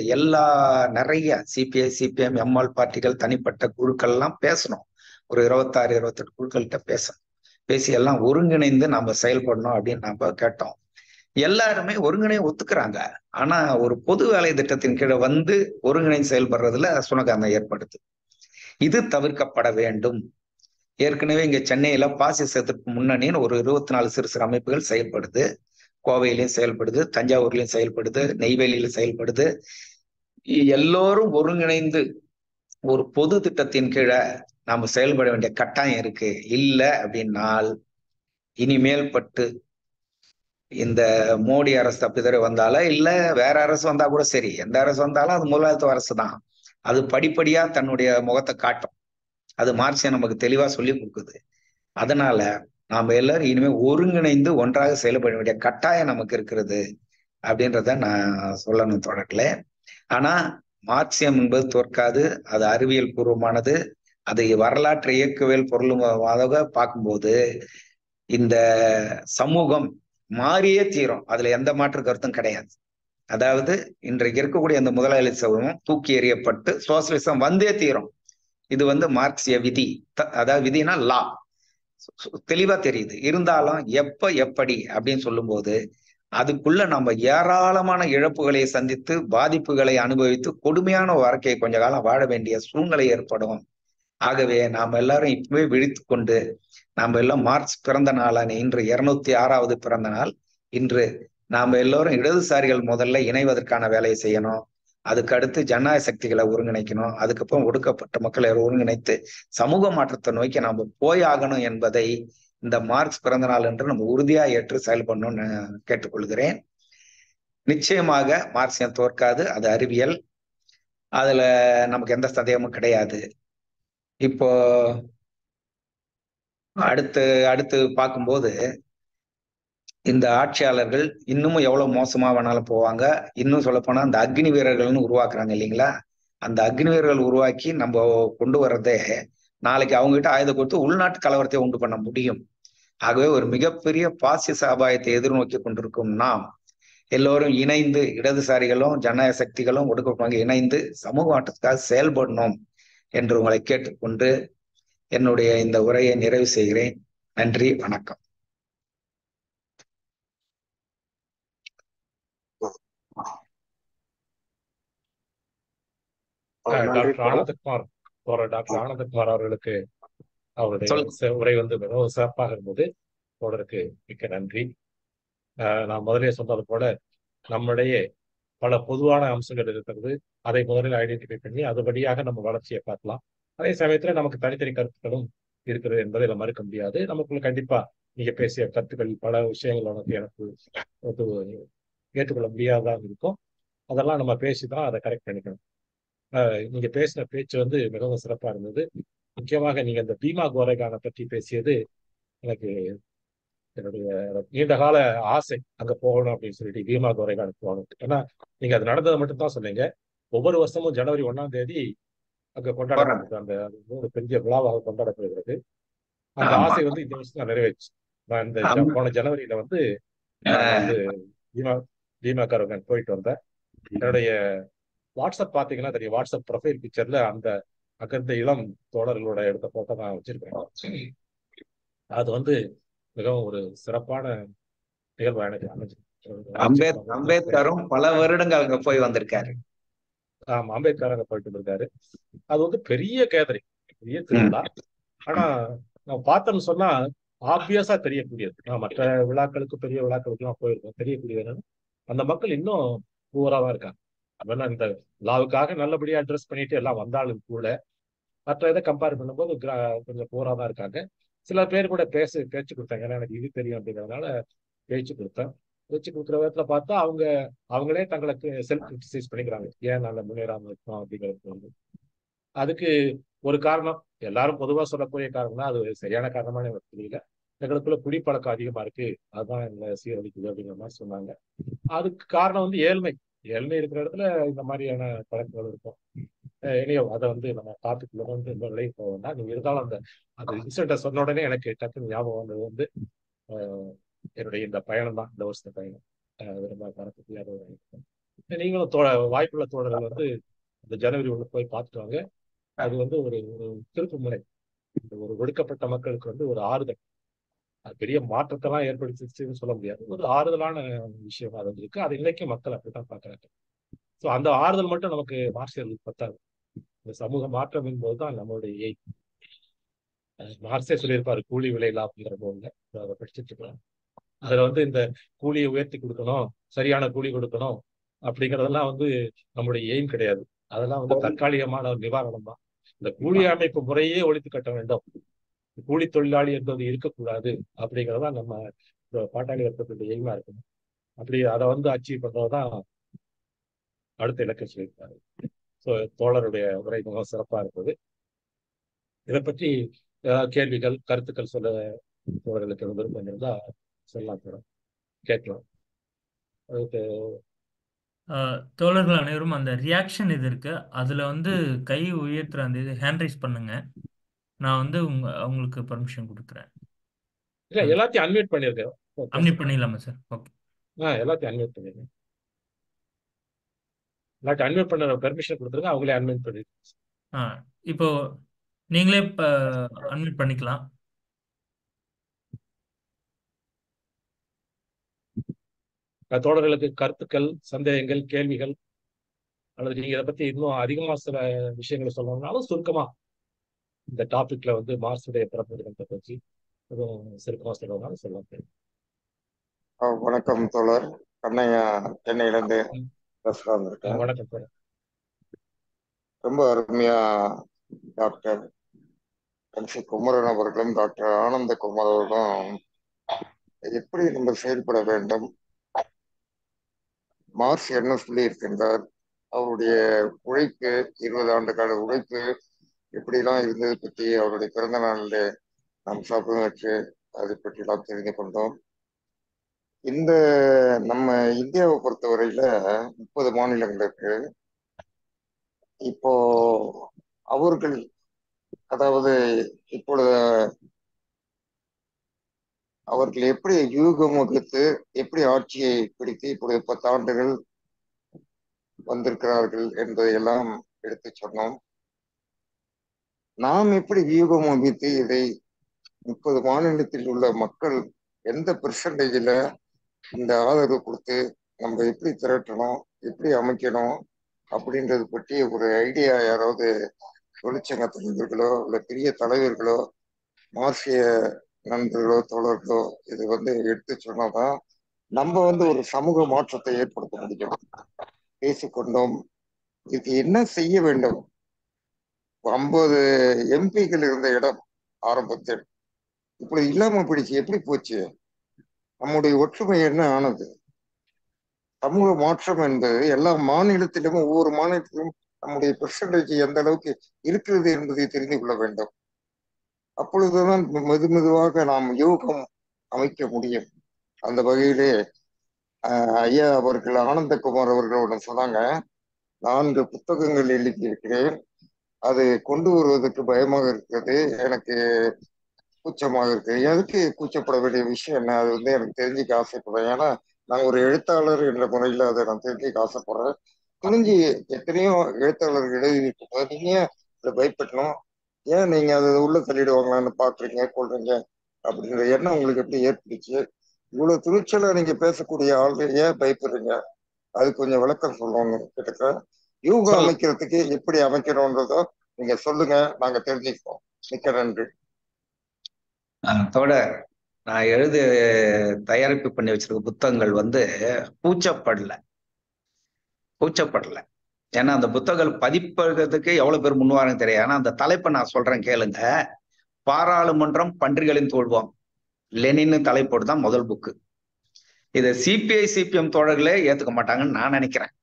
நிறைய CPI CPM ML பார்ட்டிகள் தனிப்பட்ட குழுக்கள் எல்லாம் பேசணும். ஒரு 26 28 குழுக்கள்கிட்ட பேசி எல்லாம் ஒருங்கிணைந்து நம்ம செயல்படணும் அப்படின்னு நம்ம கேட்டோம். எல்லாருமே ஒருங்கிணை ஒத்துக்கிறாங்க. ஆனா ஒரு பொது வேலை திட்டத்தின் கீழே வந்து ஒருங்கிணைந்து செயல்படுறதுல சுணகாந்தம் ஏற்படுது. இது தவிர்க்கப்பட வேண்டும். ஏற்கனவே இங்க சென்னையில பாசிசத்திற்கு முன்னணின்னு ஒரு 24 சிறு சிறு அமைப்புகள் செயல்படுது. கோவையிலையும் செயல்படுது, தஞ்சாவூர்லயும் செயல்படுது, நெய்வேலியிலும் செயல்படுது. எல்லோரும் ஒருங்கிணைந்து ஒரு பொது திட்டத்தின் கீழே நாம செயல்பட வேண்டிய கட்டாயம் இருக்கு. இல்லை அப்படின்னால் இனிமேல் பட்டு இந்த மோடி அரசு தப்பிதறி வந்தால இல்ல வேற அரசு வந்தா கூட சரி, எந்த அரசு வந்தாலும் அது முதலாளித்துவ அரசு தான். அது படிப்படியா தன்னுடைய முகத்தை காட்டும். அது மார்க்சியம் நமக்கு தெளிவா சொல்லி கொடுக்குது. அதனால நாம எல்லாரும் இனிமே ஒருங்கிணைந்து ஒன்றாக செயல்பட வேண்டிய கட்டாயம் நமக்கு இருக்கிறது அப்படின்றத நான் சொல்லணும் தொடக்கல. ஆனா மார்க்சியம் என்பது தோற்காது, அது அறிவியல் பூர்வமானது, அது வரலாற்று இயக்கவியல் பொருளுமாக பார்க்கும்போது இந்த சமூகம் மாறியே தீரும், அதுல எந்த மாற்று கருத்தும் கிடையாது. அதாவது இன்றைக்கு இருக்கக்கூடிய அந்த முதலாளித்துவம் தூக்கி எறியப்பட்டு சோசியலிசம் வந்தே தீரும். இது வந்து மார்க்சிய விதி. அதாவது விதினா லா தெளிவா தெரியுது. இருந்தாலும் எப்ப எப்படி அப்படின்னு சொல்லும் போது அதுக்குள்ள நம்ம ஏராளமான இழப்புகளை சந்தித்து பாதிப்புகளை அனுபவித்து கொடுமையான வாழ்க்கையை கொஞ்ச காலம் வாழ வேண்டிய சூழ்நிலை ஏற்படும். ஆகவே நாம் எல்லாரும் இப்பவே விழித்து கொண்டு நாம் எல்லாம் மார்க்ஸ் பிறந்த நாளான இன்று 206வது பிறந்த நாள். இன்று நாம் எல்லோரும் இடதுசாரிகள் முதல்ல இணைவதற்கான வேலையை செய்யணும். அதுக்கு அடுத்து ஜனநாயக சக்திகளை ஒருங்கிணைக்கணும். அதுக்கப்புறம் ஒடுக்கப்பட்ட மக்களை ஒருங்கிணைத்து சமூக மாற்றத்தை நோக்கி நாம் போய் ஆகணும் என்பதை இந்த மார்க்ஸ் பிறந்த நாள் என்று நம்ம உறுதியா ஏற்று செயல்படணும்னு கேட்டுக்கொள்கிறேன். நிச்சயமாக மார்க்சியம் தோற்காது, அது அறிவியல், அதுல நமக்கு எந்த சந்தேகமும் கிடையாது. இப்போ அடுத்து பார்க்கும்போது இந்த ஆட்சியாளர்கள் இன்னமும் எவ்வளவு மோசமா வேணாலும் போவாங்க. இன்னும் சொல்லப்போனா அந்த அக்னி வீரர்கள்னு உருவாக்குறாங்க இல்லைங்களா? அந்த அக்னி வீரர்கள் உருவாக்கி நம்ம கொண்டு வர்றதே நாளைக்கு அவங்க கிட்ட ஆயுதம் கொடுத்து உள்நாட்டு கலவரத்தை உண்டு பண்ண முடியும். ஆகவே ஒரு மிகப்பெரிய பாசிச அபாயத்தை எதிர்நோக்கி கொண்டிருக்கும் நாம் எல்லோரும் இணைந்து, இடதுசாரிகளும் ஜனநாயக சக்திகளும் ஒடுக்கப்பட்டவங்க இணைந்து சமூக மாற்றத்துக்காக செயல்படணும் என்று உங்களை கேட்டுக்கொண்டு என்னுடைய இந்த உரையை நிறைவு செய்கிறேன். நன்றி, வணக்கம். டாக்டர் ஆனந்தகுமார் அவர்களுக்கு அவருடைய உரை வந்து மிகவும் சிறப்பாக இருந்தது. தோழருக்கு மிக்க நன்றி. நான் முதலே சொன்னது போல நம்முடைய பல பொதுவான அம்சங்கள் இருக்கிறது. அதை முதலில் ஐடென்டிஃபை பண்ணி அதுபடியாக நம்ம வளர்ச்சியை பார்க்கலாம். அதே சமயத்துல நமக்கு தனித்தனி கருத்துக்களும் இருக்கிறது என்பதை நம்ம மறுக்க முடியாது. நமக்குள்ள கண்டிப்பா நீங்க பேசிய கருத்துக்கள் பல விஷயங்கள் எனக்கு ஏற்றுக்கொள்ள முடியாததாக இருக்கும். அதெல்லாம் நம்ம பேசிதான் அதை கரெக்ட் பண்ணிக்கணும். நீங்க பேசின பேச்சு வந்து மிகவும் சிறப்பா இருந்தது. முக்கியமாக நீங்க இந்த பீமா கோரேகானை பற்றி பேசியது எனக்கு என்னுடைய நீண்ட கால ஆசை அங்க போகணும் அப்படின்னு சொல்லிட்டு பீமா கோரேகானுக்கு போகணும். ஏன்னா நீங்க அது நடந்ததை மட்டும் தான் சொன்னீங்க. ஒவ்வொரு வருஷமும் ஜனவரி 1ஆம் தேதி அங்க கொண்டாடப்படுது. அந்த ஒரு பெரிய விழாவாக கொண்டாடப்படுகிறது. அந்த ஆசை வந்து இந்த வருஷம் தான் நிறைவேற்று. நான் இந்த போன ஜனவரியில வந்து பீமா கோரேகான் போயிட்டு வந்தேன். என்னுடைய வாட்ஸ்அப் பாத்தீங்கன்னா தெரியும். வாட்ஸ்அப் ப்ரொஃபைல் பிக்சர்ல அந்த அங்கிருந்த இளம் தோழர்களோட எடுத்த போட்டோ நான் வச்சிருக்கேன். அது வந்து மிகவும் ஒரு சிறப்பான நிகழ்வா எனக்கு அமைஞ்சு. அம்பேத்கரும் பல வருடங்கள் அங்க போய் வந்திருக்காரு. ஆமா, அம்பேத்கர் அங்க போயிட்டு வந்திருக்காரு. அது வந்து பெரிய கேதரிங், பெரிய திருவிழா. ஆனா நம்ம பார்த்தோம்னு சொன்னா ஆப்வியஸா தெரியக்கூடியது. நான் மற்ற விழாக்களுக்கு பெரிய விழாக்களுக்கு எல்லாம் போயிருக்கோம். தெரியக்கூடியது அந்த மக்கள் இன்னும் பூராவா இருக்காங்க. அதெல்லாம் இந்த லாவுக்காக நல்லபடியா அட்ரஸ் பண்ணிட்டு எல்லாம் வந்தாலும் கூட மற்ற இதை கம்பேர் பண்ணும்போது கொஞ்சம் போராதான் இருக்காங்க. சில பேர் கூட பேச்சு கொடுத்தாங்க. ஏன்னா எனக்கு இது தெரியும் அப்படிங்கிறதுனால பேச்சு கொடுத்தேன். பேச்சு கொடுக்குற விதத்துல பார்த்தா அவங்களே தங்களுக்கு செல்ஃப் கிரிட்டிசைஸ் பண்ணிக்கிறாங்க. ஏன் நல்ல முன்னேறாம இருக்கோம் அப்படிங்கிறது வந்து அதுக்கு ஒரு காரணம் எல்லாரும் பொதுவா சொல்லக்கூடிய காரணம் தான். அது சரியான காரணமான எனக்கு தெரியல. எங்களுக்குள்ள குடிப்பழக்கம் அதிகமா இருக்கு, அதுதான் எங்களை சீரழிக்குது அப்படிங்கிற மாதிரி சொன்னாங்க. அதுக்கு காரணம் வந்து ஏழ்மை இருக்கிற இடத்துல இந்த மாதிரியான பழக்கங்கள் இருக்கும். இனியோ அதை வந்து நம்ம டாபிக்ல வந்து இந்த விலைக்கு போவோம்னா நீங்க இருந்தாலும் அந்த இன்சிடென்ட்டை சொன்ன உடனே எனக்கு டக்குன்னு ஞாபகம் வந்தது வந்து என்னுடைய இந்த பயணம் தான், இந்த வருஷ பயணம். ரொம்ப மறக்கக்கூடிய ஒரு நீங்களும் வாய்ப்புள்ள தோழர்கள் வந்து இந்த ஜனவரி 1 போய் பார்த்துட்டு வாங்க. அது வந்து ஒரு திருப்பு முனை. ஒரு ஒடுக்கப்பட்ட மக்களுக்கு வந்து ஒரு ஆறுதல். அது பெரிய மாற்றத்தெல்லாம் ஏற்படுத்திச்சுன்னு சொல்ல முடியாது. ஒரு ஆறுதலான விஷயமா அது இருக்கு. அது இன்னைக்கும் மக்கள் அப்படித்தான் பாக்குறாங்க. ஸோ அந்த ஆறுதல் மட்டும் நமக்கு மார்க்சியர்களுக்கு பத்தாது. இந்த சமூக மாற்றம் என்பதுதான் நம்மளுடைய மார்க்ஸே சொல்லியிருப்பாரு, கூலி விலையிலா அப்படிங்கிற போதுல அதை படிச்சுட்டு இருக்கலாம். அதுல வந்து இந்த கூலியை உயர்த்தி கொடுக்கணும், சரியான கூலி கொடுக்கணும் அப்படிங்கிறதெல்லாம் வந்து நம்மளுடைய எய்ம் கிடையாது. அதெல்லாம் வந்து தற்காலிகமான ஒரு நிவாரணம் தான். இந்த கூலி அமைப்பு முறையே ஒழித்து கட்ட வேண்டும், கூலி தொழிலாளி என்பது இருக்கக்கூடாது அப்படிங்கிறதான் நம்ம பாட்டாளி வர்க்கத்துடைய எய்மா இருக்கணும். அப்படி அதை வந்து அச்சீவ் பண்றதுதான் அடுத்த இலக்கை சொல்லியிருக்காரு. ஸோ தோழருடைய உரை மிகவும் சிறப்பா இருந்தது. இதை பற்றி கேள்விகள் கருத்துக்கள் சொல்ல தோழர்களுக்கு விருப்பம் இருந்தா சொல்லலாம், கேட்கலாம். அதுக்கு தோழர்கள் அனைவரும் அந்த ரியாக்ஷன் இது இருக்கு, அதுல வந்து கை உயர்த்துற அந்த இது ஹேண்ட் ரைஸ் பண்ணுங்க. நான் வந்து உங்களுக்கு பர்மிஷன் கொடுக்குறேன். இல்ல, எல்லாத்தையும் அன்மியூட் பண்ணிருக்கேன். அன்மியூட் பண்ணிடலாமா சார்? ஓகே, எல்லாத்தையும் அன்மியூட் பண்ணிருக்கேன். எல்லாத்தையும் அன்மியூட் பண்ண பெர்மிஷன் கொடுத்துருங்க, அவங்களே அன்மியூட் பண்ணிருக்கேன். இப்போ நீங்களே அன்மியூட் பண்ணிக்கலாம். தோழர்களுக்கு கருத்துக்கள், சந்தேகங்கள், கேள்விகள், அல்லது நீங்க இதை பத்தி இன்னும் அதிகமா சில விஷயங்களை சொல்லணும்னாலும் சுருக்கமா இந்த டாபிக்ல வந்து மார்க்சுடைய பிறப்பு தினத்தை பற்றி எதுவும் சுருக்கமா சொல்லணும்னாலும் சொல்லலாம். வணக்கம் தோழர் கண்ணையா, சென்னையிலேருந்து பேசலாம் இருக்கேன். வணக்கம் சார். ரொம்ப அருமையா டாக்டர் MC குமரன் அவர்களும் டாக்டர் ஆனந்தகுமார் அவர்களும் எப்படி நம்ம செயல்பட வேண்டும், மார்க்ஸ் என்ன சொல்லி இருக்கின்றார், அவருடைய உழைப்பு 20 ஆண்டு கால உழைப்பு எப்படிலாம் இருந்தது பற்றி அவருடைய பிறந்த நாளில் நாம் சாப்பிட வச்சு அதை பற்றிலாம் தெரிந்து கொண்டோம். இந்த நம்ம இந்தியாவை பொறுத்தவரையில 30 மாநிலங்கள் இருக்கு. இப்போ அவர்கள் அதாவது இப்பொழுது அவர்கள் எப்படி யூகம் வகுத்து எப்படி ஆட்சியை பிடித்து இப்பொழுது 10 ஆண்டுகள் வந்திருக்கிறார்கள் என்பதையெல்லாம் எடுத்து சொன்னோம். நாம் எப்படி வியூகம் வகுத்து இதை 30 மாநிலத்தில் உள்ள மக்கள் எந்த பெர்சன்டேஜில் இந்த ஆதரவு கொடுத்து நம்ம எப்படி திரட்டணும், எப்படி அமைக்கணும் அப்படின்றது பற்றி ஒரு ஐடியா யாராவது தொழிற்சங்க தலைவர்களோ இல்லை பெரிய தலைவர்களோ மார்க்சிய நண்பர்களோ தோழர்களோ இது வந்து எடுத்து சொன்னாதான் நம்ம வந்து ஒரு சமூக மாற்றத்தை ஏற்படுத்த முடியும். பேசிக்கொண்டோம், இதுக்கு என்ன செய்ய வேண்டும். 50 எம்பிக்கள் இருந்த இடம் ஆரம்பத்தில் இப்படி இல்லாம போயிடுச்சு. எப்படி போச்சு? நம்முடைய ஒற்றுமை என்ன ஆனது? சமூக மாற்றம் என்பது எல்லா மாநிலத்திலும் ஒவ்வொரு மாநிலத்திலும் நம்முடைய பெர்சன்டேஜ் எந்த அளவுக்கு இருக்கிறது என்பதை தெரிந்து கொள்ள வேண்டும். அப்பொழுதுதான் மெதுவாக நாம் யூகம் அமைக்க முடியும். அந்த வகையிலே ஐயா அவர்கள் ஆனந்தகுமார் அவர்களோட சொன்னாங்க, 4 புத்தகங்கள் எழுதியிருக்கிறேன், அது கொண்டு வருவதற்கு பயமாக இருக்கிறது, எனக்கு கூச்சமாக இருக்கு. எதுக்கு கூச்சப்பட வேண்டிய விஷயம் என்ன? அது வந்து எனக்கு தெரிஞ்சுக்க ஆசைப்படுறேன். ஏன்னா நான் ஒரு எழுத்தாளர் என்ற முறையில் அதை நான் தெரிஞ்சுக்க ஆசைப்படுறேன். துணிஞ்சு எத்தனையோ எழுத்தாளர்கள் எழுதிட்டு போது நீங்க அதை பயப்படணும். ஏன் நீங்க அதை உள்ள தள்ளிடுவாங்களான்னு பாக்குறீங்க, கொள்றீங்க அப்படின்ற எண்ணம் உங்களுக்கு எப்படி ஏற்படுச்சு? இவ்வளவு துணிச்சலா நீங்க பேசக்கூடிய ஆள்கள் ஏன் பயப்படுறீங்க? அது கொஞ்சம் விளக்கம் சொல்லணும்னு கேட்டுக்கிறேன். யூகம் அமைக்கிறதுக்கு எப்படி அமைக்கணும்ன்றதோ நீங்க சொல்லுங்க, நாங்க தெரிஞ்சுக்குவோம். மிக்க நன்றி. தோழர், நான் தயாரிப்பு பண்ணி வச்சிருக்க புத்தகங்கள் வந்து பூச்சப்படல. ஏன்னா அந்த புத்தகங்கள் பதிப்பதற்கு எவ்வளவு பேர் முன்வாருன்னு தெரியாது. ஆனா அந்த தலைப்பை நான் சொல்றேன் கேளுங்க. பாராளுமன்றம் பன்றிகளின் தோல்வம், லெனின்னு தலைப்போடு தான் முதல் புக்கு. இதை CPI CPM தோழர்களே ஏத்துக்க மாட்டாங்கன்னு நான் நினைக்கிறேன்.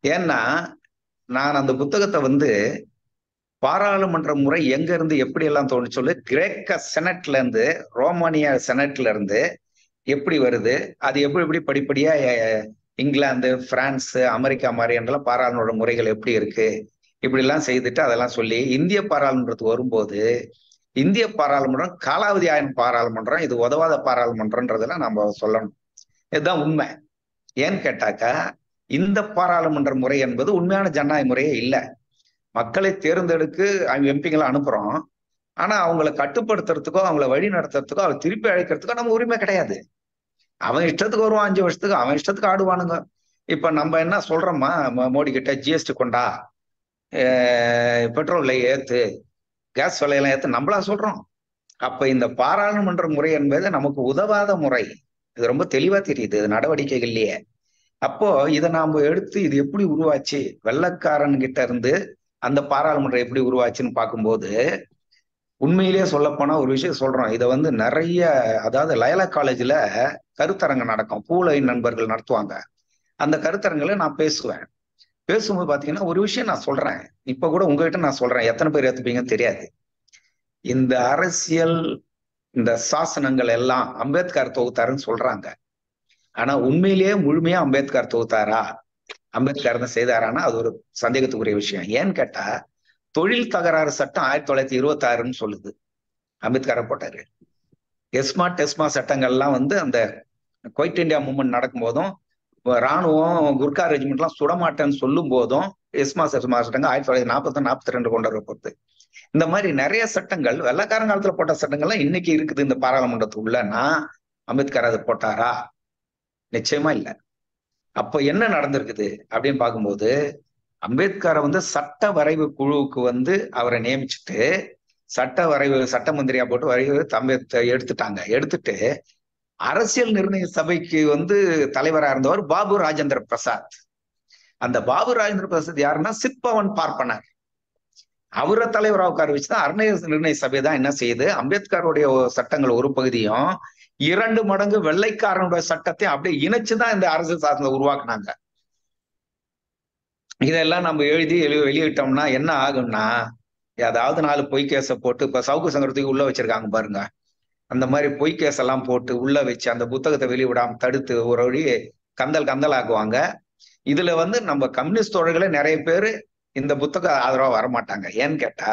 ஏன்னா நான் அந்த புத்தகத்தை வந்து பாராளுமன்ற முறை எங்க இருந்து எப்படி எல்லாம் தோணுச்சு சொல்லு, கிரேக்க செனட்ல இருந்து ரோமானியா செனட்ல இருந்து எப்படி வருது, அது எப்படி படிப்படியா இங்கிலாந்து, பிரான்ஸ், அமெரிக்கா மாதிரி என்றெல்லாம் பாராளுமன்ற முறைகள் எப்படி இருக்கு, இப்படி எல்லாம் செய்துட்டு அதெல்லாம் சொல்லி இந்திய பாராளுமன்றத்துக்கு வரும்போது இந்திய பாராளுமன்றம் காலாவதி ஆயிரம் பாராளுமன்றம், இது உதவாத பாராளுமன்றம்ன்றதெல்லாம் நம்ம சொல்லணும். இதுதான் உண்மை. ஏன்னு கேட்டாக்கா இந்த பாராளுமன்ற முறை என்பது உண்மையான ஜனநாயக முறையே இல்லை. மக்களை தேர்ந்தெடுக்க எம்பிங்களை அனுப்புறோம், ஆனா அவங்களை கட்டுப்படுத்துறதுக்கோ அவங்களை வழி நடத்துறதுக்கோ அவளை திருப்பி அழைக்கிறதுக்கோ நம்ம உரிமை கிடையாது. அவன் இஷ்டத்துக்கு வருவான், 5 வருஷத்துக்கு அவன் இஷ்டத்துக்கு ஆடுவானுங்க. இப்ப நம்ம என்ன சொல்றோமா, மோடி கிட்ட GST கொண்டா, பெட்ரோல் விலை ஏத்து, கேஸ் விலையெல்லாம் ஏத்து நம்மளா சொல்றோம். அப்ப இந்த பாராளுமன்ற முறை என்பது நமக்கு உதவாத முறை. இது ரொம்ப தெளிவா தெரியுது நடவடிக்கைகள்லயே. அப்போ இதை நாம எடுத்து இது எப்படி உருவாச்சு, வெள்ளைக்காரன் கிட்ட இருந்து அந்த பாராளுமன்றம் எப்படி உருவாச்சுன்னு பார்க்கும்போது உண்மையிலேயே சொல்லப்போனா ஒரு விஷயம் சொல்றோம். இதை வந்து நிறைய, அதாவது லயலா காலேஜ்ல கருத்தரங்கு நடக்கும், பூலை நண்பர்கள் நடத்துவாங்க. அந்த கருத்தரங்குல நான் பேசும்போது பாத்தீங்கன்னா ஒரு விஷயம் நான் சொல்றேன், இப்ப கூட உங்ககிட்ட நான் சொல்றேன், எத்தனை பேர் ஏத்துப்பீங்கன்னு தெரியாது. இந்த அரசியல் இந்த சாசனங்கள் எல்லாம் அம்பேத்கர் தொகுத்தாருன்னு சொல்றாங்க. ஆனா உண்மையிலேயே முழுமையா அம்பேத்கர் தொகுத்தாரா, அம்பேத்கர் தான் செய்தாரானா அது ஒரு சந்தேகத்துக்குரிய விஷயம். ஏன்னு கேட்டா தொழில் தகராறு சட்டம் 1926ன்னு சொல்லுது, அம்பேத்கரை போட்டாரு. டெஸ்மா சட்டங்கள்லாம் வந்து அந்த குவைட் இந்தியா மூவ்மெண்ட் நடக்கும் போதும் ராணுவம் குர்கா ரெஜிமெண்ட்லாம் சுடமாட்டேன்னு சொல்லும் போதும் எஸ்மா சட்டங்கள் 1940-42 கொண்டு வரப்போகுது. இந்த மாதிரி நிறைய சட்டங்கள் வெள்ளைக்காரன் காலத்துல போட்ட சட்டங்கள்லாம் இன்னைக்கு இருக்குது இந்த பாராளுமன்றத்துக்குள்ளன்னா அம்பேத்கர் அதை போட்டாரா? நிச்சயமா இல்லை. அப்ப என்ன நடந்திருக்குது அப்படின்னு பார்க்கும்போது, அம்பேத்கரை வந்து சட்ட வரைவு குழுவுக்கு வந்து அவரை நியமிச்சுட்டு சட்ட மந்திரியா போட்டு வரைவு எடுத்துட்டாங்க. எடுத்துட்டு அரசியல் நிர்ணய சபைக்கு வந்து தலைவரா இருந்தவர் பாபு ராஜேந்திர பிரசாத். அந்த பாபு ராஜேந்திர பிரசாத் யாருன்னா சிற்பவன் பார்ப்பனர். அவரை தலைவராக உட்கார வச்சுதான் அரசியல் நிர்ணய சபை தான் என்ன செய்யுது, அம்பேத்கருடைய சட்டங்கள் ஒரு பகுதியும் 2 மடங்கு வெள்ளைக்காரனுடைய சட்டத்தையும் அப்படியே இணைச்சுதான் இந்த அரசியல் சாசனத்தை உருவாக்குனாங்க. இதெல்லாம் நம்ம எழுதி வெளியிட்டோம்னா என்ன ஆகும்னா, ஏதாவது 4 பொய் கேஸை போட்டு, இப்ப சவுக்கு சங்கரத்துக்கு உள்ள வச்சிருக்காங்க பாருங்க, அந்த மாதிரி பொய் கேஸ் எல்லாம் போட்டு உள்ள வச்சு அந்த புத்தகத்தை வெளிவிடாம தடுத்து ஒரு வழி கந்தல் ஆக்குவாங்க. இதுல வந்து நம்ம கம்யூனிஸ்ட் தோழர்களே நிறைய பேர் இந்த புத்தக ஆதரவா வரமாட்டாங்க. ஏன்னு கேட்டா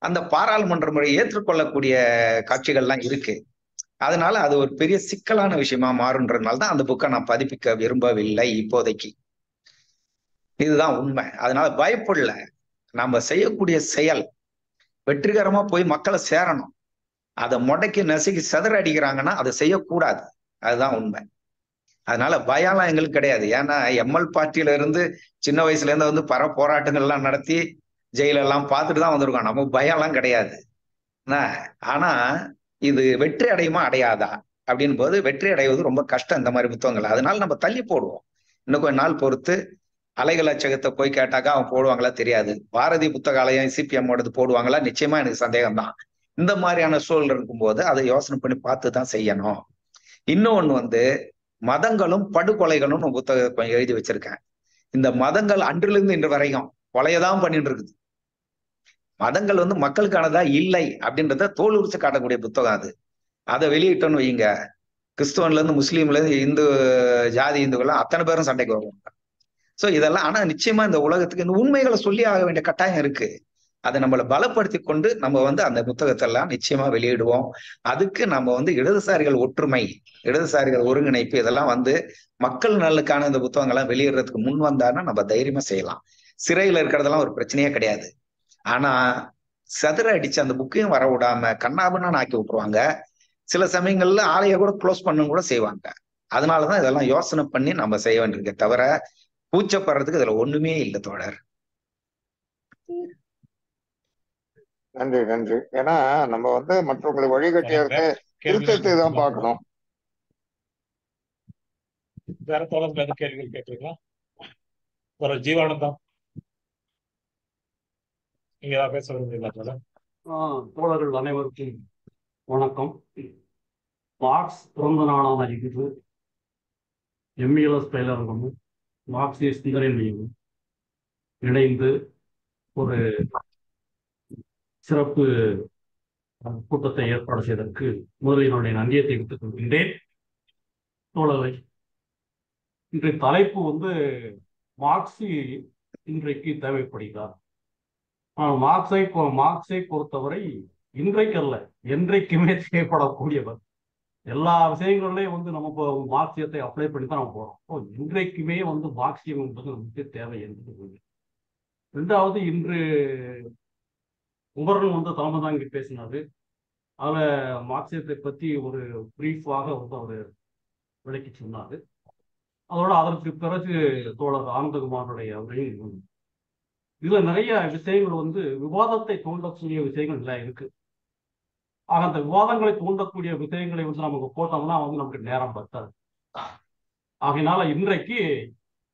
அந்த பாராளுமன்ற முறையை ஏற்றுக்கொள்ளக்கூடிய காட்சிகள்லாம் இருக்கு. அதனால அது ஒரு பெரிய சிக்கலான விஷயமா மாறுன்றதுனால தான் அந்த புக்கை நான் பதிப்பிக்க விரும்பவில்லை இப்போதைக்கு. இதுதான் உண்மை. அதனால பயப்படல. நம்ம செய்யக்கூடிய செயல் வெற்றிகரமா போய் மக்களை சேரணும். அதை முடக்கி நசுக்கி சிதற அடிக்கிறாங்கன்னா அதை செய்யக்கூடாது. அதுதான் உண்மை. அதனால பயம்லாம் எங்களுக்கு கிடையாது. ஏன்னா எம்எல் பார்ட்டியில இருந்து சின்ன வயசுல இருந்து வந்து போராட்டங்கள் எல்லாம் நடத்தி ஜெயிலெல்லாம் பார்த்துட்டு தான் வந்திருக்கோம். நம்ம பயம்லாம் கிடையாது. ஆனா இது வெற்றி அடையுமா அடையாதா அப்படின்னு போது வெற்றி அடைவது ரொம்ப கஷ்டம் இந்த மாதிரி புத்தகங்கள். அதனால நம்ம தள்ளி போடுவோம். இன்னும் கொஞ்ச நாள் பொறுத்து அலைகள் அச்சகத்தை போய் கேட்டாக்கா அவன் போடுவாங்களா தெரியாது. பாரதி புத்தகாலயம் சிபிஎம் போடுவாங்களா நிச்சயமா எனக்கு சந்தேகம் தான். இந்த மாதிரியான சூழல் இருக்கும்போது அதை யோசனை பண்ணி பார்த்து தான் செய்யணும். இன்னொன்னு வந்து மதங்களும் படுகொலைகளும் புத்தகம் எழுதி வச்சிருக்கேன். இந்த மதங்கள் அன்றிலிருந்து இன்று வரைக்கும் கொலையதான் பண்ணிட்டு இருக்குது. மதங்கள் வந்து மக்களுக்கானதா இல்லை அப்படின்றத தோல் உரிச்சு காட்டக்கூடிய புத்தகம் அது. அதை வெளியிட்டோன்னு வைங்க, கிறிஸ்துவன்ல இருந்து முஸ்லீம்ல இருந்து இந்து ஜாதி இந்துக்கெல்லாம் அத்தனை பேரும் சண்டைக்கு வருவாங்க. சோ இதெல்லாம் ஆனா நிச்சயமா இந்த உலகத்துக்கு இந்த உண்மைகளை சொல்லி ஆக வேண்டிய கட்டாயம் இருக்கு. அதை நம்மளை பலப்படுத்தி கொண்டு நம்ம வந்து அந்த புத்தகத்தை எல்லாம் நிச்சயமா வெளியிடுவோம். அதுக்கு நம்ம வந்து இடதுசாரிகள் ஒற்றுமை, இடதுசாரிகள் ஒருங்கிணைப்பு இதெல்லாம் வந்து மக்கள் நலனுக்கான இந்த புத்தகங்கள்லாம் வெளியிடுறதுக்கு முன் வந்தாருன்னா நம்ம தைரியமா செய்யலாம். சிறையில இருக்கிறதெல்லாம் ஒரு பிரச்சனையே கிடையாது. ஆனா சதுர அடிச்சு அந்த புக்கையும் வர விடாம கண்ணாபுன்னு ஆக்கி விட்டுருவாங்க. சில சமயங்கள்ல ஆலையை கூட க்ளோஸ் பண்ண கூட செய்வாங்க. அதனாலதான் இதெல்லாம் யோசனை பண்ணி நம்ம செய்ய வேண்டியிருக்கே தவிர கூச்சப்படுறதுக்கு இதுல ஒண்ணுமே இல்லை தோழர். நன்றி நன்றி. ஏன்னா நம்ம வந்து மற்றவங்களை வழிகட்டியது திருத்தத்தை தான் பார்க்கணும். வேற தோழர்கள் கேள்விகள் கேட்குறீங்களா? ஒரு ஜீவானந்தம் நீங்க ஏதாவது பேச விரும்புகிறீங்களா? தோழர்கள் அனைவருக்கும் வணக்கம். மார்க்ஸ் பிறந்த நாளான இன்று எம்இஎல்எஸ் பயிலரங்கமும் மார்க்சிய சிந்தனையும் இணைந்து ஒரு சிறப்பு கூட்டத்தை ஏற்பாடு செய்ததற்கு முதலில் என்னுடைய நன்றியை தெரிவித்துக் கொள்கின்றேன். தோழரை, இன்றைய தலைப்பு வந்து மார்க்சி இன்றைக்கு தேவைப்படுகிறார். மார்க்ஸை பொறுத்தவரை இன்றைக்கு அல்ல, என்றைக்குமே தேவைப்படக்கூடியவர். எல்லா விஷயங்கள்லையும் வந்து நம்ம இப்போ மார்க்சியத்தை அப்ளை பண்ணி தான் நம்ம போறோம். இன்றைக்குமே வந்து மார்க்சியம் என்பது நமக்கு தேவை என்பது. ரெண்டாவது, இன்று குமரன் வந்து தலைமை தாங்கி பேசினாரு. அதுல மார்க்சியத்தை பத்தி ஒரு பிரீஃபாக வந்து அவர் விளக்கி சொன்னாரு. அதோட அதற்கு பிறகு தோழர் ஆனந்தகுமாருடைய அவரையும் இதுல நிறைய விஷயங்கள் வந்து விவாதத்தை தூண்டக்கூடிய விஷயங்கள் எல்லாம் இருக்கு. ஆக அந்த விவாதங்களை தூண்டக்கூடிய விஷயங்களை வந்து நமக்கு போட்டோம்னா வந்து நமக்கு நேரம் பத்தாது. ஆகையினால இன்றைக்கு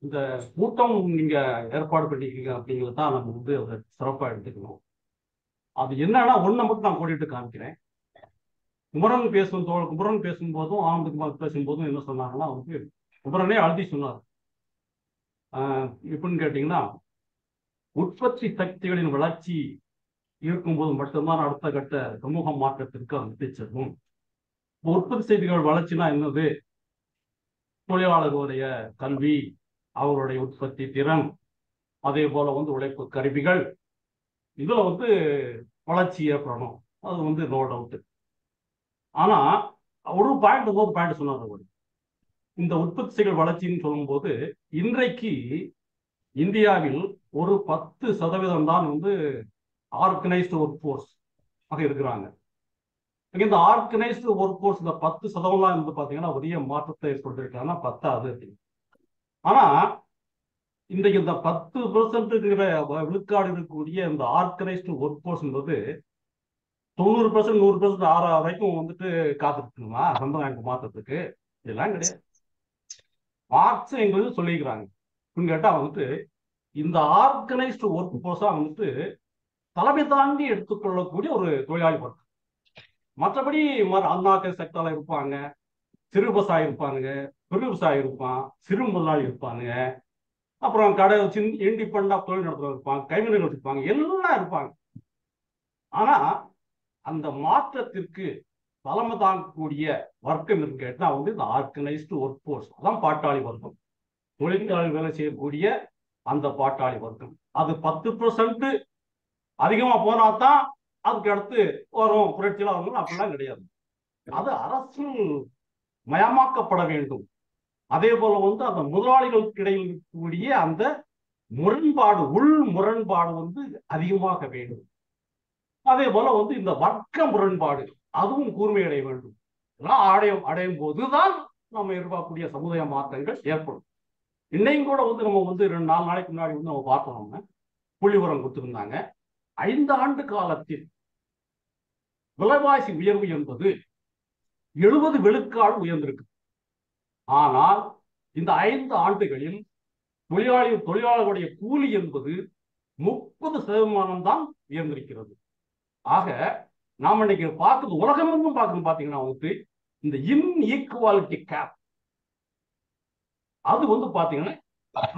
இந்த கூட்டம் நீங்க ஏற்பாடு பண்ணிக்கீங்க அப்படிங்கிறது தான் நம்ம வந்து அதை சிறப்பாக எடுத்துக்கணும். அது என்னன்னா ஒண்ணு மட்டும் நான் கூட்டிட்டு காமிக்கிறேன். குமரன் பேசும்போதும் ஆனந்தகுமார் பேசும்போதும் என்ன சொன்னாங்கன்னா வந்து குமரனே அழுதி சொன்னார். எப்படின்னு கேட்டீங்கன்னா, உற்பத்தி சக்திகளின் வளர்ச்சி இருக்கும்போது மட்டும்தான் அடுத்த கட்ட சமூக மாற்றத்திற்கு அழைத்து செல்லும். உற்பத்தி செய்திகள் வளர்ச்சினா என்னது? தொழிலாளர்களுடைய கல்வி, அவருடைய உற்பத்தி திறன், அதே போல வந்து உழைப்பு கருவிகள், இதுல வந்து வளர்ச்சி ஏற்படணும். அது வந்து நோ டவுட். ஆனா ஒரு பாயிண்ட் சொன்னார் அவர். இந்த உற்பத்தி செய்திகள் வளர்ச்சின்னு சொல்லும்போது இன்றைக்கு இந்தியாவில் ஒரு 10% தான் வந்து ஆர்கனைஸ்டு ஒர்க் ஃபோர்ஸ் ஆக இருக்கிறாங்க. இந்த ஆர்கனைஸ்டு ஒர்க் ஃபோர்ஸ் இந்த 10% வந்து பாத்தீங்கன்னா பெரிய மாற்றத்தை ஏற்படுத்திருக்காங்கன்னா 10 ஆனா இன்றைக்கு இந்த 10% விழுக்காடு இருக்கக்கூடிய இந்த ஆர்கனைஸ்டு ஒர்க் ஃபோர்ஸ்ன்றது 90% 100% ஆற வரைக்கும் வந்துட்டு காத்துருக்குமா சம்பிரதாயம் மாற்றத்துக்கு? இதெல்லாம் கிடையாது. மார்க்ஸ் எங்களுக்கு சொல்லிக்கிறாங்க கேட்டா வந்துட்டு இந்த ஆர்கனைஸ்டு ஒர்க் ஃபோர்ஸா வந்துட்டு தலைமை தாண்டி எடுத்துக்கொள்ளக்கூடிய ஒரு தொழிலாளி வர்க்கம். மற்றபடி அண்ணாக்க செக்டார்ல இருப்பாங்க, சிறு விவசாயி இருப்பானுங்க, பெரு விவசாயி இருப்பான், சிறு முதலாளி இருப்பானுங்க, அப்புறம் கடை இண்டிபெண்டா தொழில் நடத்துறவங்க இருப்பாங்க, கைவினைகள் இருப்பாங்க, எல்லாம் இருப்பாங்க. ஆனா அந்த மாற்றத்திற்கு தலைமை தாங்கக்கூடிய வர்க்கம் இருக்கு கேட்டா வந்து இந்த ஆர்கனைஸ்டு ஒர்க் ஃபோர்ஸ், அதான் பாட்டாளி வர்க்கம். தொழிலாளி வேலை செய்யக்கூடிய அந்த பாட்டாளி வர்க்கம். அது 10% அதிகமா போனாதான் அதுக்கு அடுத்து வரும் புரட்சியில வரணும் அப்படிலாம் கிடையாது. அது அரசியல் மயமாக்கப்பட வேண்டும். அதே போல வந்து அந்த முதலாளிகளுக்கு இடையில் இருக்கக்கூடிய அந்த முரண்பாடு, உள் முரண்பாடு வந்து அதிகமாக வேண்டும். அதே போல வந்து இந்த வர்க்க முரண்பாடு அதுவும் கூர்மையடைய வேண்டும். இதெல்லாம் அடையும் போதுதான் நம்ம எதிர்பார்க்கக்கூடிய சமுதாய மாற்றங்கள் ஏற்படும். இன்னையும் கூட வந்து நம்ம வந்து 4 நாளைக்கு முன்னாடி வந்து நம்ம பார்த்தோம்னா புள்ளி உரம் கொடுத்திருந்தாங்க. 5 ஆண்டு காலத்தில் விலைவாசி உயர்வு என்பது 70 விழுக்காடு உயர்ந்திருக்கு. ஆனால் இந்த 5 ஆண்டுகளில் தொழிலாளர்களுடைய கூலி என்பது 30% தான் உயர்ந்திருக்கிறது. ஆக நாம இன்னைக்கு பார்க்குறது உலகமெங்கும் பார்க்கணும் பாத்தீங்கன்னா வந்து இந்த இன்ஈக்குவாலிட்டி கேப் அது வந்து பாத்தீங்கன்னா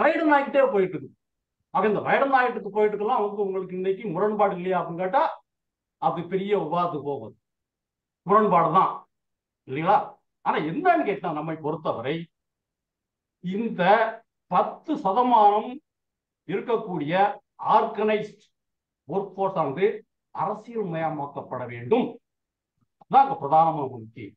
வைடன் ஆகிட்டே போயிட்டு இருக்கு. ஆக இந்த வைடன் ஆகிட்டு போயிட்டு இருக்கலாம் வந்து உங்களுக்கு இன்னைக்கு முரண்பாடு இல்லையா அப்படின்னு கேட்டா அது பெரிய விவாதத்துக்கு போகுது. முரண்பாடு தான் இல்லைங்களா? ஆனா என்னன்னு கேட்டா நம்மை பொறுத்தவரை இந்த 10% இருக்கக்கூடிய ஆர்கனைஸ்ட் ஒர்க் ஃபோர்ஸ் ஆனது அரசியல் மயமாக்கப்பட வேண்டும். அதான் பிரதானமான முக்கியம்.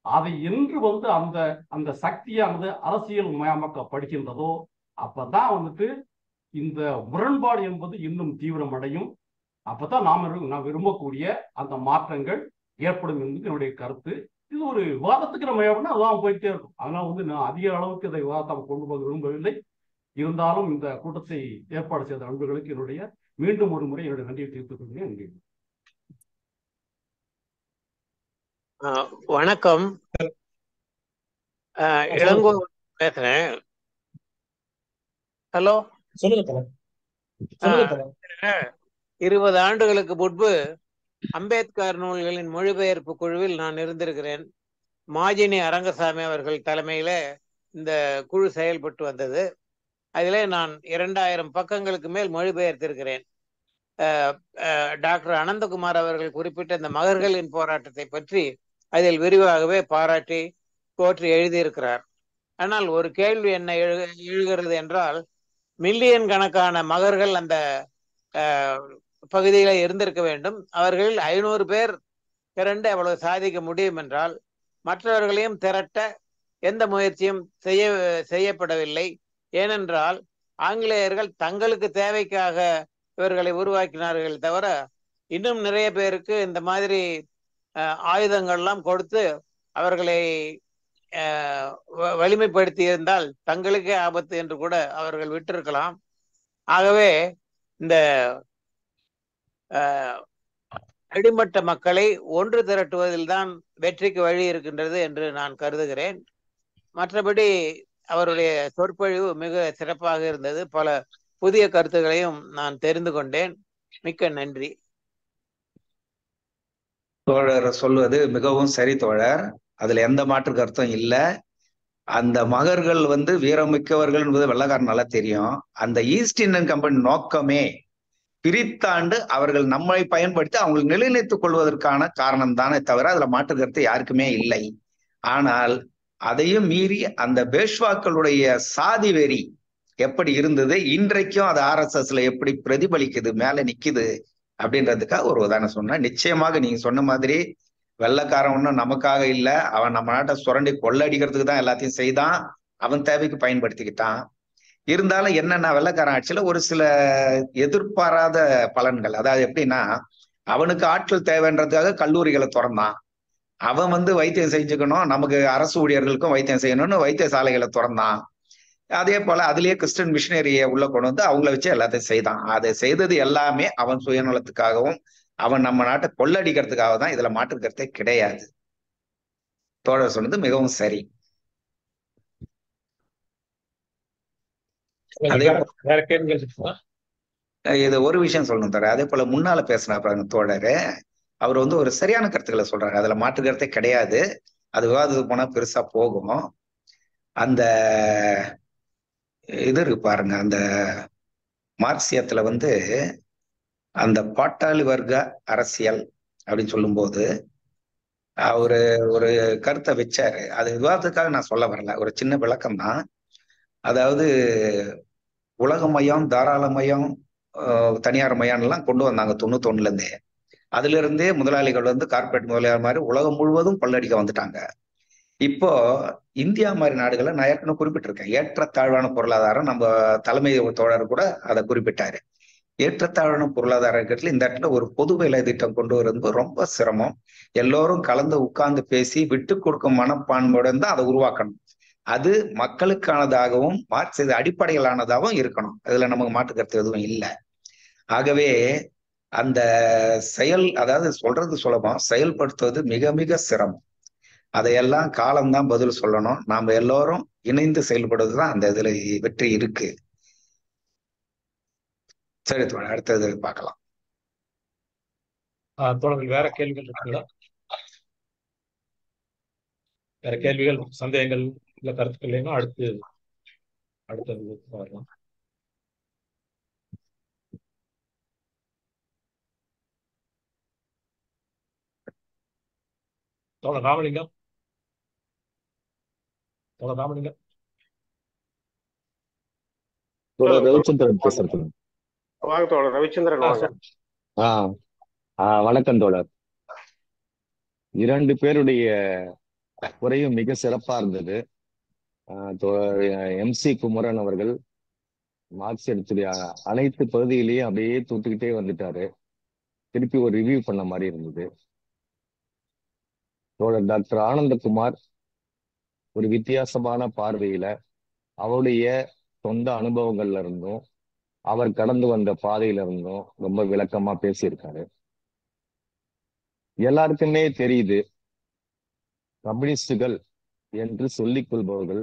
அதை என்று வந்து அந்த அந்த சக்தியானது அரசியல் மயமாக்கப்படுகின்றதோ அப்பதான் வந்துட்டு இந்த முரண்பாடு என்பது இன்னும் தீவிரமடையும். அப்பதான் நாம் விரும்பக்கூடிய அந்த மாற்றங்கள் ஏற்படும் என்பது என்னுடைய கருத்து. இது ஒரு விவாதத்துக்கு நம்ம எப்படின்னா அதான் போயிட்டே இருக்கும். அதனால வந்து நான் அதிக அளவுக்கு இதை விவாதத்தை கொண்டு போக விரும்பவில்லை. இருந்தாலும் இந்த கூட்டத்தை ஏற்பாடு செய்த நண்பர்களுக்கு என்னுடைய மீண்டும் ஒரு முறை என்னுடைய நன்றியை தெரிவித்துக் கொள்கிறேன். நன்றி. வணக்கம். இளங்கோ பேசுறேன். ஹலோ, சொல்லுங்க. 20 ஆண்டுகளுக்கு முன்பு அம்பேத்கர் நூல்களின் மொழிபெயர்ப்பு குழுவில் நான் இருந்திருக்கிறேன். மாஜினி அரங்கசாமி அவர்கள் தலைமையில இந்த குழு செயல்பட்டு வந்தது. அதிலே நான் 2000 பக்கங்களுக்கு மேல் மொழிபெயர்த்திருக்கிறேன். டாக்டர் அனந்தகுமார் அவர்கள் குறிப்பிட்ட இந்த மகர்களின் போராட்டத்தை பற்றி அதில் விரிவாகவே பாராட்டி போற்றி எழுதியிருக்கிறார். ஆனால் ஒரு கேள்வி என்ன எழுகிறது என்றால், மில்லியன் கணக்கான மகர்கள் அந்த பகுதியில இருந்திருக்க வேண்டும். அவர்களில் 500 பேர் திரண்டு அவ்வளவு சாதிக்க முடியும் என்றால் மற்றவர்களையும் திரட்ட எந்த முயற்சியும் செய்யப்படவில்லை. ஏனென்றால் ஆங்கிலேயர்கள் தங்களுக்கு தேவைக்காக இவர்களை உருவாக்கினார்கள் தவிர இன்னும் நிறைய பேருக்கு இந்த மாதிரி ஆயுதங்கள்லாம் கொடுத்து அவர்களை வலிமைப்படுத்தி இருந்தால் தங்களுக்கே ஆபத்து என்று கூட அவர்கள் விட்டிருக்கலாம். ஆகவே இந்த அடிமட்ட மக்களை ஒன்று திரட்டுவதில் தான் வெற்றிக்கு வழி இருக்கின்றது என்று நான் கருதுகிறேன். மற்றபடி அவருடைய சொற்பொழிவு மிக சிறப்பாக இருந்தது. பல புதிய கருத்துக்களையும் நான் தெரிந்து கொண்டேன். மிக்க நன்றி. தோழர் சொல்வது மிகவும் சரி தோழர், அதுல எந்த மாற்று கருத்தும் இல்லை. அந்த மகர்கள் வந்து வீரமிக்கவர்கள் என்பது வெள்ளக்காரன் நல்லா தெரியும். அந்த ஈஸ்ட் இந்தியன் கம்பெனி நோக்கமே பிரித்தாண்டு அவர்கள் நம்மை பயன்படுத்தி அவங்களை நிலைநிறுத்திக் கொள்வதற்கான காரணம் தானே தவிர அதுல மாற்று கருத்து யாருக்குமே இல்லை. ஆனால் அதையும் மீறி அந்த பேஷ்வாக்களுடைய சாதி வெறி எப்படி இருந்தது, இன்றைக்கும் அது RSSல எப்படி பிரதிபலிக்குது, மேல நிக்குது அப்படின்றதுக்காக ஒரு உதாரணம் சொன்னா, நிச்சயமாக நீங்க சொன்ன மாதிரி வெள்ளைக்காரன் ஒன்றும் நமக்காக இல்லை. அவன் நம்ம நாட்டை சுரண்டி கொள்ளடிக்கிறதுக்கு தான் எல்லாத்தையும் செய்தான், அவன் தேவைக்கு பயன்படுத்திக்கிட்டான். இருந்தாலும் என்னன்னா வெள்ளைக்காரன் ஆட்சியில ஒரு சில எதிர்பாராத பலன்கள், அதாவது எப்படின்னா அவனுக்கு ஆட்கள் தேவைன்றதுக்காக கல்லூரிகளை திறந்தான், அவன் வந்து வைத்தியம் செஞ்சுக்கணும், நமக்கு அரசு ஊழியர்களுக்கும் வைத்தியம் செய்யணும்னு வைத்தியசாலைகளை திறந்தான். அதே போல அதுலயே கிறிஸ்டியன் மிஷினரியை உள்ள கொண்டு வந்து அவங்கள வச்சு எல்லாத்தையும் செய்தான். அதை செய்தது எல்லாமே அவன் சுயநலத்துக்காகவும் அவன் நம்ம நாட்டை கொள்ளடிக்கிறதுக்காக தான். இதுல மாற்று கருத்தே கிடையாது. தோழர் சொன்னது மிகவும் சரி. அதே வேற கேள்விகள் இருக்குமா? இது ஒரு விஷயம் சொல்லணும் தோழர். அதே போல முன்னால பேசினா பாருங்க தோழர், அவர் வந்து ஒரு சரியான கருத்துக்களை சொல்றாரு. அதுல மாற்று கருத்தே கிடையாது. அது விவாதத்துக்கு போனா பெருசா போகும். அந்த இது இருக்கு பாருங்க, அந்த மார்க்சியத்துல வந்து அந்த பாட்டாளி வர்க்க அரசியல் அப்படின்னு சொல்லும்போது அவரு ஒரு கருத்தை வச்சாரு. அது விவாதத்துக்காக நான் சொல்ல வரல, ஒரு சின்ன விளக்கம் தான். அதாவது உலகமயம், தாராளமயம், தனியார் மயம்லாம் கொண்டு வந்தாங்க 91ல இருந்தே. அதுல இருந்தே முதலாளிகள் வந்து கார்பரேட் முதலாளி மாதிரி உலகம் முழுவதும் கொள்ளடிக்க வந்துட்டாங்க. இப்போ இந்தியா மாதிரி நாடுகளை நான் ஏற்கனவே குறிப்பிட்டிருக்கேன். ஏற்றத்தாழ்வான பொருளாதாரம், நம்ம தலைமை தோழர் கூட அதை குறிப்பிட்டாரு. ஏற்றத்தாழ்வான பொருளாதார இடத்துல இந்த இடத்துல ஒரு பொது வேலை திட்டம் கொண்டு வருவது ரொம்ப சிரமம். எல்லோரும் கலந்து உட்கார்ந்து பேசி விட்டு கொடுக்கும் மனப்பான்மையுடன் தான் அதை உருவாக்கணும். அது மக்களுக்கானதாகவும் மார்க்சிய அடிப்படையிலானதாகவும் இருக்கணும். அதுல நமக்கு மாற்றுக்கருத்து எதுவும் இல்லை. ஆகவே அந்த செயல், அதாவது சொல்றது சுலபம், செயல்படுத்துவது மிக மிக சிரமம். அதையெல்லாம் காலம்தான் பதில் சொல்லணும். நாம எல்லோரும் இணைந்து செயல்படுவதுதான் அந்த இதுல வெற்றி இருக்கு. சரி தோழர், அடுத்தது பார்க்கலாம். தோழர்கள் வேற கேள்விகள் இருக்குங்களா? வேற கேள்விகள், சந்தேகங்கள், இல்ல கருத்துக்கள் இல்லைன்னா அடுத்தது வரலாம். தோழர் ராமலிங்கம், ரவிச்சந்திரன் பேசுறேன். வாங்க தோழர் ரவிச்சந்திரன் வாங்க. வணக்கம் தோழர். 2 பேருடைய உரையும் மிக சிறப்பா இருந்தது. MC குமரன் அவர்கள் மார்க்சியத்துடைய அனைத்து பகுதியிலையும் அப்படியே தூத்துக்கிட்டே வந்துட்டாரு. திருப்பி ஒரு ரிவ்யூ பண்ண மாதிரி இருந்தது. தோழர் டாக்டர் ஆனந்தகுமார் ஒரு வித்தியாசமான பார்வையில அவருடைய சொந்த அனுபவங்கள்ல இருந்தும் அவர் கடந்து வந்த பாதையில இருந்தும் ரொம்ப விளக்கமா பேசியிருக்காரு. எல்லாருக்குமே தெரியுது, கம்யூனிஸ்டுகள் என்று சொல்லிக் கொள்பவர்கள்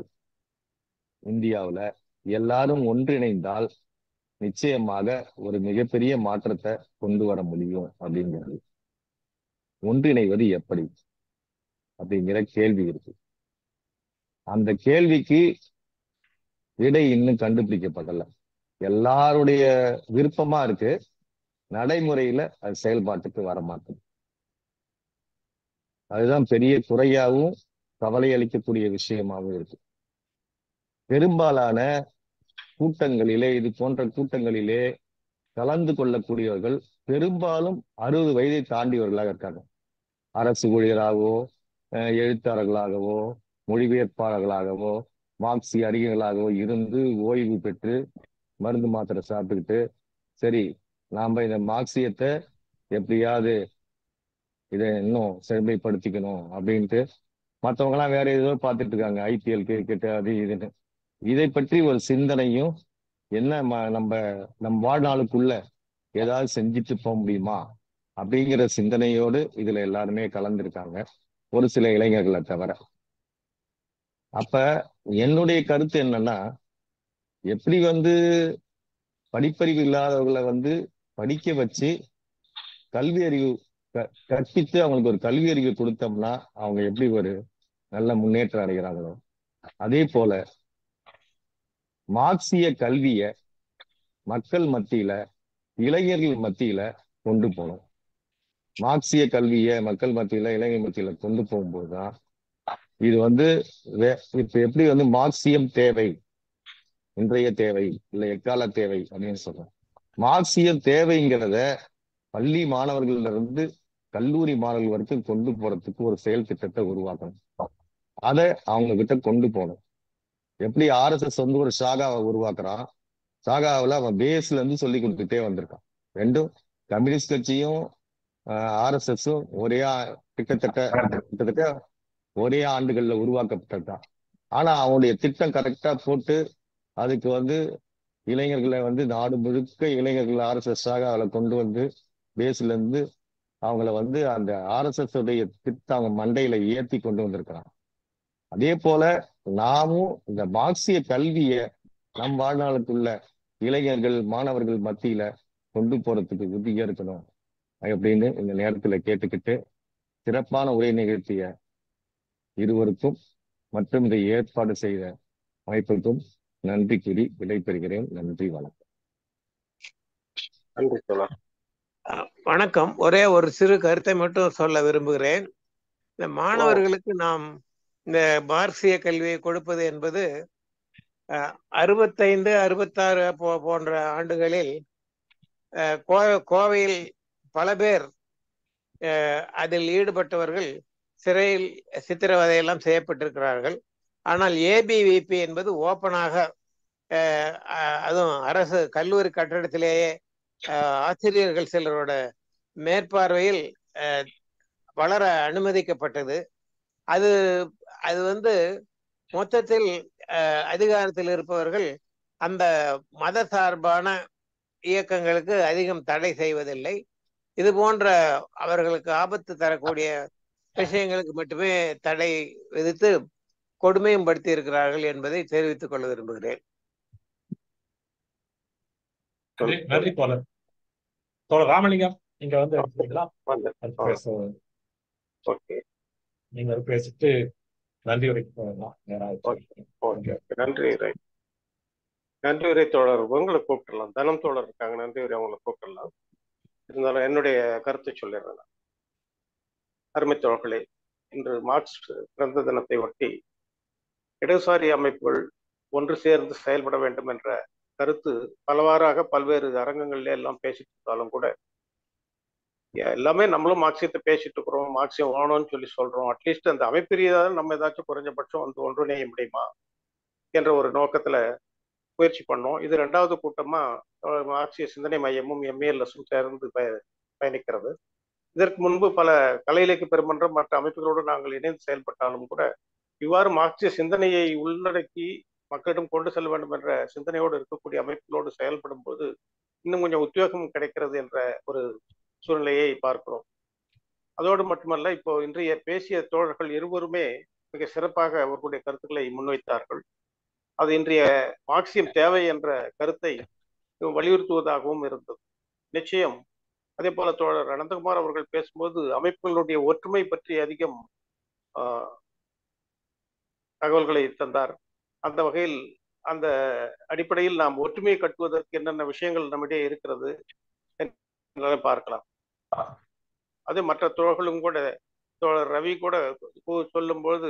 இந்தியாவுல எல்லாரும் ஒன்றிணைந்தால் நிச்சயமாக ஒரு மிகப்பெரிய மாற்றத்தை கொண்டு வர முடியும் அப்படிங்கிறது. ஒன்றிணைவது எப்படி அப்படிங்கிற கேள்வி இருக்கு. அந்த கேள்விக்கு விடை இன்னும் கண்டுபிடிக்கப்படல. எல்லாருடைய விருப்பமா இருக்கு, நடைமுறையில அது செயல்பாட்டுக்கு வர மாட்டேங்குது. அதுதான் பெரிய குறையாகவும் கவலை அளிக்கக்கூடிய விஷயமாகவும் இருக்கு. பெரும்பாலான கூட்டங்களிலே, இது போன்ற கூட்டங்களிலே கலந்து கொள்ளக்கூடியவர்கள் பெரும்பாலும் 60 வயதை தாண்டியவர்களாக இருக்காங்க. அரசு ஊழியராகவோ, எழுத்தாளர்களாகவோ, மொழிபெயர்ப்பாளர்களாகவோ, மார்க்சிய அறிஞர்களாகவோ இருந்து ஓய்வு பெற்று மருந்து மாத்திரை சாப்பிட்டுக்கிட்டு, சரி நாம இந்த மார்க்சியத்தை எப்படியாவது இதை இன்னும் செழுமைப்படுத்திக்கணும் அப்படின்ட்டு மற்றவங்கலாம் வேற ஏதோ பார்த்துட்டு இருக்காங்க, IPL கிரிக்கெட் அது இதுன்னு. இதை பற்றி ஒரு சிந்தனையும் என்ன நம்ம வாழ்நாளுக்குள்ள ஏதாவது செஞ்சுட்டு போக முடியுமா அப்படிங்கிற சிந்தனையோடு இதுல எல்லாருமே கலந்துருக்காங்க, ஒரு சில இளைஞர்களை தவிர. அப்ப என்னுடைய கருத்து என்னன்னா, எப்படி படிப்பறிவு இல்லாதவர்களை படிக்க வச்சு கல்வி அறிவு கற்பித்து அவங்களுக்கு ஒரு கல்வி அறிவு கொடுத்தோம்னா அவங்க எப்படி ஒரு நல்ல முன்னேற்றம் அடைகிறாங்களோ, அதே போல மார்க்சிய கல்விய மக்கள் மத்தியில, இளைஞர்கள் மத்தியில கொண்டு போகணும். மார்க்சிய கல்விய மக்கள் மத்தியில, இளைஞர் மத்தியில கொண்டு போகும்போதுதான் இது இப்ப எப்படி மார்க்சியம் தேவை, இன்றைய தேவை, இல்லை எக்கால தேவை அப்படின்னு சொல்றோம். மார்க்சியம் தேவைங்கிறத பள்ளி மாணவர்கள்ல இருந்து கல்லூரி மாணவர்கள் வரைக்கும் கொண்டு போறதுக்கு ஒரு செயல் திட்டத்தை உருவாக்கணும். அதை அவங்க கிட்ட கொண்டு போகணும். எப்படி RSS ஒரு சாகாவை உருவாக்குறான், சாகாவில் அவன் பேஸ்ல இருந்து சொல்லி கொடுத்துட்டே வந்திருக்கான். ரெண்டும் கம்யூனிஸ்ட் கட்சியும் ஆர்எஸ்எஸும் கிட்டத்தட்ட ஒரே ஆண்டுகள்ல உருவாக்கப்பட்டதுதான். ஆனா அவனுடைய திட்டம் கரெக்டா போட்டு அதுக்கு வந்து இளைஞர்களை வந்து நாடு முழுக்க இளைஞர்கள் ஆர்எஸ்எஸ்-ஆக அவளை கொண்டு வந்து பேஸ்ல இருந்து அவங்கள வந்து அந்த ஆர்எஸ்எஸ் உடைய திட்டம் அவங்க மண்டையில ஏத்தி கொண்டு வந்திருக்கிறான். அதே போல நாமும் இந்த மார்க்சிய கல்விய நம் வாழ்நாளுக்குள்ள இளைஞர்கள் மாணவர்கள் மத்தியில கொண்டு போறதுக்கு உறுதியா இருக்கணும் அப்படின்னு இந்த நேரத்துல கேட்டுக்கிட்டு சிறப்பான உரை நிகழ்த்திய இருவருக்கும் மற்றும் இதை ஏற்பாடு செய்த அமைப்புக்கும் நன்றி கூறி விடைபெறுகிறேன். நன்றி, வணக்கம். நன்றி தோழர். வணக்கம். ஒரே ஒரு சிறு கருத்தை மட்டும் சொல்ல விரும்புகிறேன். இந்த மாணவர்களுக்கு நாம் இந்த மார்க்சிய கல்வியை கொடுப்பது என்பது 65, 66 போன்ற ஆண்டுகளில் கோவையில் பல பேர் அதில் ஈடுபட்டவர்கள் சிறையில் சித்திரவதையெல்லாம் செய்யப்பட்டிருக்கிறார்கள். ஆனால் ஏபிவிபி என்பது ஓப்பனாக, அதுவும் அரசு கல்லூரி கட்டடத்திலேயே ஆசிரியர்கள் சிலரோட மேற்பார்வையில் வளர அனுமதிக்கப்பட்டது. அது வந்து மொத்தத்தில் அதிகாரத்தில் இருப்பவர்கள் அந்த மத சார்பான இயக்கங்களுக்கு அதிகம் தடை செய்வதில்லை. இது போன்ற அவர்களுக்கு ஆபத்து தரக்கூடிய விஷயங்களுக்கு மட்டுமே தடை விதித்து கொடுமையும் படுத்தி இருக்கிறார்கள் என்பதை தெரிவித்துக் கொள்ள விரும்புகிறேன். நன்றி தோழர். தோழர் ராமலிங்கம், நீங்க வந்து நீங்க பேசிட்டு நன்றி உரைக்கு போகலாம். நன்றி உரை தோழர் உங்களை கூப்பிடலாம். தனம் தோழர் இருக்காங்க, நன்றி உரை அவங்களை கூப்பிடலாம். இருந்தாலும் என்னுடைய கருத்தை சொல்லிடுறேன். அருமை தோழர்களே, இன்று மார்க்ஸ் பிறந்த தினத்தை ஒட்டி இடதுசாரி அமைப்புகள் ஒன்று சேர்ந்து செயல்பட வேண்டும் என்ற கருத்து பலவாறாக பல்வேறு அரங்கங்கள்ல எல்லாம் பேசிட்டு இருந்தாலும் கூட எல்லாமே நம்மளும் மார்க்சியத்தை பேசிட்டு இருக்கிறோம், மார்க்சியம் வேணும்னு சொல்லி சொல்றோம். அட்லீஸ்ட் அந்த அமைப்பு ரீதியாக நம்ம ஏதாச்சும் குறைஞ்சபட்சம் வந்து ஒன்றிணைய முடியுமா என்ற ஒரு நோக்கத்துல முயற்சி பண்ணோம். இது 2வது கூட்டமா மார்க்சிய சிந்தனை மையமும் எம்ஏஎல்எஸும் சேர்ந்து பயணிக்கிறது. இதற்கு முன்பு பல கலை இலக்கிய பெருமன்றம் மற்ற அமைப்புகளோடு நாங்கள் இணைந்து செயல்பட்டாலும் கூட இவ்வாறு மார்க்சிய சிந்தனையை உள்ளடக்கி மக்களிடம் கொண்டு செல்ல வேண்டும் என்ற சிந்தனையோடு இருக்கக்கூடிய அமைப்புகளோடு செயல்படும் போது இன்னும் கொஞ்சம் உத்வேகம் கிடைக்கிறது என்ற ஒரு சூழ்நிலையை பார்க்கிறோம். அதோடு மட்டுமல்ல, இப்போ இன்றைய பேசிய தோழர்கள் இருவருமே மிக சிறப்பாக அவர்களுடைய கருத்துக்களை முன்வைத்தார்கள். அது இன்றைய மார்க்சியம் தேவை என்ற கருத்தை வலியுறுத்துவதாகவும் இருந்தது. நிச்சயம் அதே போல தோழர் அனந்தகுமார் அவர்கள் பேசும்போது அமைப்புகளுடைய ஒற்றுமை பற்றி அதிகம் தகவல்களை தந்தார். அந்த வகையில் அந்த அடிப்படையில் நாம் ஒற்றுமையை கட்டுவதற்கு என்னென்ன விஷயங்கள் நம்மிடையே இருக்கிறது பார்க்கலாம். அது மற்ற தோழர்களும் கூட, தோழர் ரவி கூட சொல்லும்போது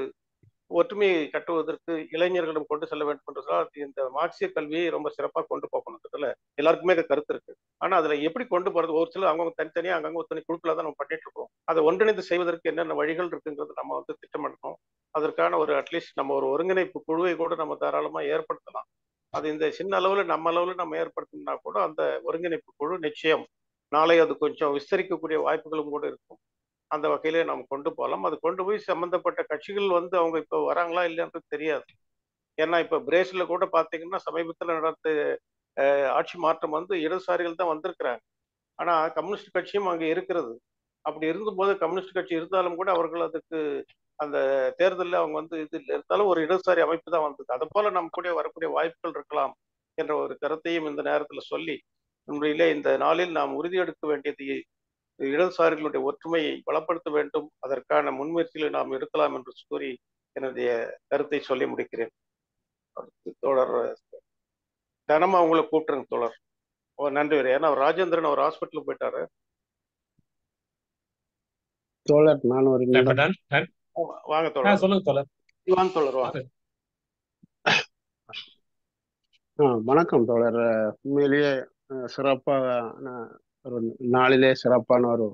ஒற்றுமையை கட்டுவதற்கு இளைஞர்களிடம் கொண்டு செல்ல வேண்டும் என்று சொன்னால் இந்த மார்க்சிய கல்வியை ரொம்ப சிறப்பாக கொண்டு போகணுன்றதுல எல்லாருக்குமே கருத்து இருக்கு. ஆனா அதுல எப்படி கொண்டு போறது, ஒரு சில அவங்க தனித்தனியா அங்கங்க ஒத்தனை குழுக்களை தான் நம்ம பண்ணிட்டு இருக்கோம். அதை ஒன்றிணைந்து செய்வதற்கு என்னென்ன வழிகள் இருக்குங்கிறது நம்ம வந்து திட்டமிடணும். அதற்கான ஒரு அட்லீஸ்ட் நம்ம ஒரு ஒருங்கிணைப்பு குழுவை கூட நம்ம தாராளமா ஏற்படுத்தலாம். அது இந்த சின்ன அளவுல நம்ம ஏற்படுத்தணும்னா கூட அந்த ஒருங்கிணைப்பு குழு நிச்சயம் நாளை அது கொஞ்சம் விஸ்தரிக்கக்கூடிய வாய்ப்புகளும் கூட இருக்கும். அந்த வகையிலே நாம் கொண்டு போகலாம். அது கொண்டு போய் சம்பந்தப்பட்ட கட்சிகள் வந்து அவங்க இப்போ வராங்களா இல்லைன்றது தெரியாது. ஏன்னா இப்ப பிரேசில்ல கூட பாத்தீங்கன்னா சமீபத்தில் நடந்த ஆட்சி மாற்றம் வந்து இடதுசாரிகள் தான் வந்திருக்கிறாங்க. ஆனா கம்யூனிஸ்ட் கட்சியும் அங்கே இருக்கிறது. அப்படி இருந்தபோது கம்யூனிஸ்ட் கட்சி இருந்தாலும் கூட அவர்கள் அதுக்கு அந்த தேர்தலில் அவங்க வந்து இது இருந்தாலும் ஒரு இடதுசாரி அமைப்பு தான் வந்தது. அது போல நம்ம கூட வரக்கூடிய வாய்ப்புகள் இருக்கலாம் என்ற ஒரு கருத்தையும் இந்த நேரத்தில் சொல்லி, உண்மையிலே இந்த நாளில் நாம் உறுதியெடுக்க வேண்டியது இடதுசாரிகளுடைய ஒற்றுமையை பலப்படுத்த வேண்டும். அதற்கான முன்முயற்சிகளை நாம் எடுக்கலாம் என்று கூறி என்னுடைய கருத்தை சொல்லி முடிக்கிறேன். தோழர் தினமும் அவங்களை கூப்பிட்டுருங்க தோழர். நன்றி. ஏன்னா ராஜேந்திரன் அவர் ஹாஸ்பிட்டலுக்கு போயிட்டாரு. தோழர் நான் ஒரு வாங்க தோழர். சொல்லுங்க தோழர். வாங்க தோழர் வாங்க. வணக்கம் தோழர். உண்மையிலேயே சிறப்பாக ஒரு நாளிலே சிறப்பான ஒரு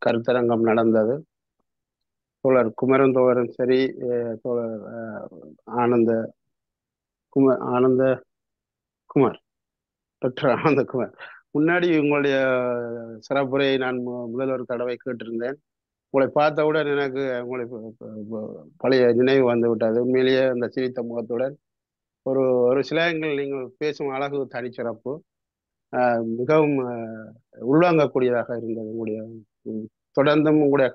கருத்தரங்கம் நடந்தது. தோழர் குமரன் தோழரும் சரி, தோழர் டாக்டர் ஆனந்தகுமார் முன்னாடி உங்களுடைய சிறப்புரையை நான் முதல் ஒரு தடவை கேட்டிருந்தேன். உங்களை பார்த்தவுடன் எனக்கு உங்களை பழைய நினைவு வந்து விட்டது. உண்மையிலேயே அந்த சிரித்த முகத்துடன் ஒரு ஒரு சிலங்கள் நீங்கள் பேசும் அழகு தனிச்சிறப்பு, மிகவும் உள்வாங்கக்கூடியதாக இருந்தது. உங்களுடைய தொடர்ந்தும் உங்களுடைய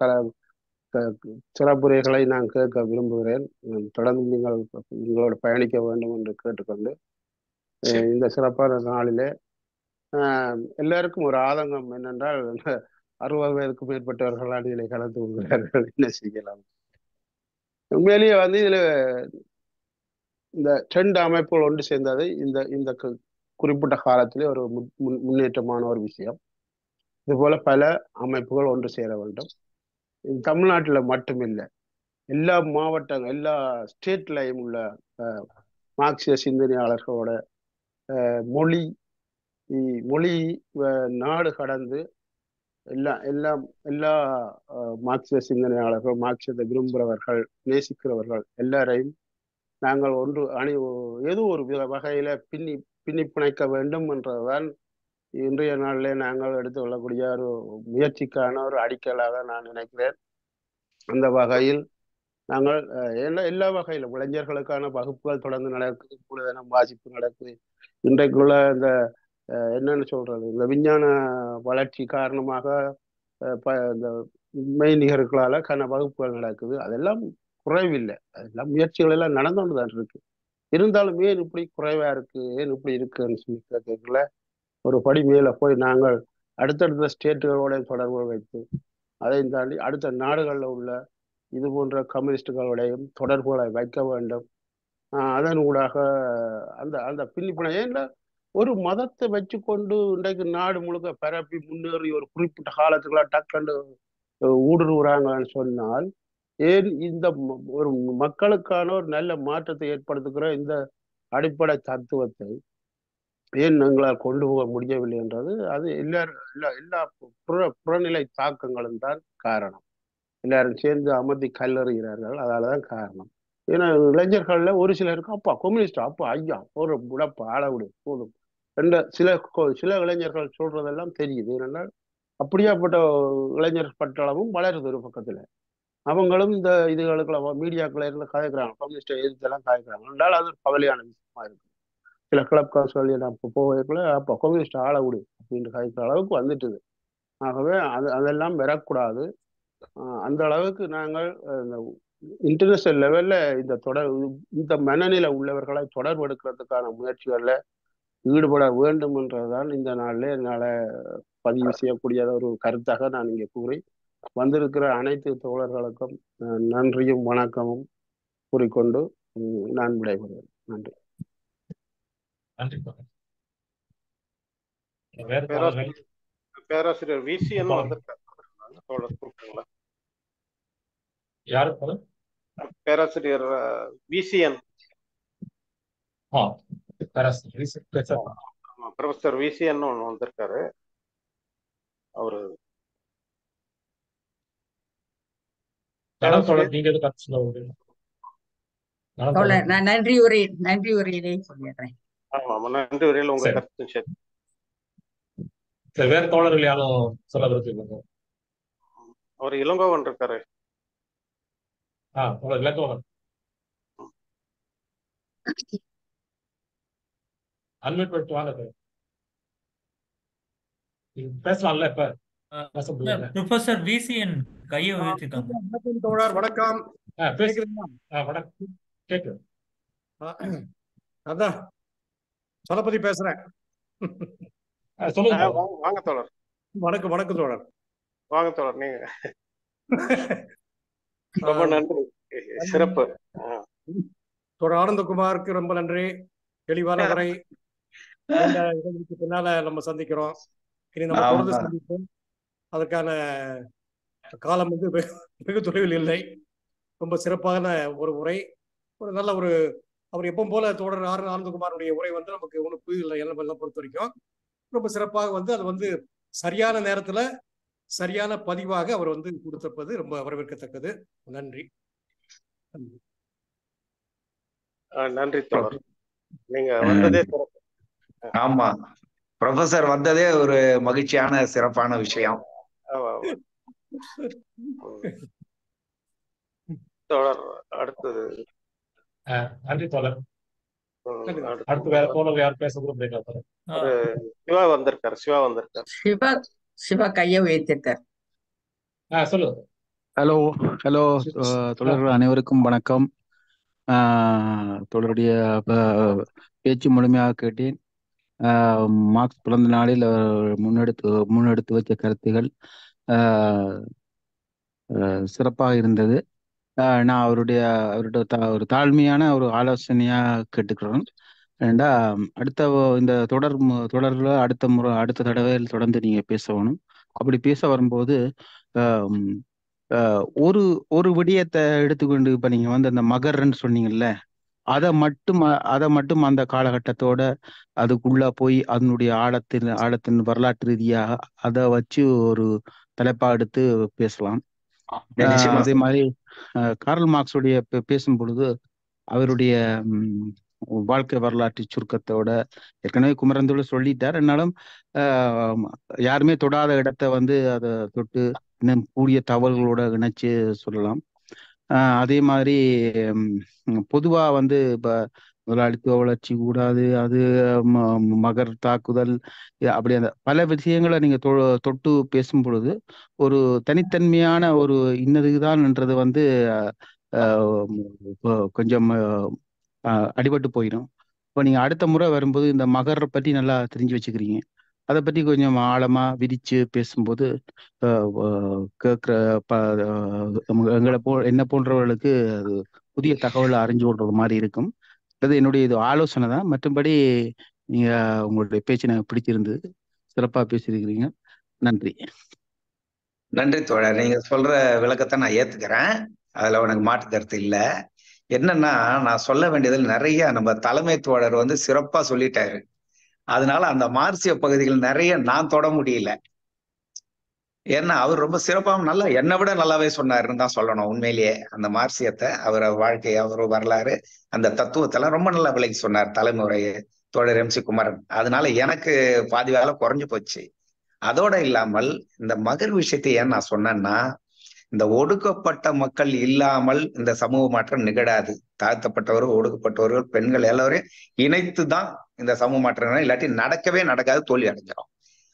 சிறப்புரைகளை நான் கேட்க விரும்புகிறேன். தொடர்ந்து நீங்கள் உங்களோட பயணிக்க வேண்டும் என்று கேட்டுக்கொண்டு இந்த சிறப்பான நாளிலே எல்லாருக்கும் ஒரு ஆதங்கம் என்னென்றால் 60 வயதுக்கு மேற்பட்டவர்களால் இதில் கலந்து கொள்கிறார்கள், என்ன செய்யலாம்? உண்மையிலேயே வந்து இதுல இந்த 2 அமைப்புகள் ஒன்று சேர்ந்தது இந்த இந்த குறிப்பிட்ட காலத்திலே ஒரு முன்னேற்றமான ஒரு விஷயம். இது போல பல அமைப்புகள் ஒன்று சேர வேண்டும். தமிழ்நாட்டில் மட்டுமில்லை, எல்லா மாவட்டங்கள் எல்லா ஸ்டேட்லையும் உள்ள மார்க்சிய சிந்தனையாளர்களோட மொழி நாடு கடந்து எல்லா மார்க்சிய சிந்தனையாளர்கள், மார்க்சியத்தை விரும்புகிறவர்கள், நேசிக்கிறவர்கள் எல்லாரையும் நாங்கள் ஒன்று ஏதோ ஒரு வகையில பின்னி பிணைக்க வேண்டும் என்றதுதான் இன்றைய நாளிலே நாங்கள் எடுத்துக்கொள்ளக்கூடிய ஒரு முயற்சிக்கான ஒரு அடிக்கலாக நான் நினைக்கிறேன். அந்த வகையில் நாங்கள் எல்லா வகையிலும் இளைஞர்களுக்கான வகுப்புகள் தொடர்ந்து நடக்குது, மூலதனம் வாசிப்பு நடக்குது. இன்றைக்குள்ள இந்த என்னன்னு சொல்றது, இந்த விஞ்ஞான வளர்ச்சி காரணமாக இந்த மெய்நிகர்களால வகுப்புகள் நடக்குது. அதெல்லாம் குறைவில்லை, அதெல்லாம் முயற்சிகள் எல்லாம் நடந்து கொண்டுதான் இருக்கு. இருந்தாலும் ஏன் இப்படி குறைவா இருக்கு, ஏன் இப்படி இருக்குன்னு சொல்லி கேட்கல ஒரு படி மேல போய் நாங்கள் அடுத்தடுத்த ஸ்டேட்டுகளோட தொடர்பு வைத்து அதையும் தாண்டி அடுத்த நாடுகளில் உள்ள இது போன்ற கம்யூனிஸ்டுகளுடையும் தொடர்புகளை வைக்க வேண்டும். அதன் ஊடாக அந்த அந்த பின்னிப்பின ஏன்ல ஒரு மதத்தை வச்சு கொண்டு இன்றைக்கு நாடு முழுக்க பரப்பி முன்னேறி ஒரு குறிப்பிட்ட காலத்துக்குள்ள டக்குண்டு ஊடுருவுறாங்கன்னு சொன்னால், ஏன் இந்த ஒரு மக்களுக்கான ஒரு நல்ல மாற்றத்தை ஏற்படுத்துகிற இந்த அடிப்படை தத்துவத்தை ஏன் எங்களால் கொண்டு போக முடியவில்லை என்றது அது எல்லா புறநிலை தாக்கங்களும் தான் காரணம். எல்லாரும் சேர்ந்து அமர்த்தி கல்லறிகிறார்கள், அதாலதான் காரணம். ஏன்னா இளைஞர்கள்ல ஒரு சிலருக்கு அப்பா கம்யூனிஸ்ட், அப்பா ஐயா ஒரு உடப்பா ஆளவிடு போதும் என்ற சில இளைஞர்கள் சொல்றதெல்லாம் தெரியுது. ஏனென்றால் அப்படியாப்பட்ட இளைஞர் பட்டாளமும் வளருது ஒரு பக்கத்துல. அவங்களும் இந்த இதுகளுக்குள்ள மீடியாக்களை இருந்து கதைக்கிறாங்க, கம்யூனிஸ்ட் எதிர்த்தெல்லாம் கதைக்கிறாங்க என்றால் அது கவலையான விஷயமா இருக்கு. சில கிளப் சொல்லி நான் போகக்குள்ள அப்போ கம்யூனிஸ்ட் ஆள விடு அப்படின்ற கதைக்கிற அளவுக்கு வந்துட்டுது. ஆகவே அதெல்லாம் வரக்கூடாது. அந்த அளவுக்கு நாங்கள் இன்டர்நேஷனல் லெவல்ல இந்த மனநிலை உள்ளவர்களை தொடர்பு எடுக்கிறதுக்கான முயற்சிகள்ல ஈடுபட வேண்டும் என்றதுதான் இந்த நாளில் என்னால் பதிவு செய்யக்கூடிய ஒரு கருத்தாக நான் இங்கே கூறி வந்திருக்கிற அனைத்து தோழர்களுக்கும் நன்றியும் வணக்கமும் கூறிக்கொண்டு நான் விடைபெறுவேன். நன்றி. நன்றி. பேராசிரியர் விசிஎன் வந்திருக்காரு. யாரு? பேராசிரியர் விசிஎன். ப்ரொஃபசர் விசிஎன் ஒன்று வந்திருக்காரு. அவரு நான் நன்றி உரையிலே சொல்லிடுறேன். ஆமா, நன்றி உரையில் உங்க கருத்து சரி. வேற தோழர்கள் யாரும் சொல்ல விரும்புகிறீங்க? அவர் இளங்கோவன் இருக்காரு. இளங்கோவன் அன்மியூட் பண்ணிட்டு வாங்க. பேசலாம்ல இப்ப? ப்ரொஃபசர் விசிஎன் கையை உயர்த்திட்டாங்க. தோழர் வணக்கம். வணக்கம், கேக்குது. அதான் சலபதி பேசுறேன். சொல்லுங்க. வாங்க தோழர். வணக்கம் தோழர். வாங்க தோழர். நீங்க ரொம்ப நன்றி, சிறப்பு. தோழர் ஆனந்தகுமாருக்கு ரொம்ப நன்றி. தெளிவான உரை. இதற்கு பின்னால நம்ம சந்திக்கிறோம். இனி நம்ம தொடர்ந்து சந்திப்போம். அதற்கான காலம் வந்து வெகு தொலைவில் இல்லை. ரொம்ப சிறப்பான ஒரு உரை, ஒரு நல்ல ஒரு அவர் எப்பவும் போல தோழர் ஆனந்தகுமாருடைய உரை வந்து நமக்கு ஒன்றும் புரியல எல்லாம் பொறுத்த வரைக்கும். ரொம்ப சிறப்பாக வந்து அது வந்து சரியான நேரத்துல சரியான பதிவாக அவர் வந்து கொடுத்திருப்பது ரொம்ப வரவேற்கத்தக்கது. நன்றி. நன்றி தோழர், நீங்க வந்ததே சிறப்பு. ஆமா, ப்ரொஃபசர் வந்ததே ஒரு மகிழ்ச்சியான சிறப்பான விஷயம். தோழர் அடுத்தது. நன்றி தோழர். அடுத்து வேற தோழர் யார் பேச விரும்புறீங்களா தோழர்? சிவா வந்திருக்காரு. சிவா கையை உயர்த்திருக்கார். சொல்லுங்க. ஹலோ தோழர்கள் அனைவருக்கும் வணக்கம். தோழருடைய பேச்சு முழுமையாக கேட்டேன். மார்க்ஸ் பிறந்த நாளில் முன்னெடுத்து வச்ச கருத்துகள் சிறப்பாக இருந்தது. நான் அவருடைய ஒரு தாழ்மையான ஒரு ஆலோசனையா கேட்டுக்கிறேன். ஏண்டா இந்த தொடர்ல அடுத்த தடவையில் தொடர்ந்து நீங்க பேசணும். அப்படி பேச வரும்போது ஒரு விடயத்தை எடுத்துக்கொண்டு இப்ப நீங்க வந்து அந்த மகர்ன்னு சொன்னீங்கல்ல, அதை மட்டும் அந்த காலகட்டத்தோட அதுக்குள்ள போய் அதனுடைய ஆழத்தின் வரலாற்று ரீதியாக அதை வச்சு ஒரு தலைப்பா எடுத்து பேசலாம். அதே மாதிரி கார்ல் மார்க்ஸுடைய பேசும் பொழுது அவருடைய வாழ்க்கை வரலாற்று சுருக்கத்தோட ஏற்கனவே குமரந்தோடு சொல்லிட்டார். என்னாலும் யாருமே தொடாத இடத்த வந்து அதை தொட்டு இன்னும் கூடிய தகவல்களோட இணைச்சு சொல்லலாம். அதே மாதிரி பொதுவா வந்து இப்ப முதலாளித்துவ வளர்ச்சி கூடாது, அது மகர் தாக்குதல், அப்படி அந்த பல விஷயங்களை நீங்க தொட்டு பேசும் பொழுது ஒரு தனித்தன்மையான ஒரு இன்னதுதான்ன்றது வந்து கொஞ்சம் அடிபட்டு போயிடும். இப்போ நீங்க அடுத்த முறை வரும்போது இந்த மகரை பற்றி நல்லா தெரிஞ்சு வச்சுக்கிறீங்க. அதை பற்றி கொஞ்சம் ஆழமா விரிச்சு பேசும்போது கேட்குற என்ன போன்றவர்களுக்கு அது புதிய தகவலை அறிஞ்சு கொள்றது மாதிரி இருக்கும். அது என்னுடைய இது ஆலோசனை தான். மற்றபடி நீங்க உங்களுடைய பேச்சு எனக்கு பிடிச்சிருந்தது, சிறப்பா பேசியிருக்கிறீங்க. நன்றி. நன்றி தோழர். நீங்க சொல்ற விளக்கத்தை நான் ஏத்துக்கிறேன். அதுல உனக்கு மாற்று கருத்து இல்லை. என்னன்னா, நான் சொல்ல வேண்டியதில் நிறைய நம்ம தலைமை தோழர் வந்து சிறப்பா சொல்லிட்டாரு. அதனால அந்த மார்க்சிய பகுதிகள் நிறைய நான் தொட முடியல. ஏன்னா அவர் ரொம்ப சிறப்பாக நல்லா என்னை விட நல்லாவே சொன்னாருன்னு தான் சொல்லணும். உண்மையிலேயே அந்த மார்க்சியத்தை, அவரை வாழ்க்கை, அவர் வரலாறு, அந்த தத்துவத்தெல்லாம் ரொம்ப நல்லா விளக்கி சொன்னார் தலைமுறை தோழர் MC குமரன். அதனால எனக்கு பாதி வேலை குறைஞ்சு போச்சு. அதோட இல்லாமல் இந்த மகர் விஷயத்தை ஏன் நான் சொன்னேன்னா, இந்த ஒடுக்கப்பட்ட மக்கள் இல்லாமல் இந்த சமூக மாற்றம் நிகழாது. தாழ்த்தப்பட்டவர்கள், ஒடுக்கப்பட்டவர்கள், பெண்கள் எல்லாரையும் இணைத்து தான் இந்த சமூக மாற்றம், இல்லாட்டி நடக்கவே நடக்காது, தோல்வி அடைஞ்சிடும்.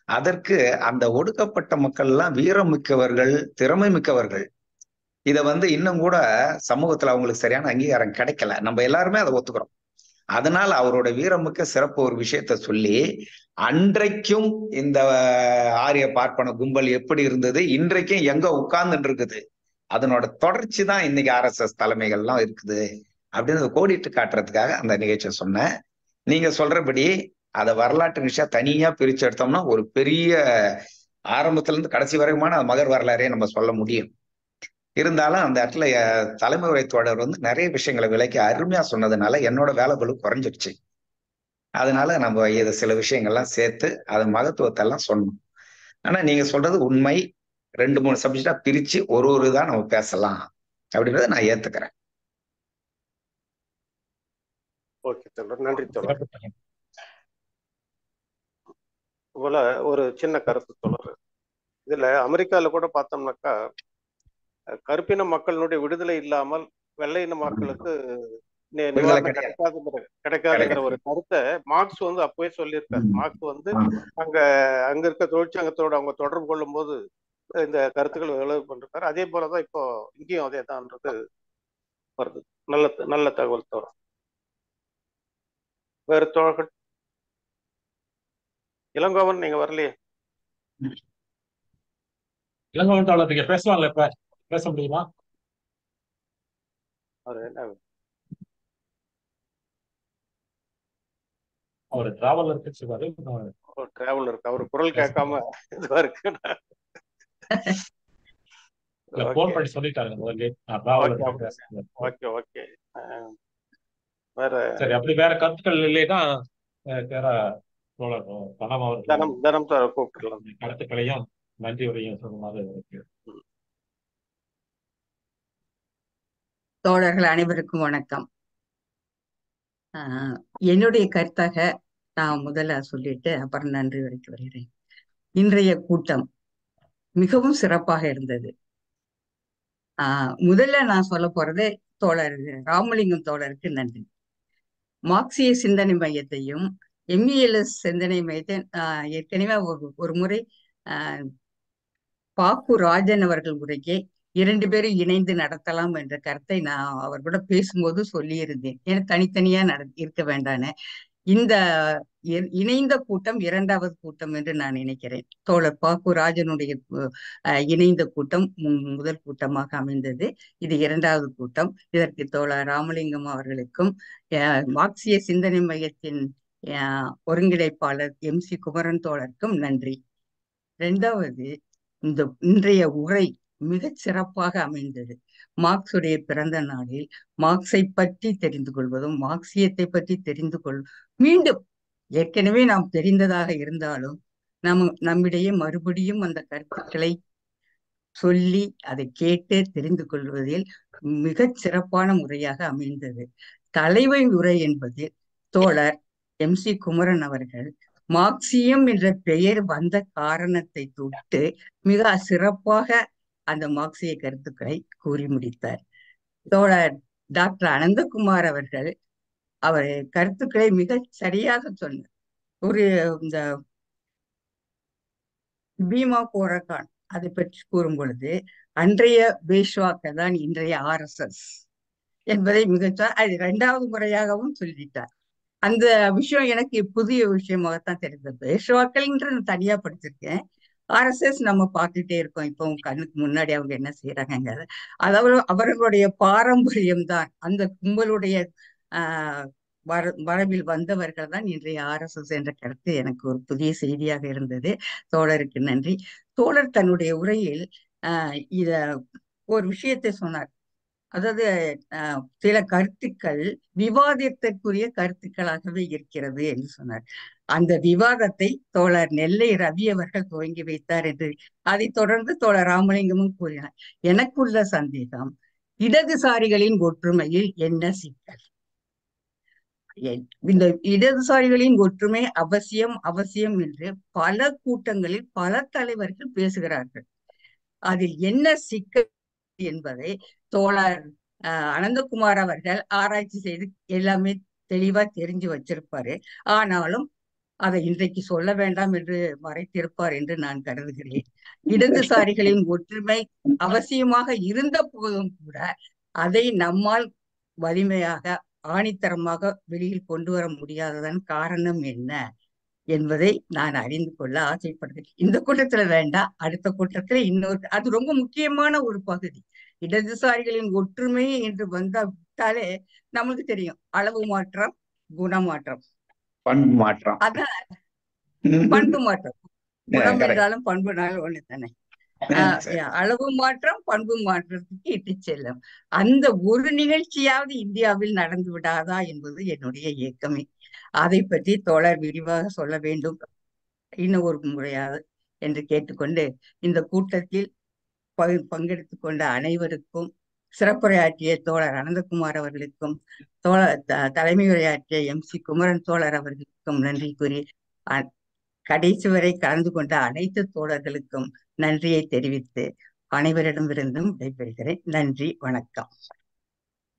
அதற்கு அந்த ஒடுக்கப்பட்ட மக்கள் எல்லாம் வீரம் மிக்கவர்கள், திறமை மிக்கவர்கள். இதை வந்து இன்னும் கூட சமூகத்துல அவங்களுக்கு சரியான அங்கீகாரம் கிடைக்கல. நம்ம எல்லாருமே அதை ஒத்துக்கிறோம். அதனால அவரோட வீரமிக்க சிறப்பு ஒரு விஷயத்த சொல்லி, அன்றைக்கும் இந்த ஆரிய பார்ப்பன கும்பல் எப்படி இருந்தது, இன்றைக்கும் எங்க உட்கார்ந்துட்டு இருக்குது, அதனோட தொடர்ச்சி தான் இன்னைக்கு RSS தலைமைகள்லாம் இருக்குது அப்படின்னு கோடிட்டு காட்டுறதுக்காக அந்த நிகழ்ச்சியை சொன்னேன். நீங்க சொல்றபடி அதை வரலாற்று விஷயம் தனியா பிரிச்சு எடுத்தோம்னா ஒரு பெரிய ஆரம்பத்துல இருந்து கடைசி வரைக்குமான மகர் வரலாறே நம்ம சொல்ல முடியும். இருந்தாலும் அந்த இடத்துல தலைமை உரை தோழர் வந்து நிறைய விஷயங்களை விளக்கி அருமையா சொன்னதுனால என்னோட வேலை பளு குறைஞ்சிருச்சு. அதனால நம்ம இதை சில விஷயங்கள்லாம் சேர்த்து அது மகத்துவத்தை எல்லாம் சொன்னோம். ஆனா நீங்க சொல்றது உண்மை. 2-3 சப்ஜெக்டா பிரிச்சு ஒரு தான் நம்ம பேசலாம் அப்படின்றத நான் ஏத்துக்கிறேன். ஓகே தோழர், நன்றி தோழர். போல ஒரு சின்ன கருத்து தோழர். இதுல அமெரிக்கால கூட பார்த்தோம்னாக்கா கருப்பின மக்களுடைய விடுதலை இல்லாமல் வெள்ளையின மக்களுக்கு நிவாரணம் கிடைக்காதுங்கிற ஒரு கருத்தை மார்க்ஸ் வந்து அப்பவே சொல்லியிருக்காரு. மார்க்ஸ் வந்து அங்க இருக்க தொழிற்சங்கத்தோட அவங்க தொடர்பு கொள்ளும் போது இந்த கருத்துக்கள் விளைவு பண்ணிருக்காரு. அதே போலதான் இப்போ இங்கேயும் அதே தான்ன்றது வருது. நல்ல தகவல் தோறும். வேறு தோழர்கள்? இளங்கோவன் நீங்க வரலையே? இளங்கோவன் தோழர் நீங்க பேசலாம்ல, இப்ப பேச முடியுமா? அவர் டிராவல் இருக்கு சொல்லுவாரு. டிராவல் இருக்கு, அவர் குரல் கேட்காம இதுவா இருக்கு. போன் பண்ணி சொல்லிட்டாங்க முதல்ல. Okay okay. வேற சரி, அப்படி வேற கருத்துக்கள் இல்லைன்னா வேற தோழர் பணம் அவர்கள் தனம் கூப்பிட்டுலாம் கருத்துக்களையும் நன்றி உரையும் சொல்லுமாறு. தோழர்கள் அனைவருக்கும் வணக்கம். என்னுடைய கருத்தாக நான் முதல்ல சொல்லிட்டு அப்புறம் நன்றி வரைக்கும் வருகிறேன். இன்றைய கூட்டம் மிகவும் சிறப்பாக இருந்தது. முதல்ல நான் சொல்ல போறது தோழர் ராமலிங்கம் தோழருக்கு நன்றி. மார்க்சிய சிந்தனை மையத்தையும் MELS சிந்தனை மையத்தை ஏற்கனவே ஒரு முறை பாப்பு ராஜன் அவர்கள் முறைக்கே 2 பேரும் இணைந்து நடத்தலாம் என்ற கருத்தை நான் அவர் கூட பேசும்போது சொல்லியிருந்தேன். ஏன்னா தனித்தனியா இருக்க வேண்டானே. இந்த இணைந்த கூட்டம் 2வது கூட்டம் என்று நான் நினைக்கிறேன். தோழர் பாப்பு ராஜனுடைய இணைந்த கூட்டம் முதல் கூட்டமாக அமைந்தது. இது 2வது கூட்டம். இதற்கு தோழர் ராமலிங்கம் அவர்களுக்கும் மார்க்சிய சிந்தனை மையத்தின் ஒருங்கிணைப்பாளர் MC குமரன் தோழருக்கும் நன்றி. 2வது, இன்றைய உரை மிகச் சிறப்பாக அமைந்தது. மார்க்சுடைய பிறந்த நாளில் மார்க்ஸை பற்றி தெரிந்து கொள்வதும் மார்க்சியத்தை பற்றி தெரிந்து மீண்டும் ஏற்கனவே நாம் தெரிந்ததாக இருந்தாலும் நம்மிடையே மறுபடியும் அந்த கருத்துக்களை சொல்லி அதை கேட்டு தெரிந்து கொள்வதில் மிகச் சிறப்பான முறையாக அமைந்தது. தலைமை உரை என்பது தோழர் MC குமரன் அவர்கள் மார்க்சியம் என்ற பெயர் வந்த காரணத்தை தொட்டு மிக சிறப்பாக அந்த மார்க்சிய கருத்துக்களை கூறி முடித்தார். தோழர் டாக்டர் அனந்தகுமார் அவர்கள் அவர் கருத்துக்களை மிக சரியாக சொன்னார். இந்த பீமா கோரக்கான் அதை பற்றி கூறும் பொழுது அன்றைய பேஷ்வாக்கள் தான் இன்றைய RSS என்பதை அது 2வது முறையாகவும் சொல்லிட்டார். அந்த விஷயம் எனக்கு புதிய விஷயமாகத்தான் தெரிந்தது. பேஷ்வாக்கள்ன்ற தனியா படிச்சிருக்கேன். RSS நம்ம பார்த்துட்டே இருக்கோம். இப்போ கண்ணுக்கு முன்னாடி அவங்க என்ன செய்யறாங்க. அதாவது அவர்களுடைய பாரம்பரியம் தான், அந்த கும்பலுடைய வரவில் வந்தவர்கள் தான் இன்றைய RSS என்ற கருத்து எனக்கு ஒரு புதிய செய்தியாக இருந்தது. தோழருக்கு நன்றி. தோழர் தன்னுடைய உரையில் இத ஒரு விஷயத்தை சொன்னார். அதாவது சில கருத்துக்கள் விவாதத்திற்குரிய கருத்துக்களாகவே இருக்கிறது என்று சொன்னார். அந்த விவாதத்தை தோழர் நெல்லை ரவி அவர்கள் துவங்கி வைத்தார் என்று அதை தொடர்ந்து தோழர் ராமலிங்கமும் கூறினார். எனக்குள்ள சந்தேகம், இடதுசாரிகளின் ஒற்றுமையில் என்ன சிக்கல்? இந்த இடதுசாரிகளின் ஒற்றுமை அவசியம் அவசியம் என்று பல கூட்டங்களில் பல தலைவர்கள் பேசுகிறார்கள். அதில் என்ன சிக்கல் என்பதை தோழர் அனந்தகுமார் அவர்கள் ஆராய்ச்சி செய்து எல்லாமே தெளிவா தெரிஞ்சு வச்சிருப்பாரு. ஆனாலும் அதை இன்றைக்கு சொல்ல வேண்டாம் என்று மறைத்திருப்பார் என்று நான் கருதுகிறேன். இடதுசாரிகளின் ஒற்றுமை அவசியமாக இருந்த போதும் கூட அதை நம்மால் வலிமையாக ஆணித்தரமாக வெளியில் கொண்டு வர முடியாததன் காரணம் என்ன என்பதை நான் அறிந்து கொள்ள ஆசைப்படுகிறேன். இந்த கூட்டத்துல வேண்டாம், அடுத்த கூட்டத்துல இன்னொரு, அது ரொம்ப முக்கியமான ஒரு பகுதி. இடதுசாரிகளின் ஒற்றுமை என்று விட்டாலே நமக்கு தெரியும், அளவு மாற்றம், குணமாற்றம், பண்பு மாற்றம். அதான் பண்பு மாற்றம். குணம் என்றாலும் பண்புனாலும் ஒண்ணு தானே. அளவு மாற்றம் பண்பு மாற்றத்துக்கு இட்டு செல்லும். அந்த ஒரு நிகழ்ச்சியாவது இந்தியாவில் நடந்து விடாதா என்பது என்னுடைய ஏக்கமே. அதை பற்றி தோழர் விரிவாக சொல்ல வேண்டும் இன்னும் ஒரு முறையாக என்று கேட்டுக்கொண்டு, இந்த கூட்டத்தில் பங்கெடுத்துக் கொண்ட அனைவருக்கும், சிறப்புரையாற்றிய தோழர் அனந்தகுமார் அவர்களுக்கும், தலைமை உரையாற்றிய MC குமரன் தோழர் அவர்களுக்கும் நன்றி கூறி, கடைசி வரை கலந்து கொண்ட அனைத்து தோழர்களுக்கும் நன்றியை தெரிவித்து அனைவரிடமிருந்தும் விடைபெறுகிறேன். நன்றி, வணக்கம்.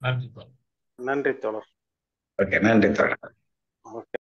நன்றி தோழர். நன்றி தோழர்.